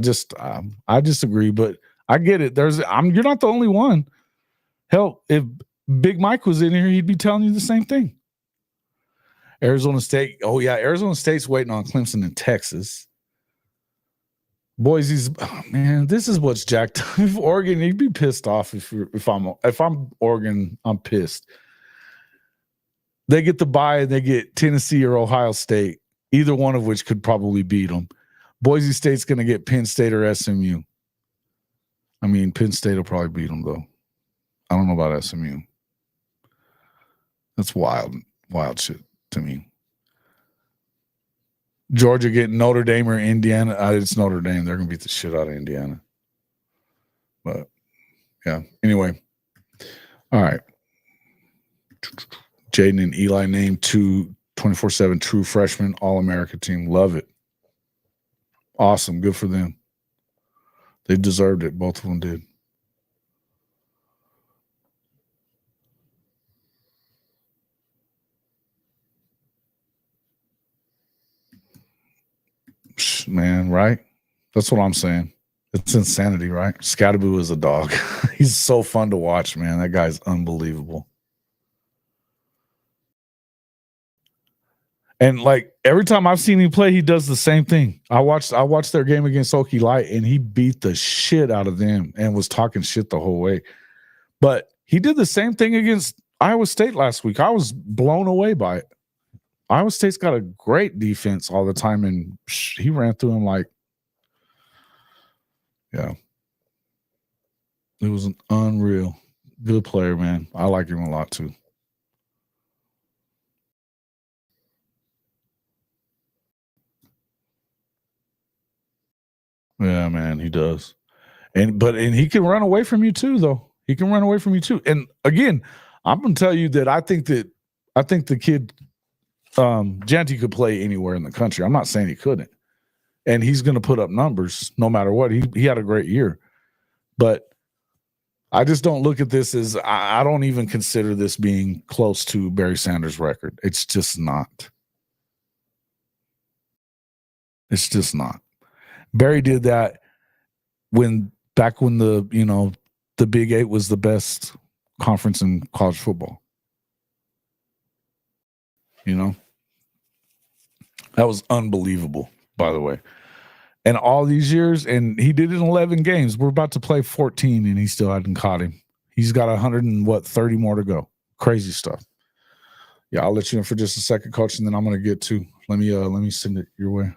disagree, but I get it. You're not the only one. Hell, if Big Mike was in here, he'd be telling you the same thing. Arizona State. Oh yeah, Arizona State's waiting on Clemson and Texas. Boise's, man, this is what's jacked up. If Oregon, you'd be pissed off if I'm Oregon, I'm pissed. They get the bye and they get Tennessee or Ohio State, either one of which could probably beat them. Boise State's going to get Penn State or SMU. I mean, Penn State will probably beat them, though. I don't know about SMU. That's wild shit to me. Georgia getting Notre Dame or Indiana. It's Notre Dame. They're going to beat the shit out of Indiana. But, yeah. Anyway. All right. Jaden and Eli named 2 24/7 true freshman All-America team. Love it. Awesome. Good for them. They deserved it. Both of them did. Man, right? That's what I'm saying. It's insanity, right? Scatterboo is a dog. He's so fun to watch, man. That guy's unbelievable. And like every time I've seen him play, he does the same thing. I watched their game against Okie Light, and he beat the shit out of them and was talking shit the whole way. But he did the same thing against Iowa State last week. I was blown away by it. Iowa State's got a great defense all the time, and he ran through him like, yeah. It was an unreal good player, man. I like him a lot too. Yeah, man, he does. And he can run away from you too, though. He can run away from you too. And again, I'm gonna tell you that I think the kid Janty could play anywhere in the country. I'm not saying he couldn't. And he's gonna put up numbers no matter what. He had a great year. But I just don't look at this as I don't even consider this being close to Barry Sanders' record. It's just not. It's just not. Barry did that back when the Big Eight was the best conference in college football. That was unbelievable, by the way. And all these years, and he did it in 11 games. We're about to play 14, and he still hadn't caught him. He's got 30 more to go. Crazy stuff. Yeah, I'll let you in for just a second, Coach, and then I'm going to get to. Let me send it your way.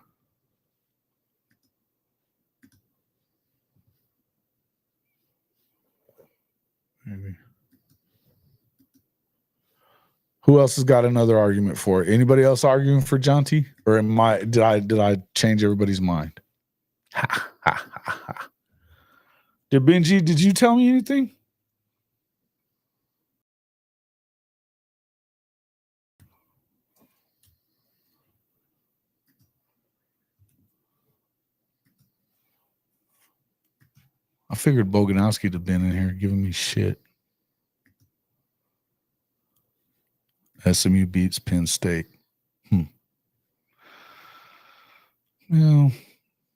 Maybe. Who else has got another argument for it? Anybody else arguing for Jonty? Or did I change everybody's mind? Ha, ha, ha, ha. Benji, did you tell me anything? I figured Boganowski'd have been in here giving me shit. SMU beats Penn State. Well,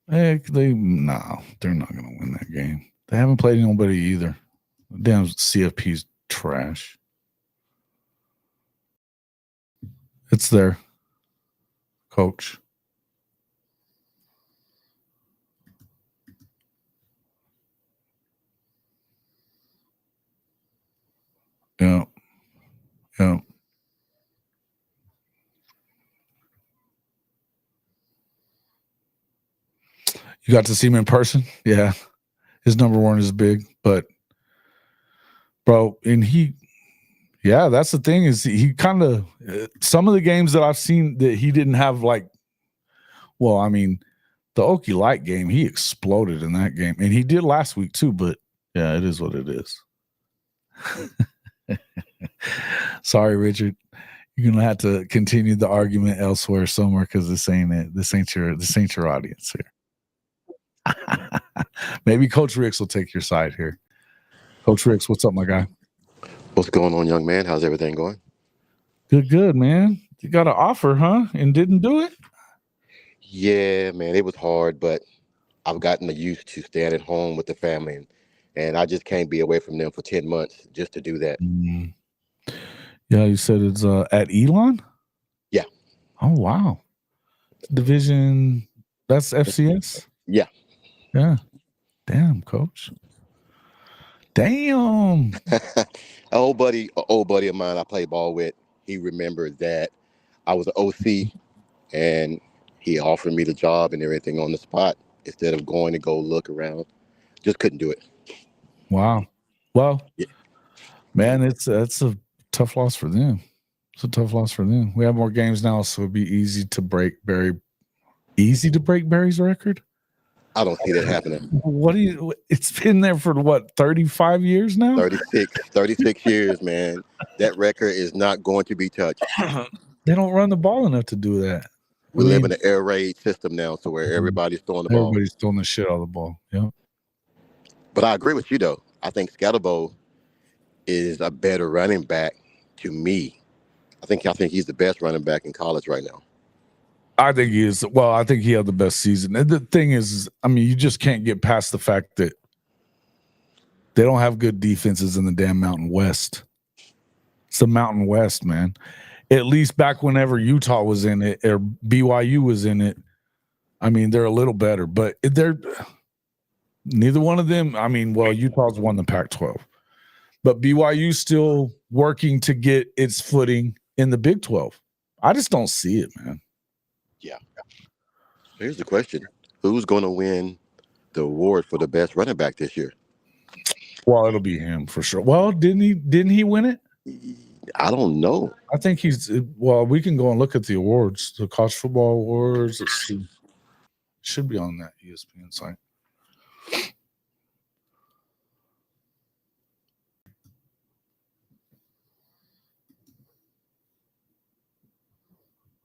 they're not going to win that game. They haven't played nobody either. Damn CFP's trash. It's there, Coach. Yeah. Yeah. You got to see him in person? Yeah. His number weren't as big, but bro, and that's the thing is he kind of some of the games that I've seen that he didn't have the Okie Light game, he exploded in that game. And he did last week too, but yeah, it is what it is. Sorry, Richard. You're gonna have to continue the argument elsewhere somewhere because this ain't it. This ain't your audience here. Maybe Coach Ricks will take your side here. Coach Ricks, what's up, my guy? What's going on, young man? How's everything going? Good, man. You got an offer, huh? And didn't do it? Yeah, man, it was hard, but I've gotten used to staying at home with the family, and I just can't be away from them for 10 months just to do that. Mm. Yeah, you said it's at Elon? Yeah. Oh, wow. Division, that's FCS? Yeah. Yeah. Damn, coach. Damn. An old buddy of mine I play ball with, he remembers that I was an OC, and he offered me the job and everything on the spot instead of going to go look around. Just couldn't do it. Wow. Well, Yeah. man, that's a tough loss for them. It's a tough loss for them. We have more games now, so it'd be easy to break Barry's record. I don't see that happening. What do you? It's been there for what, 35 years now? 36 years, man. That record is not going to be touched. They don't run the ball enough to do that. We live in an air raid system now, so where everybody's throwing the ball. Everybody's throwing the shit out of the ball. Yeah. But I agree with you, though. I think Scatterbo is a better running back to me. I think he's the best running back in college right now. I think he is. Well, I think he had the best season. And the thing is, I mean, you just can't get past the fact that they don't have good defenses in the damn Mountain West. It's the Mountain West, man. At least back whenever Utah was in it or BYU was in it, I mean, they're a little better, but they're neither one of them. I mean, well, Utah's won the Pac-12, but BYU's still working to get its footing in the Big 12. I just don't see it, man. Yeah. Here's the question. Who's going to win the award for the best running back this year? Well, it'll be him for sure. Well, didn't he win it? I don't know. I think he's well, we can go and look at the awards, the college football awards. Let's see. Should be on that ESPN site.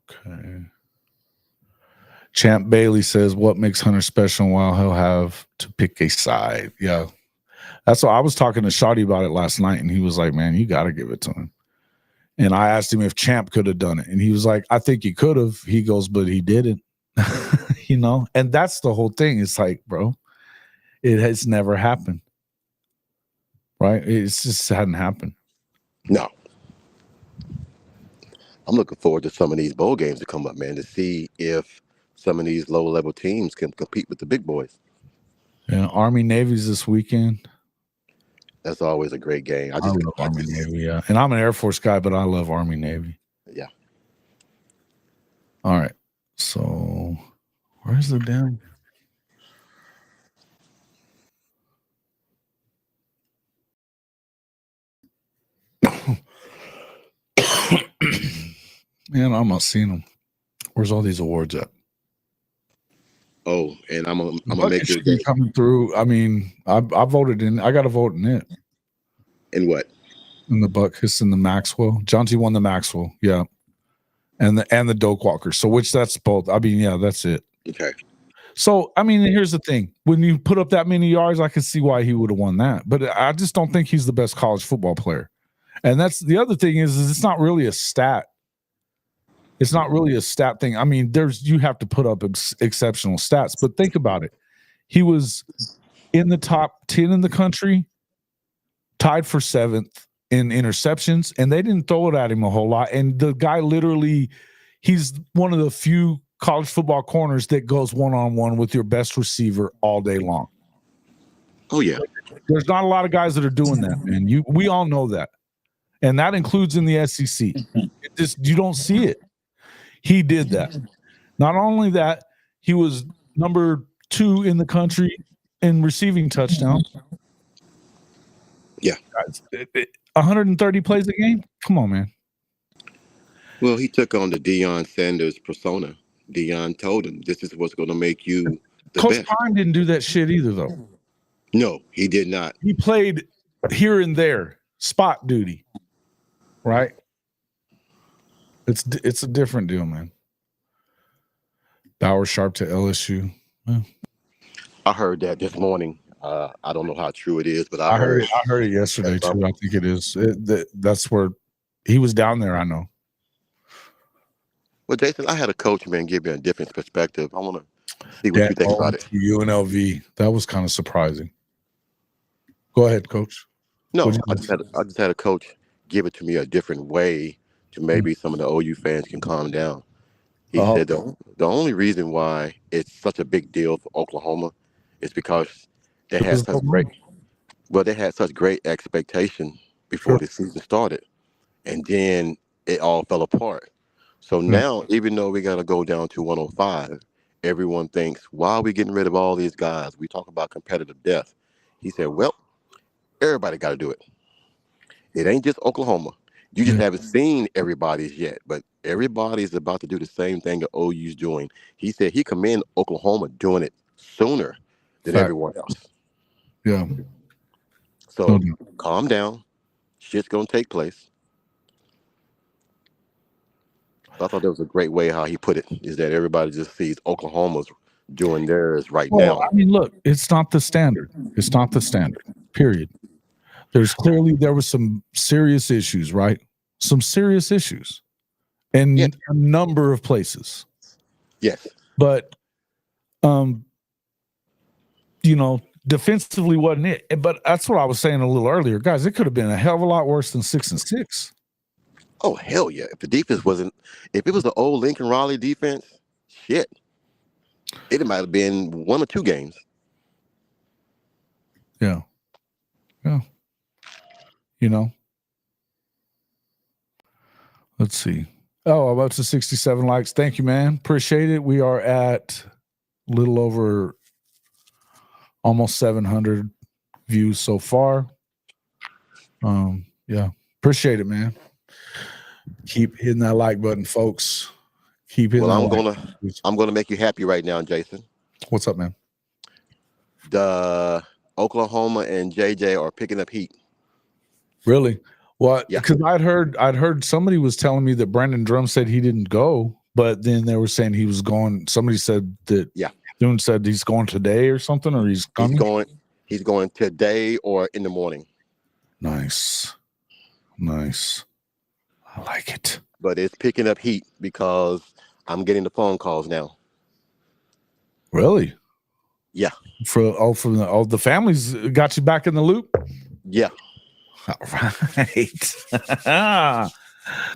Okay. Champ Bailey says, what makes Hunter special while he'll have to pick a side? Yeah. That's what I was talking to Shotty about it last night, and he was like, man, you got to give it to him. And I asked him if Champ could have done it. And he was like, I think he could have. He goes, but he didn't. You know? And that's the whole thing. It's like, bro, it has never happened. Right? It's just hadn't happened. No. I'm looking forward to some of these bowl games to come up, man, to see if some of these low-level teams can compete with the big boys. Yeah, Army Navy's this weekend. That's always a great game. I love Army Navy, yeah. And I'm an Air Force guy, but I love Army Navy. Yeah. All right. So where's the damn? Man, I'm not seeing them. Where's all these awards at? Oh, and I'm gonna make sure coming through. I mean, I voted in. I got to vote in it. In what? In the Buckus and the Maxwell. John T won the Maxwell, yeah, and the Doak Walker. So which that's both. I mean, yeah, that's it. Okay. So I mean, here's the thing: when you put up that many yards, I can see why he would have won that. But I just don't think he's the best college football player. And that's the other thing is it's not really a stat. It's not really a stat thing. I mean, you have to put up exceptional stats, but think about it. He was in the top 10 in the country, tied for 7th in interceptions, and they didn't throw it at him a whole lot. And the guy literally, he's one of the few college football corners that goes one-on-one with your best receiver all day long. Oh, yeah. There's not a lot of guys that are doing that, man. We all know that. And that includes in the SEC. You don't see it. He did that. Not only that, he was number 2 in the country in receiving touchdowns. Yeah. 130 plays a game? Come on, man. Well, he took on the Deion Sanders persona. Deion told him, this is what's going to make you the Coach best. Prime didn't do that shit either, though. No, he did not. He played here and there, spot duty, right? It's a different deal, man. Bauer Sharp to LSU. Well, I heard that this morning. I don't know how true it is, but I heard it yesterday too. I think it is. That's where he was down there. I know. Well, Jason, I had a coach, man, give me a different perspective. I want to see what Yeah, you think about it. UNLV. That was kind of surprising. Go ahead, Coach. No, What'd you I just had a coach give it to me a different way to maybe some of the OU fans can calm down. He Oh, said the only reason why it's such a big deal for Oklahoma is because they it had was such great Oklahoma. they had such great expectation before Sure. the season started, and then it all fell apart. So Yeah. now, even though we got to go down to 105, everyone thinks, why are we getting rid of all these guys? We talk about competitive depth. He said, well, everybody got to do it. It ain't just Oklahoma. You just Yeah. haven't seen everybody's yet, but everybody's about to do the same thing that OU's doing. He said he commend Oklahoma doing it sooner than Fact. everyone else. Yeah. So No doubt. calm down. Shit's going to take place. So I thought that was a great way how he put it, is that everybody just sees Oklahoma's doing theirs right Well, now. I mean, look, it's not the standard. It's not the standard. Period. There was some serious issues, right? Some serious issues Yeah. in a number of places. Yes. But defensively wasn't it. But that's what I was saying a little earlier. Guys, it could have been a hell of a lot worse than 6-6. Oh, hell yeah. If the defense wasn't, if it was the old Lincoln Riley defense, shit, it might have been 1 or 2 games. Yeah. Yeah. Let's see. Oh, I'm up to 67 likes. Thank you, man. Appreciate it. We are at a little over almost 700 views so far. Yeah. Appreciate it, man. Keep hitting that like button, folks. Keep hitting Well, that I'm gonna make you happy right now, Jason. What's up, man? The Oklahoma and JJ are picking up heat. Really? Well, Yeah. because I'd heard somebody was telling me that Brandon Drum said he didn't go, but then they were saying he was going. Somebody said that Dune said he's going today or something, or he's coming. He's going today or in the morning. Nice. I like it. But it's picking up heat because I'm getting the phone calls now. Really? Yeah. From the families got you back in the loop? Yeah. All right.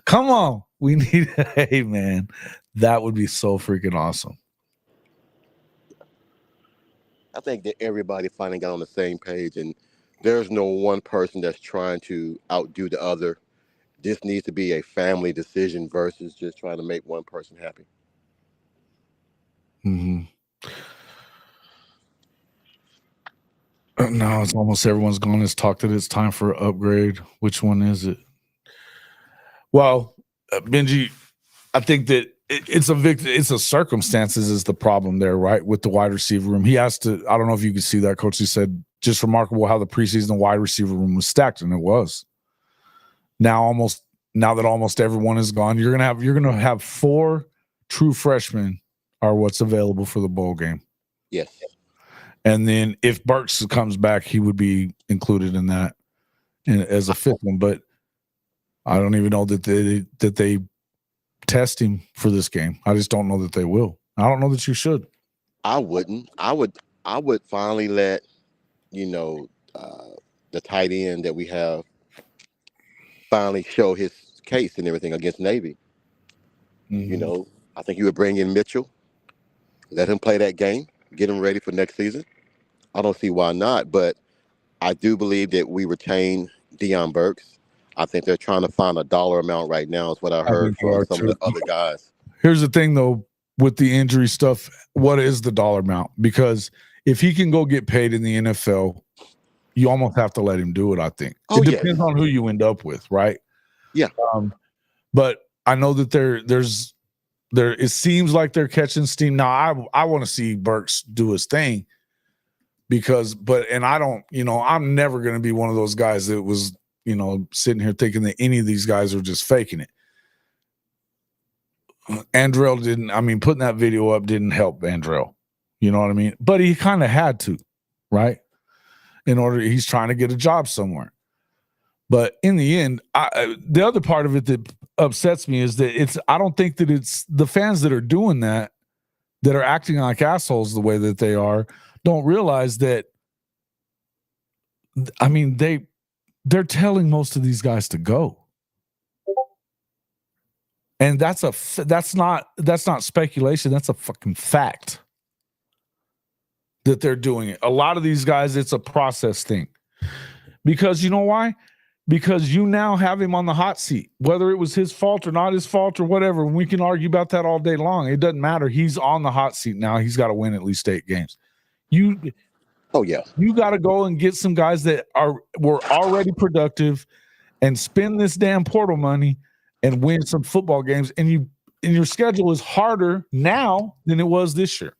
Come on. We need hey man. That would be so freaking awesome. I think that everybody finally got on the same page, and there's no one person that's trying to outdo the other. This needs to be a family decision versus just trying to make one person happy. Mm-hmm. No, it's almost everyone's gone. Let's talk that it's time for an upgrade. Which one is it? Well, Benji, I think that it's a circumstances is the problem there, right? With the wide receiver room. He has to, I don't know if you can see that, Coach. He said just remarkable how the preseason wide receiver room was stacked, and it was. Now that almost everyone is gone, you're gonna have 4 true freshmen are what's available for the bowl game. Yes. And then if Burks comes back, he would be included in that as a 5th one. But I don't even know that they test him for this game. I just don't know that they will. I don't know that you should. I wouldn't. I would finally let the tight end that we have finally show his case and everything against Navy. Mm-hmm. I think you would bring in Mitchell, let him play that game, get him ready for next season. I don't see why not, but I do believe that we retain Deion Burks. I think they're trying to find a dollar amount right now, is what I heard from some of the other guys. Here's the thing, though, with the injury stuff, what is the dollar amount? Because if he can go get paid in the NFL, you almost have to let him do it, I think. It depends on who you end up with, right? Yeah. But I know that it seems like they're catching steam. Now, I want to see Burks do his thing I don't, I'm never going to be one of those guys that was, sitting here thinking that any of these guys are just faking it. Andrell putting that video up didn't help Andrell. You know what I mean? But he kind of had to, right? He's trying to get a job somewhere. But in the end, the other part of it that upsets me is that I don't think that it's the fans that are doing that are acting like assholes the way that they are, don't realize that, I mean, they're telling most of these guys to go. And that's not speculation. That's a fucking fact that they're doing it. A lot of these guys, it's a process thing. Because you know why? Because you now have him on the hot seat, whether it was his fault or not his fault or whatever. We can argue about that all day long. It doesn't matter. He's on the hot seat now. He's got to win at least 8 games. Oh yeah. You got to go and get some guys that were already productive and spend this damn portal money and win some football games. And your schedule is harder now than it was this year.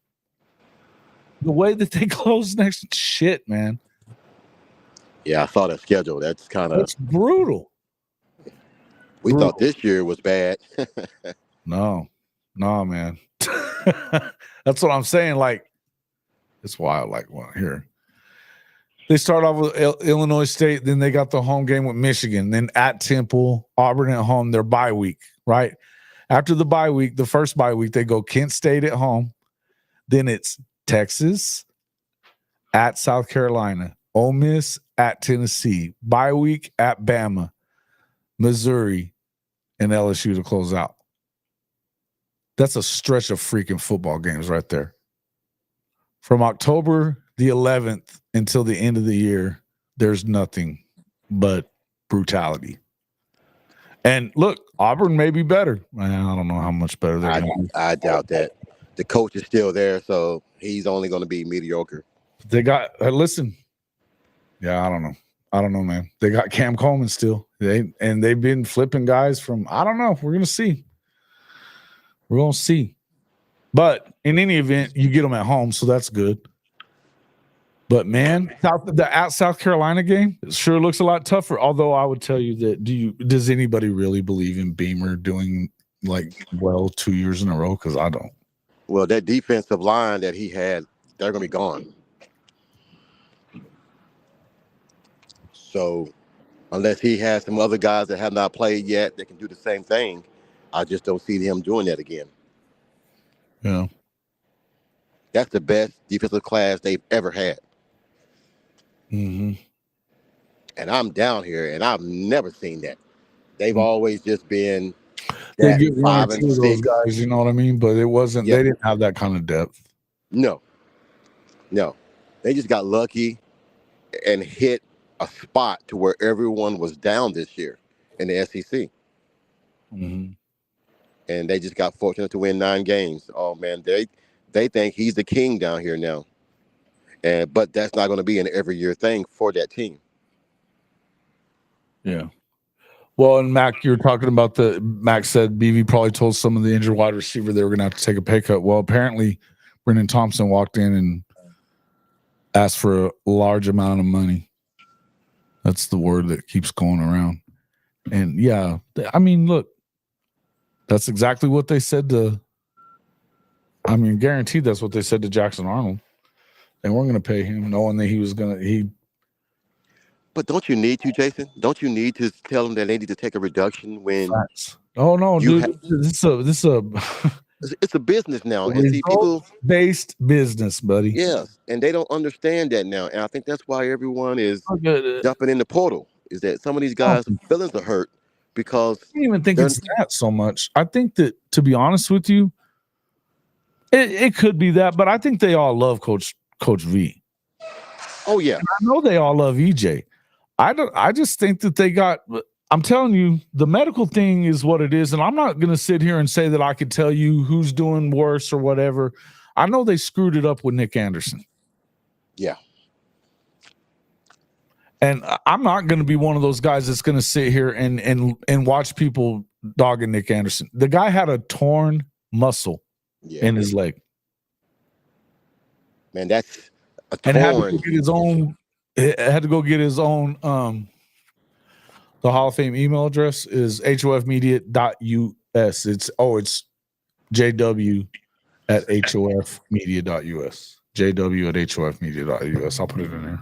The way that they close next shit, man. Yeah, I saw that schedule. That's brutal. We thought this year was bad. No, man. That's what I'm saying. Like, it's wild. Like, well, here they start off with Illinois State, then they got the home game with Michigan, then at Temple, Auburn at home, their bye week, right? After the bye week, the first bye week, they go Kent State at home, then it's Texas at South Carolina, Ole Miss at Tennessee, bye week at Bama, Missouri, and LSU to close out. That's a stretch of freaking football games right there. From October the 11th until the end of the year, there's nothing but brutality. And look, Auburn may be better. I don't know how much better they're going to be. I doubt that. The coach is still there, so he's only going to be mediocre. They got listen. Yeah, I don't know, man. They got Cam Coleman still. They've been flipping guys from, I don't know. We're going to see. We're going to see. But in any event, you get them at home, so that's good. But man, the at South Carolina game, it sure looks a lot tougher. Although I would tell you that, does anybody really believe in Beamer doing 2 years in a row? Because I don't. Well, that defensive line that he had, they're going to be gone. So unless he has some other guys that have not played yet that can do the same thing, I just don't see him doing that again. Yeah. That's the best defensive class they've ever had. Mm-hmm. And I'm down here, and I've never seen that. They've always just been They get 5 1 or and 2 of 6 those guys, you know what I mean? But it wasn't. Yep. They didn't have that kind of depth. No. They just got lucky and hit a spot to where everyone was down this year in the SEC. Mm-hmm. And they just got fortunate to win 9 games. Oh man, they think he's the king down here now. But that's not going to be an every year thing for that team. Yeah. Well, and Mac, you're talking about Mac said BV probably told some of the injured wide receiver they were going to have to take a pay cut. Well, apparently Brendan Thompson walked in and asked for a large amount of money. That's the word that keeps going around. And yeah, I mean, look, that's exactly what they said guaranteed that's what they said to Jackson Arnold. And we're going to pay him knowing that he was going to, But don't you need to, Jason? Don't you need to tell them that they need to take a reduction when? Oh no, dude! This is it's a business now, and see people based business, buddy. Yes, and they don't understand that now, and I think that's why everyone is jumping in the portal. Is that some of these guys' feelings are hurt because I don't even think it's that so much. I think that, to be honest with you, it could be that, but I think they all love Coach V. Oh yeah, and I know they all love EJ. I just think that they got. I'm telling you, the medical thing is what it is, and I'm not going to sit here and say that I could tell you who's doing worse or whatever. I know they screwed it up with Nick Anderson. Yeah. And I'm not going to be one of those guys that's going to sit here and watch people dogging Nick Anderson. The guy had a torn muscle in his leg. Man, that's a And torn. had to go get his own. The Hall of Fame email address is hofmedia.us. It's JW at hofmedia.us. JW at hofmedia.us. I'll put it in there.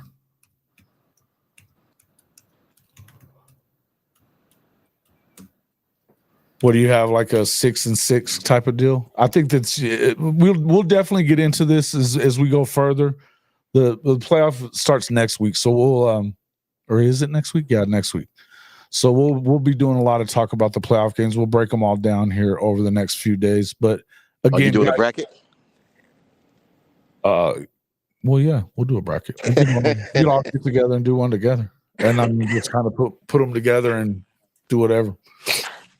What do you have, like a 6-6 type of deal? I think that's we'll definitely get into this as we go further. The playoff starts next week, so we'll or is it next week? Yeah, next week. So we'll be doing a lot of talk about the playoff games. We'll break them all down here over the next few days. But again, are you doing a bracket? Well, yeah, we'll do a bracket. We'll all get together and do one together, and I mean, just kind of put them together and do whatever.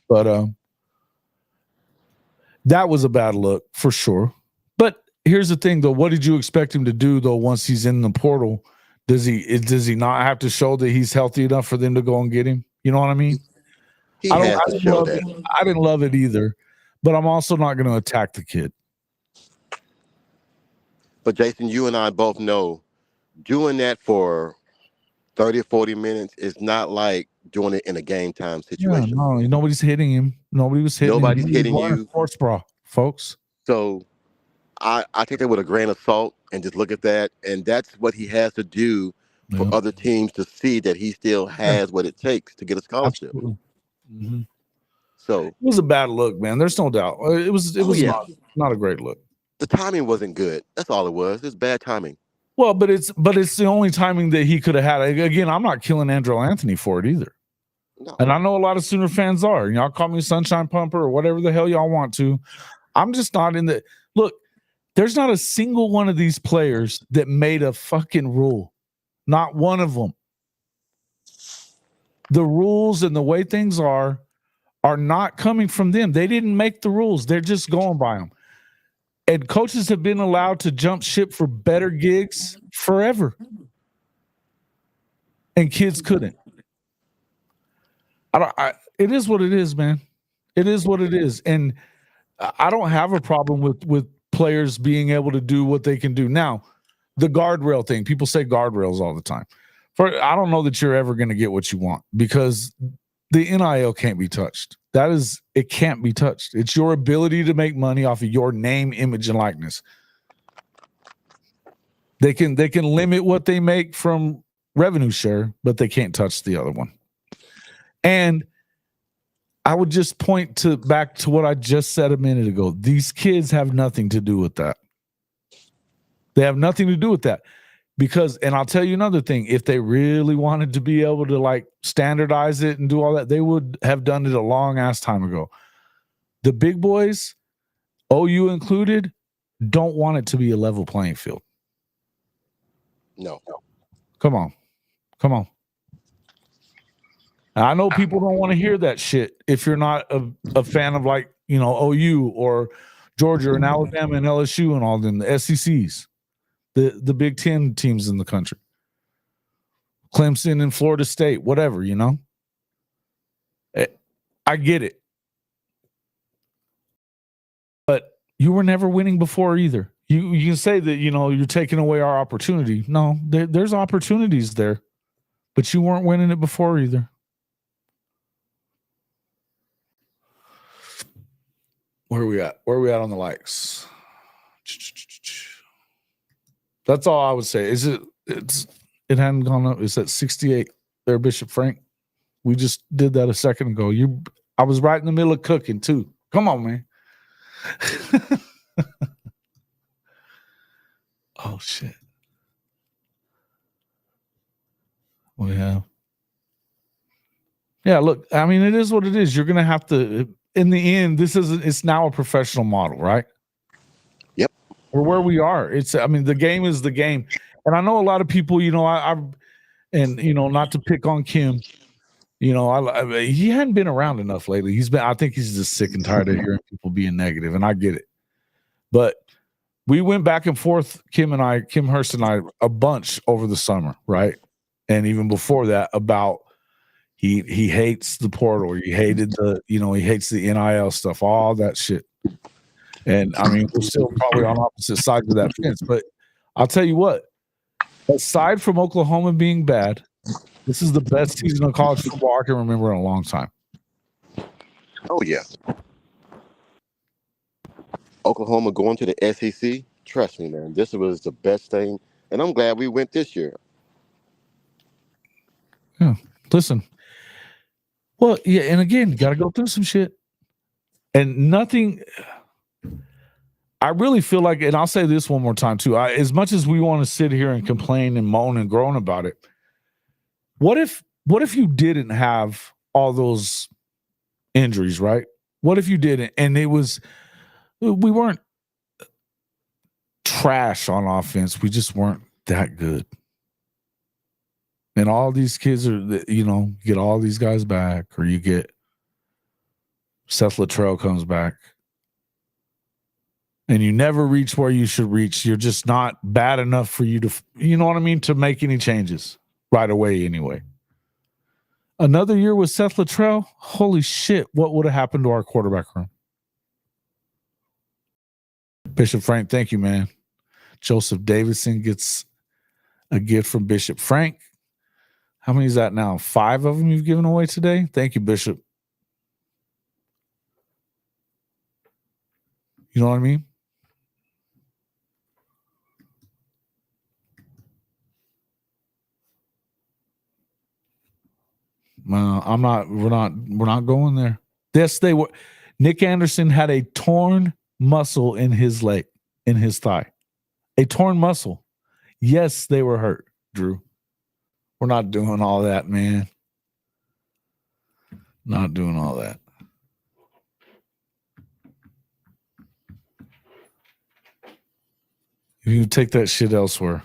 But that was a bad look for sure. But here's the thing, though. What did you expect him to do, though? Once he's in the portal, does he not have to show that he's healthy enough for them to go and get him? You know what I mean? I didn't love it either, but I'm also not going to attack the kid. But Jason, you and I both know doing that for 30 or 40 minutes is not like doing it in a game time situation. Yeah, no, nobody's hitting him. Nobody was hitting Nobody's him. hitting you. Sports bra, folks. So I take that with a grain of salt and just look at that. And that's what he has to do for other teams to see that he still has what it takes to get a scholarship. Mm-hmm. So it was a bad look, man. There's no doubt. It was not a great look. The timing wasn't good. That's all it was. It's bad timing. Well, but it's the only timing that he could have had. Again, I'm not killing Andrew Anthony for it either. No. And I know a lot of Sooner fans are. Y'all call me Sunshine Pumper or whatever the hell y'all want to. I'm just not in the look. There's not a single one of these players that made a fucking rule. Not one of them. The rules and the way things are not coming from them. They didn't make the rules. They're just going by them. And coaches have been allowed to jump ship for better gigs forever. And kids couldn't. It is what it is, man. It is what it is. And I don't have a problem with players being able to do what they can do. Now, the guardrail thing, people say guardrails all the time. I don't know that you're ever going to get what you want because the NIL can't be touched. It can't be touched. It's your ability to make money off of your name, image, and likeness. They can limit what they make from revenue share, but they can't touch the other one. And I would just point back to what I just said a minute ago. These kids have nothing to do with that. They have nothing to do with that. Because, and I'll tell you another thing, if they really wanted to be able to like standardize it and do all that, they would have done it a long ass time ago. The big boys, OU included, don't want it to be a level playing field. No. Come on. I know people don't want to hear that shit if you're not a fan of like, OU or Georgia and Alabama and LSU and all them, the SECs. The Big Ten teams in the country, Clemson and Florida State, whatever, I get it. But you were never winning before either. You can say that, you're taking away our opportunity. No, there's opportunities there, but you weren't winning it before either. Where are we at? Where are we at on the likes? That's all I would say. It hadn't gone up. It's at 68 there, Bishop Frank. We just did that a second ago. I was right in the middle of cooking too. Come on, man. Oh shit. Well, yeah. Yeah, look, I mean, it is what it is. You're gonna have to, in the end, it's now a professional model, right? Yep. Or where we are. The game is the game. And I know a lot of people, not to pick on Kim, he hadn't been around enough lately. I think he's just sick and tired of hearing people being negative, and I get it. But we went back and forth, Kim Hurst and I, a bunch over the summer, right? And even before that, about he hates the portal. He hated he hates the NIL stuff, all that shit. And I mean, we're still probably on opposite sides of that fence. But I'll tell you what, aside from Oklahoma being bad, this is the best season of college football I can remember in a long time. Oh, yeah. Oklahoma going to the SEC, trust me, man, this was the best thing. And I'm glad we went this year. Yeah. Listen. Well, yeah, and again, you got to go through some shit. And nothing. I really feel like, and I'll say this one more time too. As much as we want to sit here and complain and moan and groan about it, what if you didn't have all those injuries, right? What if you didn't, and we weren't trash on offense. We just weren't that good. And all these kids are, get all these guys back, or you get Seth Luttrell comes back, and you never reach where you should reach. You're just not bad enough for you to, you know what I mean, to make any changes right away anyway. Another year with Seth Luttrell, holy shit, what would have happened to our quarterback room? Bishop Frank, thank you, man. Joseph Davidson gets a gift from Bishop Frank. How many is that now? 5 of them you've given away today? Thank you, Bishop. You know what I mean? We're not going there. Yes, they were. Nick Anderson had a torn muscle in his leg, in his thigh. A torn muscle. Yes, they were hurt, Drew. We're not doing all that, man. Not doing all that. You can take that shit elsewhere.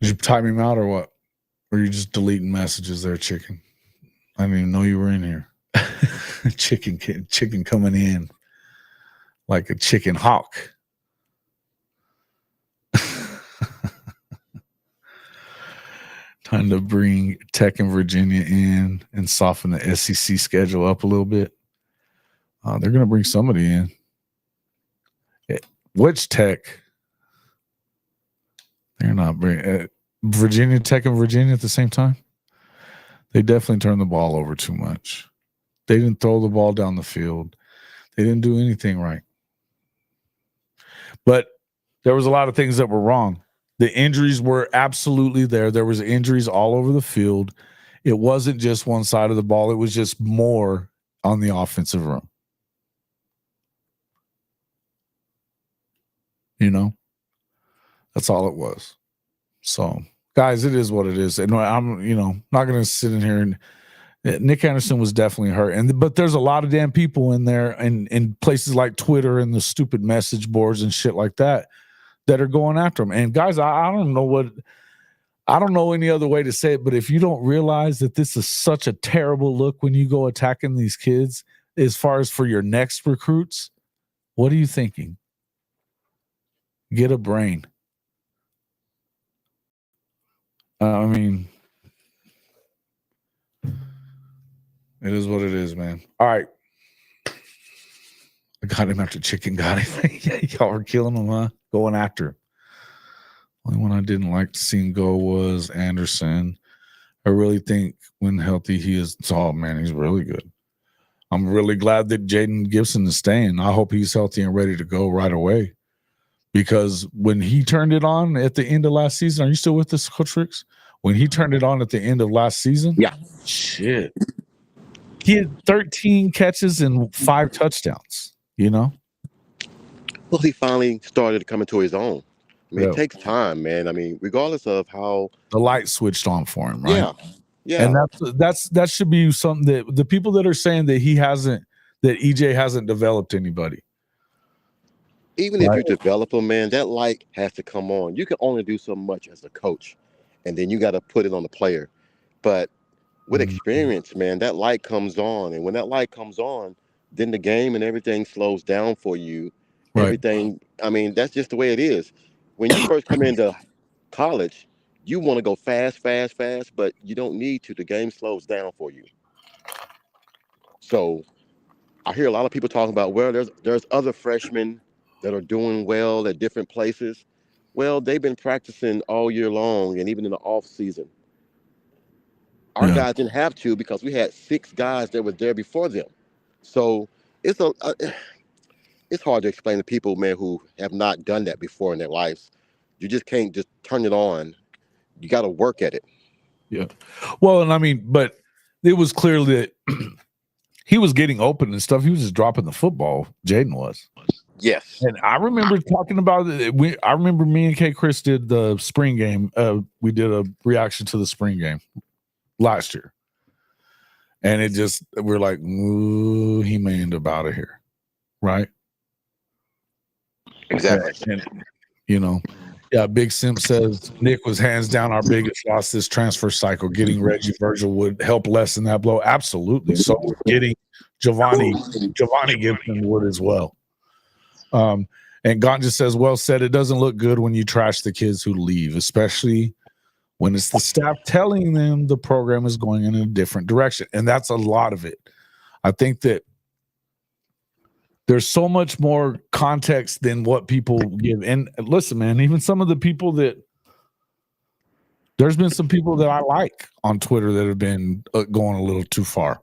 Did you time him out or what? Or are you just deleting messages there, chicken? I didn't even know you were in here. Chicken coming in like a chicken hawk. Time to bring Tech and Virginia in and soften the SEC schedule up a little bit. They're going to bring somebody in. Which Tech? They're not bringing Virginia Tech and Virginia at the same time. They definitely turned the ball over too much. They didn't throw the ball down the field. They didn't do anything right. But there was a lot of things that were wrong. The injuries were absolutely there. There was injuries all over the field. It wasn't just one side of the ball. It was just more on the offensive room. That's all it was. So, guys, it is what it is. And I'm, not going to sit in here and Nick Anderson was definitely hurt. But there's a lot of damn people in there and in places like Twitter and the stupid message boards and shit like that are going after him. And guys, I don't know any other way to say it, but if you don't realize that this is such a terrible look when you go attacking these kids as far as for your next recruits, what are you thinking? Get a brain. I mean, it is what it is, man. All right. I got him after chicken got him. Y'all were killing him, huh? Going after him. Only one I didn't like seeing go was Anderson. I really think when healthy, he is. Oh, man, he's really good. I'm really glad that Jaden Gibson is staying. I hope he's healthy and ready to go right away. Because when he turned it on at the end of last season, are you still with us, Coach Ricks? When he turned it on at the end of last season? Yeah. Shit. He had 13 catches and 5 touchdowns, Well, he finally started coming to his own. I mean, It takes time, man. I mean, regardless of how the light switched on for him, right? Yeah. And that should be something that the people that are saying that that EJ hasn't developed anybody. Even if you develop them, man, that light has to come on. You can only do so much as a coach, and then you got to put it on the player. But with experience, man, that light comes on. And when that light comes on, then the game and everything slows down for you. Right. Everything, I mean, that's just the way it is. When you first come into college, you want to go fast, but you don't need to. The game slows down for you. So I hear a lot of people talking about, well, there's other freshmen that are doing well at different places. Well, they've been practicing all year long and even in the off season. Our guys didn't have to because we had 6 guys that were there before them. So it's a it's hard to explain to people, man, who have not done that before in their lives. You just can't just turn it on. You got to work at it. Yeah. Well, and I mean, but it was clear that he was getting open and stuff. He was just dropping the football. Jaden was. Yes. And I remember talking about it. I remember me and K. Chris did the spring game. We did a reaction to the spring game last year. And it just, we're like, ooh, he manned up out of here. Right? Exactly. And, you know, yeah, Big Simp says Nick was hands down our biggest loss this transfer cycle. Getting Reggie Virgil would help lessen that blow. Absolutely. So getting Giovanni Gibson would as well. And Ganja says, well said, it doesn't look good when you trash the kids who leave, especially when it's the staff telling them the program is going in a different direction. And that's a lot of it. I think that there's so much more context than what people give. And listen, man, even some of the people there's been some people that I like on Twitter that have been going a little too far.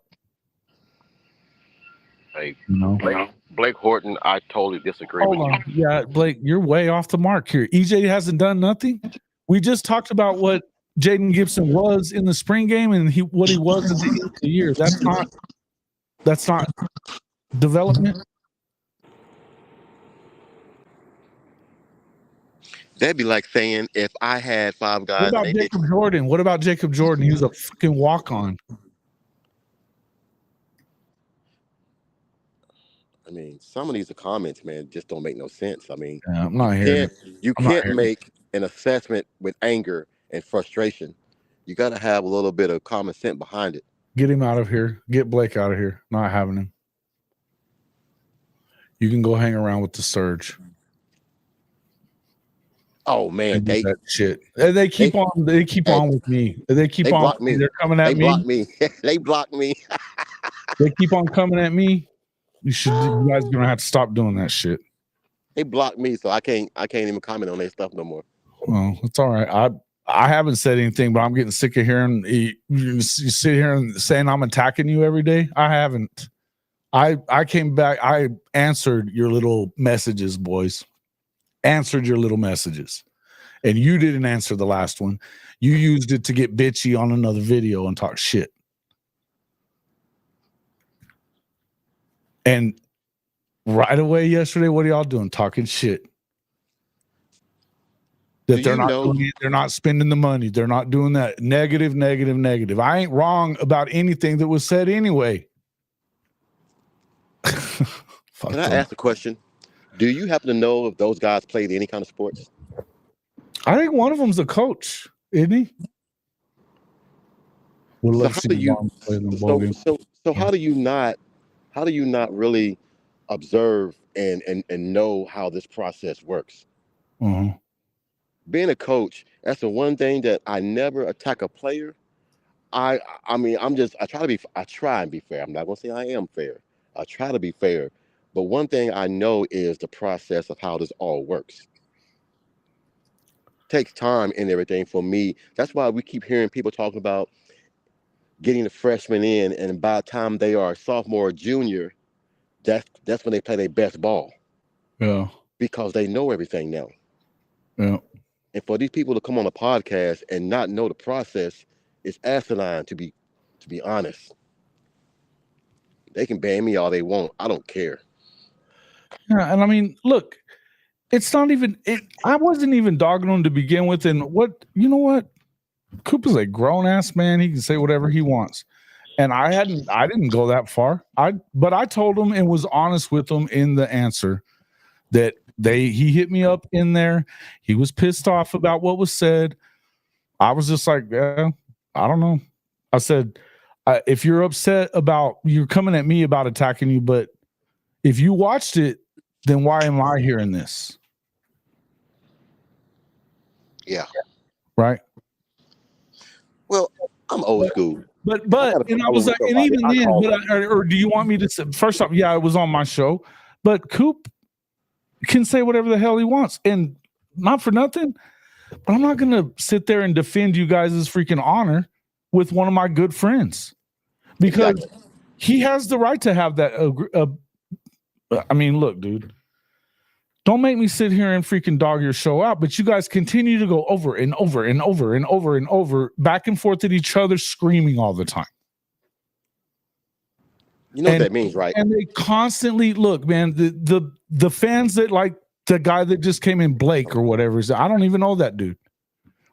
Hey, Blake Horton, I totally disagree with you. Yeah, Blake, you're way off the mark here. EJ hasn't done nothing. We just talked about what Jaden Gibson was in the spring game and what he was at the end of the year. That's not development. That'd be like saying if I had 5 guys. What about Jacob Jordan? What about Jacob Jordan? He was a fucking walk-on. I mean, some of these comments, man, just don't make no sense. I mean, Yeah, I'm not hearing you can't make an assessment with anger and frustration. You got to have a little bit of common sense behind it. Get him out of here. Get Blake out of here. Not having him. You can go hang around with the Surge. Oh man, that shit. They keep on with me. They block me. They're coming at me. Block me. They block me. They keep on coming at me. You guys are gonna have to stop doing that shit. They blocked me, so I can't even comment on their stuff no more. Well, it's all right. I haven't said anything, but I'm getting sick of hearing you sit here and saying I'm attacking you every day. I haven't. I came back. I answered your little messages, boys. Answered your little messages, and you didn't answer the last one. You used it to get bitchy on another video and talk shit. And right away yesterday, what are y'all doing? Talking shit. That they're not doing it, they're not spending the money. They're not doing that. Negative. I ain't wrong about anything that was said anyway. Can I ask a question? Do you happen to know if those guys played any kind of sports? I think one of them's a coach, isn't he? So how do you not really observe and know how this process works? Uh-huh. Being a coach, that's the one thing that I never attack a player. I try and be fair. I'm not gonna say I am fair. I try to be fair. But one thing I know is the process of how this all works. Takes time and everything for me. That's why we keep hearing people talking about getting the freshmen in, and by the time they are sophomore or junior, that's when they play their best ball. Yeah. Because they know everything now. Yeah. And for these people to come on a podcast and not know the process is asinine, to be honest. They can ban me all they want. I don't care. Yeah, and I mean, look, it's not even I wasn't even dogging him to begin with. And you know what? Coop is a grown-ass man. He can say whatever he wants. And I didn't go that far. But I told him and was honest with him in the answer that he hit me up in there. He was pissed off about what was said. I was just like, yeah, I don't know. I said, if you're upset about you're coming at me about attacking you, but if you watched it, then why am I hearing this? Yeah. Right. Well, I'm old school. But and I was like, and even then, or do you want me to say, first off, yeah, it was on my show, but Coop can say whatever the hell he wants, and not for nothing, but I'm not gonna sit there and defend you guys' freaking honor with one of my good friends because he has the right to have that I mean, look, dude. Don't make me sit here and freaking dog your show out, but you guys continue to go over and over and over and over and over, back and forth at each other, screaming all the time. You know what that means, right? And they constantly look, man. The fans that like the guy that just came in, Blake or whatever, I don't even know that dude,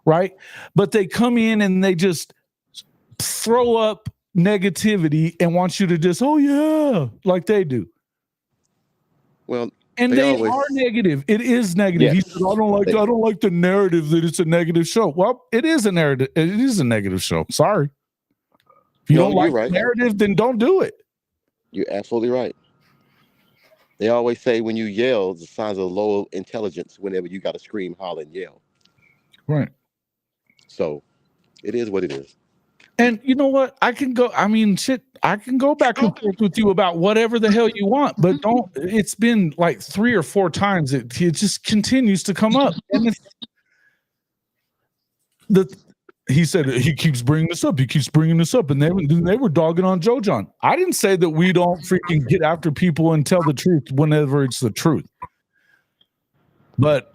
right? But they come in and they just throw up negativity and want you to just, oh yeah, like they do. Well, and they are negative. It is negative. Yes. He said, I don't like the narrative that it's a negative show. Well, it is a narrative. It is a negative show. Sorry. If you don't like the narrative, then don't do it. You're absolutely right. They always say when you yell, the signs of low intelligence whenever you got to scream, holler, and yell. Right. So it is what it is. And you know what? I can go back and forth with you about whatever the hell you want, but don't. It's been like 3 or 4 times. It just continues to come up. And he said he keeps bringing this up. He keeps bringing this up, and they were dogging on Joe John. I didn't say that we don't freaking get after people and tell the truth whenever it's the truth, but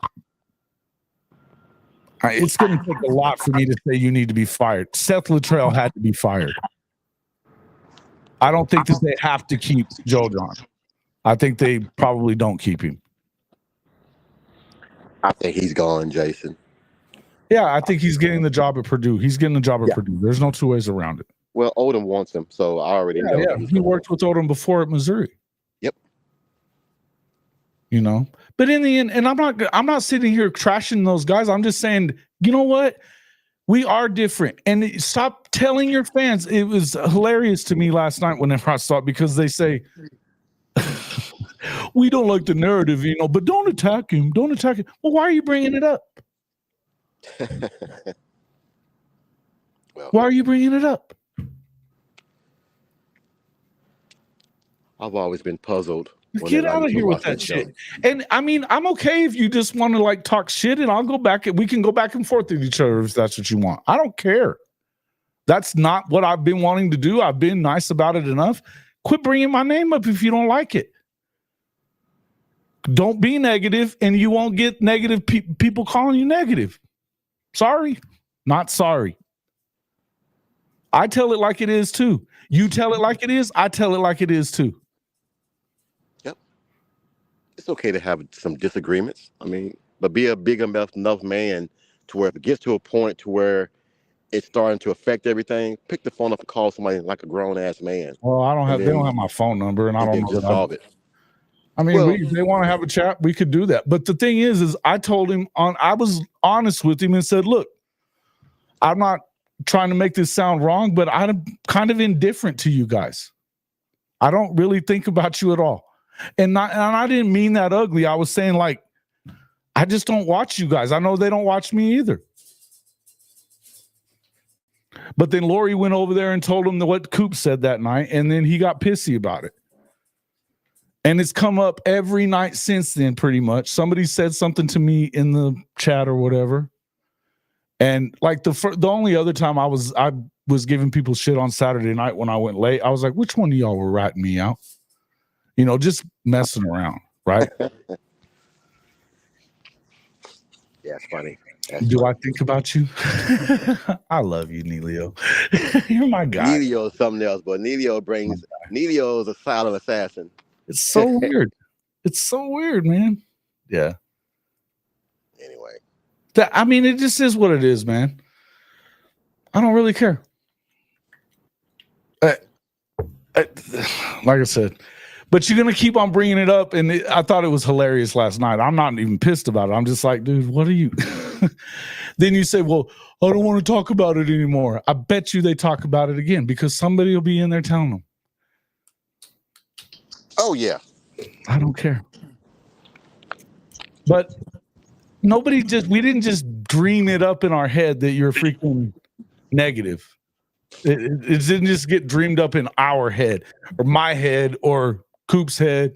it's going to take a lot for me to say you need to be fired. Seth Luttrell had to be fired. I don't think that they have to keep Joe John. I think they probably don't keep him. I think he's gone, Jason. Yeah, I think he's getting the job at Purdue. He's getting the job at Purdue. There's no 2 ways around it. Well, Odom wants him, so I already know. Yeah, he worked with Odom before at Missouri. Yep. You know, but in the end, and I'm not sitting here trashing those guys. I'm just saying, you know what? We are different. And stop telling your fans. It was hilarious to me last night whenever I saw it, because they say, we don't like the narrative, you know, but don't attack him. Don't attack him. Well, why are you bringing it up? Why are you bringing it up? I've always been puzzled. Get out of here with that shit. And I mean, I'm okay if you just want to like talk shit, and I'll go back and we can go back and forth with each other if that's what you want. I don't care. That's not what I've been wanting to do. I've been nice about it enough. Quit bringing my name up if you don't like it. Don't be negative, and you won't get negative people calling you negative. Sorry, not sorry. I tell it like it is too. You tell it like it is. I tell it like it is too. Yep. It's okay to have some disagreements. I mean, but be a big enough man to where if it gets to a point to where it's starting to affect everything, pick the phone up and call somebody like a grown ass man. Well, they don't have my phone number, and I don't know. Just solve it. I mean, if they want to have a chat, we could do that. But the thing is I told him I was honest with him and said, look, I'm not trying to make this sound wrong, but I'm kind of indifferent to you guys. I don't really think about you at all. And I didn't mean that ugly. I was saying, like, I just don't watch you guys. I know they don't watch me either. But then Lori went over there and told him what Coop said that night, and then he got pissy about it. And it's come up every night since then, pretty much. Somebody said something to me in the chat or whatever. And like the only other time I was giving people shit on Saturday night when I went late, I was like, which one of y'all were ratting me out? You know, just messing around, right? Yeah, it's funny. I think about you? I love you, Neilio. You're my guy. Neilio is something else, but Neilio is a silent assassin. It's so weird. It's so weird, man. Yeah. Anyway. I mean, it just is what it is, man. I don't really care. Like I said, but you're going to keep on bringing it up. And I thought it was hilarious last night. I'm not even pissed about it. I'm just like, dude, what are you? Then you say, well, I don't want to talk about it anymore. I bet you they talk about it again because somebody will be in there telling them. Oh, yeah. I don't care. But we didn't just dream it up in our head that you're freaking negative. It didn't just get dreamed up in our head or my head or Coop's head.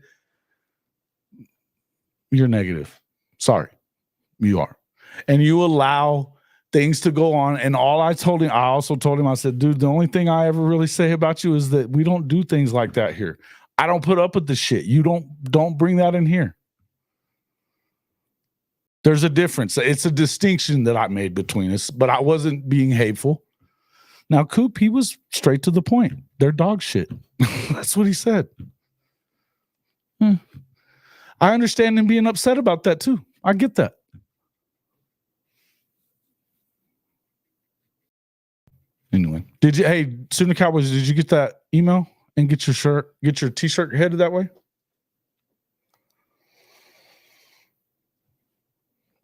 You're negative. Sorry. You are. And you allow things to go on. And I also told him, I said, dude, the only thing I ever really say about you is that we don't do things like that here. I don't put up with the shit. You don't bring that in here. There's a difference. It's a distinction that I made between us, but I wasn't being hateful. Now, Coop, he was straight to the point. They're dog shit. That's what he said. I understand him being upset about that too. I get that. Anyway, hey, Sooner Cowboys, did you get that email and get your t-shirt headed that way?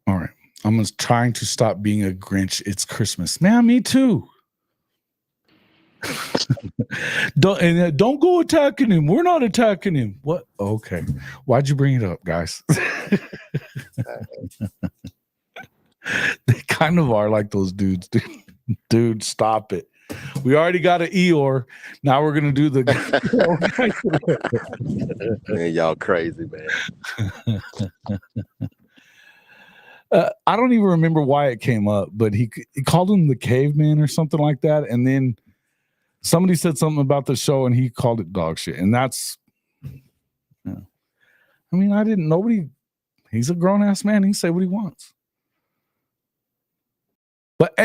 All right. I'm trying to stop being a Grinch. It's Christmas. Man, me too. Don't go attacking him. We're not attacking him. What? Okay. Why'd you bring it up, guys? They kind of are like those dudes, dude. Dude, stop it. We already got an Eeyore. Now we're gonna do the. Man, y'all crazy, man. I don't even remember why it came up, but he called him the caveman or something like that, and then somebody said something about the show, and he called it dog shit, and that's. Yeah. I mean, I didn't. Nobody. He's a grown ass man. He can say what he wants. But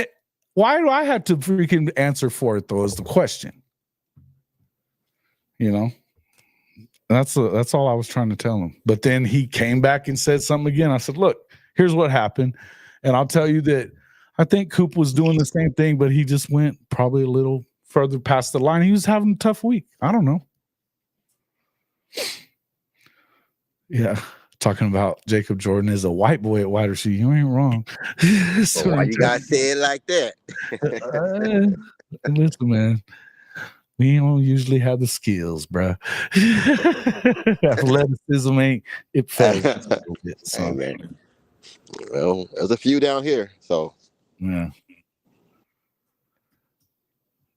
why do I have to freaking answer for it though? Is the question. You know, that's all I was trying to tell him. But then he came back and said something again. I said, "Look, here's what happened," and I'll tell you that I think Coop was doing the same thing, but he just went probably a little further past the line. He was having a tough week. I don't know. Yeah. Talking about Jacob Jordan is a white boy at wide receiver. You ain't wrong. So why you gotta say it like that? Listen, man. We don't usually have the skills, bro. Athleticism ain't it felt a little bit. So. Hey, man. Well, there's a few down here, so yeah.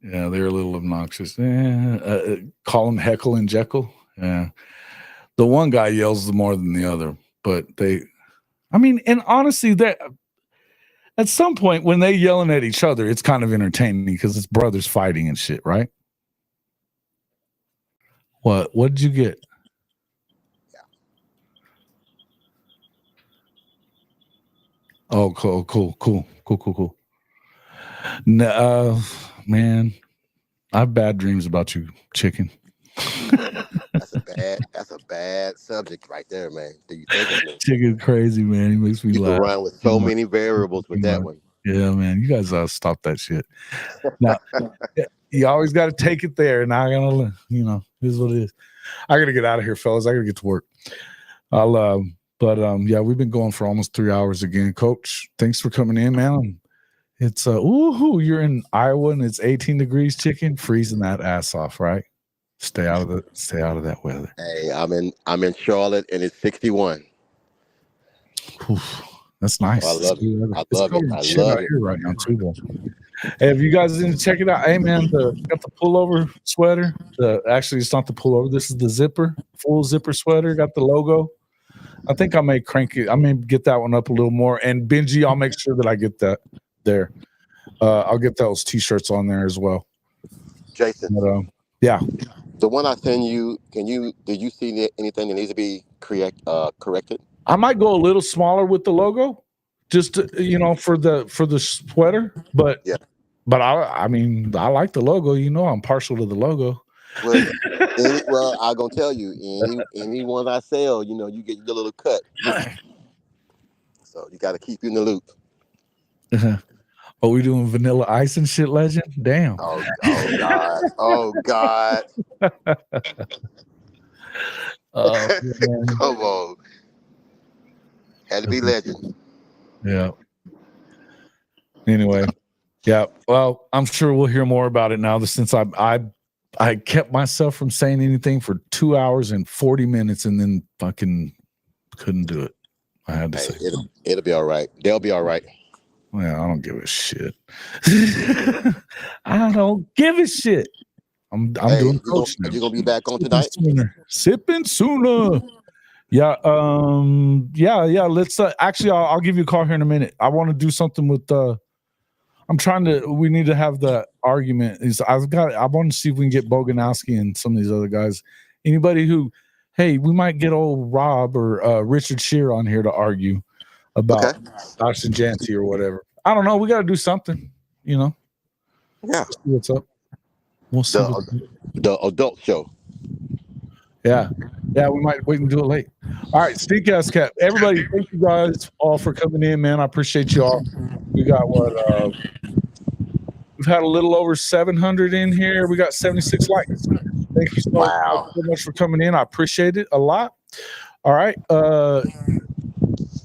Yeah, they're a little obnoxious. Call them Heckle and Jekyll. Yeah. The one guy yells more than the other, but and honestly, that at some point when they yelling at each other, it's kind of entertaining because it's brothers fighting and shit, right? What did you get? Yeah. Oh, cool. No, man, I have bad dreams about you, chicken. That's a bad subject right there, man. Do you think of it? Chicken crazy, man. He makes me You laugh. can run with so many variables with that one. Yeah, man. You guys stop that shit. Now, you always got to take it there, and I gotta, here's what it is. I gotta get out of here, fellas. I gotta get to work. Yeah, we've been going for almost 3 hours again, Coach. Thanks for coming in, man. It's you're in Iowa and it's 18 degrees, chicken, freezing that ass off, right? Stay out of that weather. Hey, I'm in Charlotte and it's 61. Oof, that's nice. Oh, I love it. I love it here right now too, though. Hey, if you guys didn't check it out, hey man, got the pullover sweater. Actually, it's not the pullover. This is the zipper, full zipper sweater. Got the logo. I think I may crank it. I may get that one up a little more. And Benji, I'll make sure that I get that there. I'll get those t-shirts on there as well. Jason. But, yeah. The one I send you, did you see anything that needs to be corrected? I might go a little smaller with the logo, just to, for the sweater. But yeah. But I like the logo. I'm partial to the logo. Well, I'm gonna tell you, any one I sell, you get your little cut. So you got to keep you in the loop. Are we doing Vanilla Ice and shit, legend? Damn. Oh God. Oh God. Come on. Had to be legend. Yeah. Anyway. Yeah. Well, I'm sure we'll hear more about it now since I kept myself from saying anything for 2 hours and 40 minutes and then fucking couldn't do it. I had to say it'll be all right. They'll be all right. Well, I don't give a shit. I don't give a shit. I'm doing coach now. You gonna be back on tonight? Sipping sooner. Yeah. Yeah. Let's actually I'll give you a call here in a minute. I want to do something with we need to have the argument. I want to see if we can get Boganowski and some of these other guys Anybody who, hey, we might get old Rob or Richard Shear on here to argue about Dawson Janty or whatever. I don't know. We got to do something, you know. Yeah. See what's up. We'll see. The adult show. Yeah. Yeah, we might wait and do it late. All right, Sneakcast Cap. Everybody, thank you guys all for coming in, man. I appreciate you all. We got what? We've had a little over 700 in here. We got 76 likes. Thank you so much for coming in. I appreciate it a lot. All right.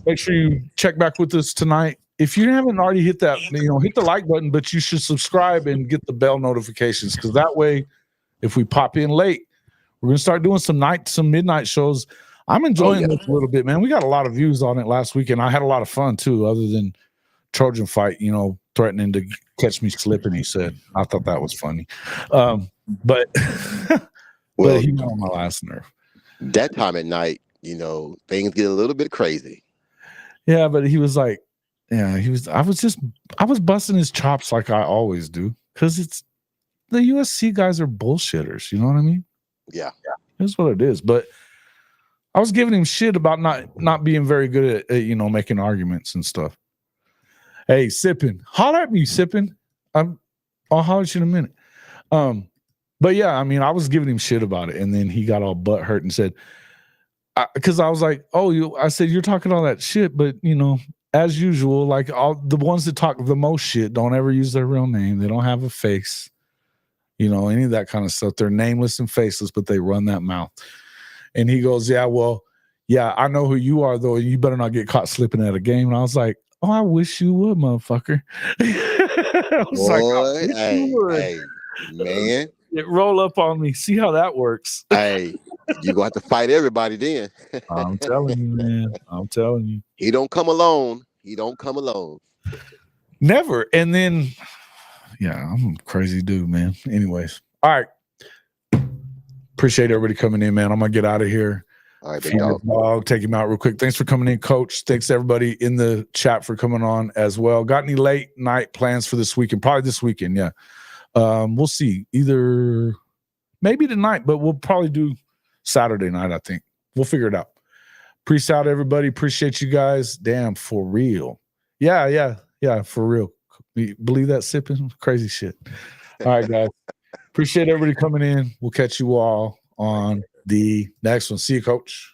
Make sure you check back with us tonight. If you haven't already hit that, hit the like button, but you should subscribe and get the bell notifications, because that way, if we pop in late, we're going to start doing some midnight shows. I'm enjoying this a little bit, man. We got a lot of views on it last week, and I had a lot of fun too, other than Trojan Fight, threatening to catch me slipping, he said. I thought that was funny. But but he got on my last nerve. That time at night, things get a little bit crazy. Yeah, but he was like, I was busting his chops like I always do, because it's the USC guys are bullshitters. You know what I mean? Yeah. That's what it is. But I was giving him shit about not being very good at making arguments and stuff. Hey, Sippin', holler at me, Sippin'. I'll holler at you in a minute. But yeah, I mean, I was giving him shit about it, and then he got all butt hurt and said, because I was like, I said, you're talking all that shit, but as usual, like all the ones that talk the most shit don't ever use their real name. They don't have a face, any of that kind of stuff. They're nameless and faceless, but they run that mouth. And he goes, I know who you are, though. You better not get caught slipping at a game. And I was like, oh, I wish you would, motherfucker. I was hey, man. It roll up on me. See how that works. Hey, you gonna have to fight everybody then. I'm telling you, man. I'm telling you. He don't come alone. Never. And then, I'm a crazy dude, man. Anyways. All right. Appreciate everybody coming in, man. I'm gonna get out of here. All right, big dog. Take him out real quick. Thanks for coming in, Coach. Thanks everybody in the chat for coming on as well. Got any late night plans for this weekend? Probably this weekend, yeah. We'll see. Either maybe tonight, but we'll probably do Saturday night, I think. We'll figure it out. Peace out, everybody. Appreciate you guys. Damn, for real. Yeah, for real. Believe that, Sipping? Crazy shit. All right, guys. Appreciate everybody coming in. We'll catch you all on the next one. See you, Coach.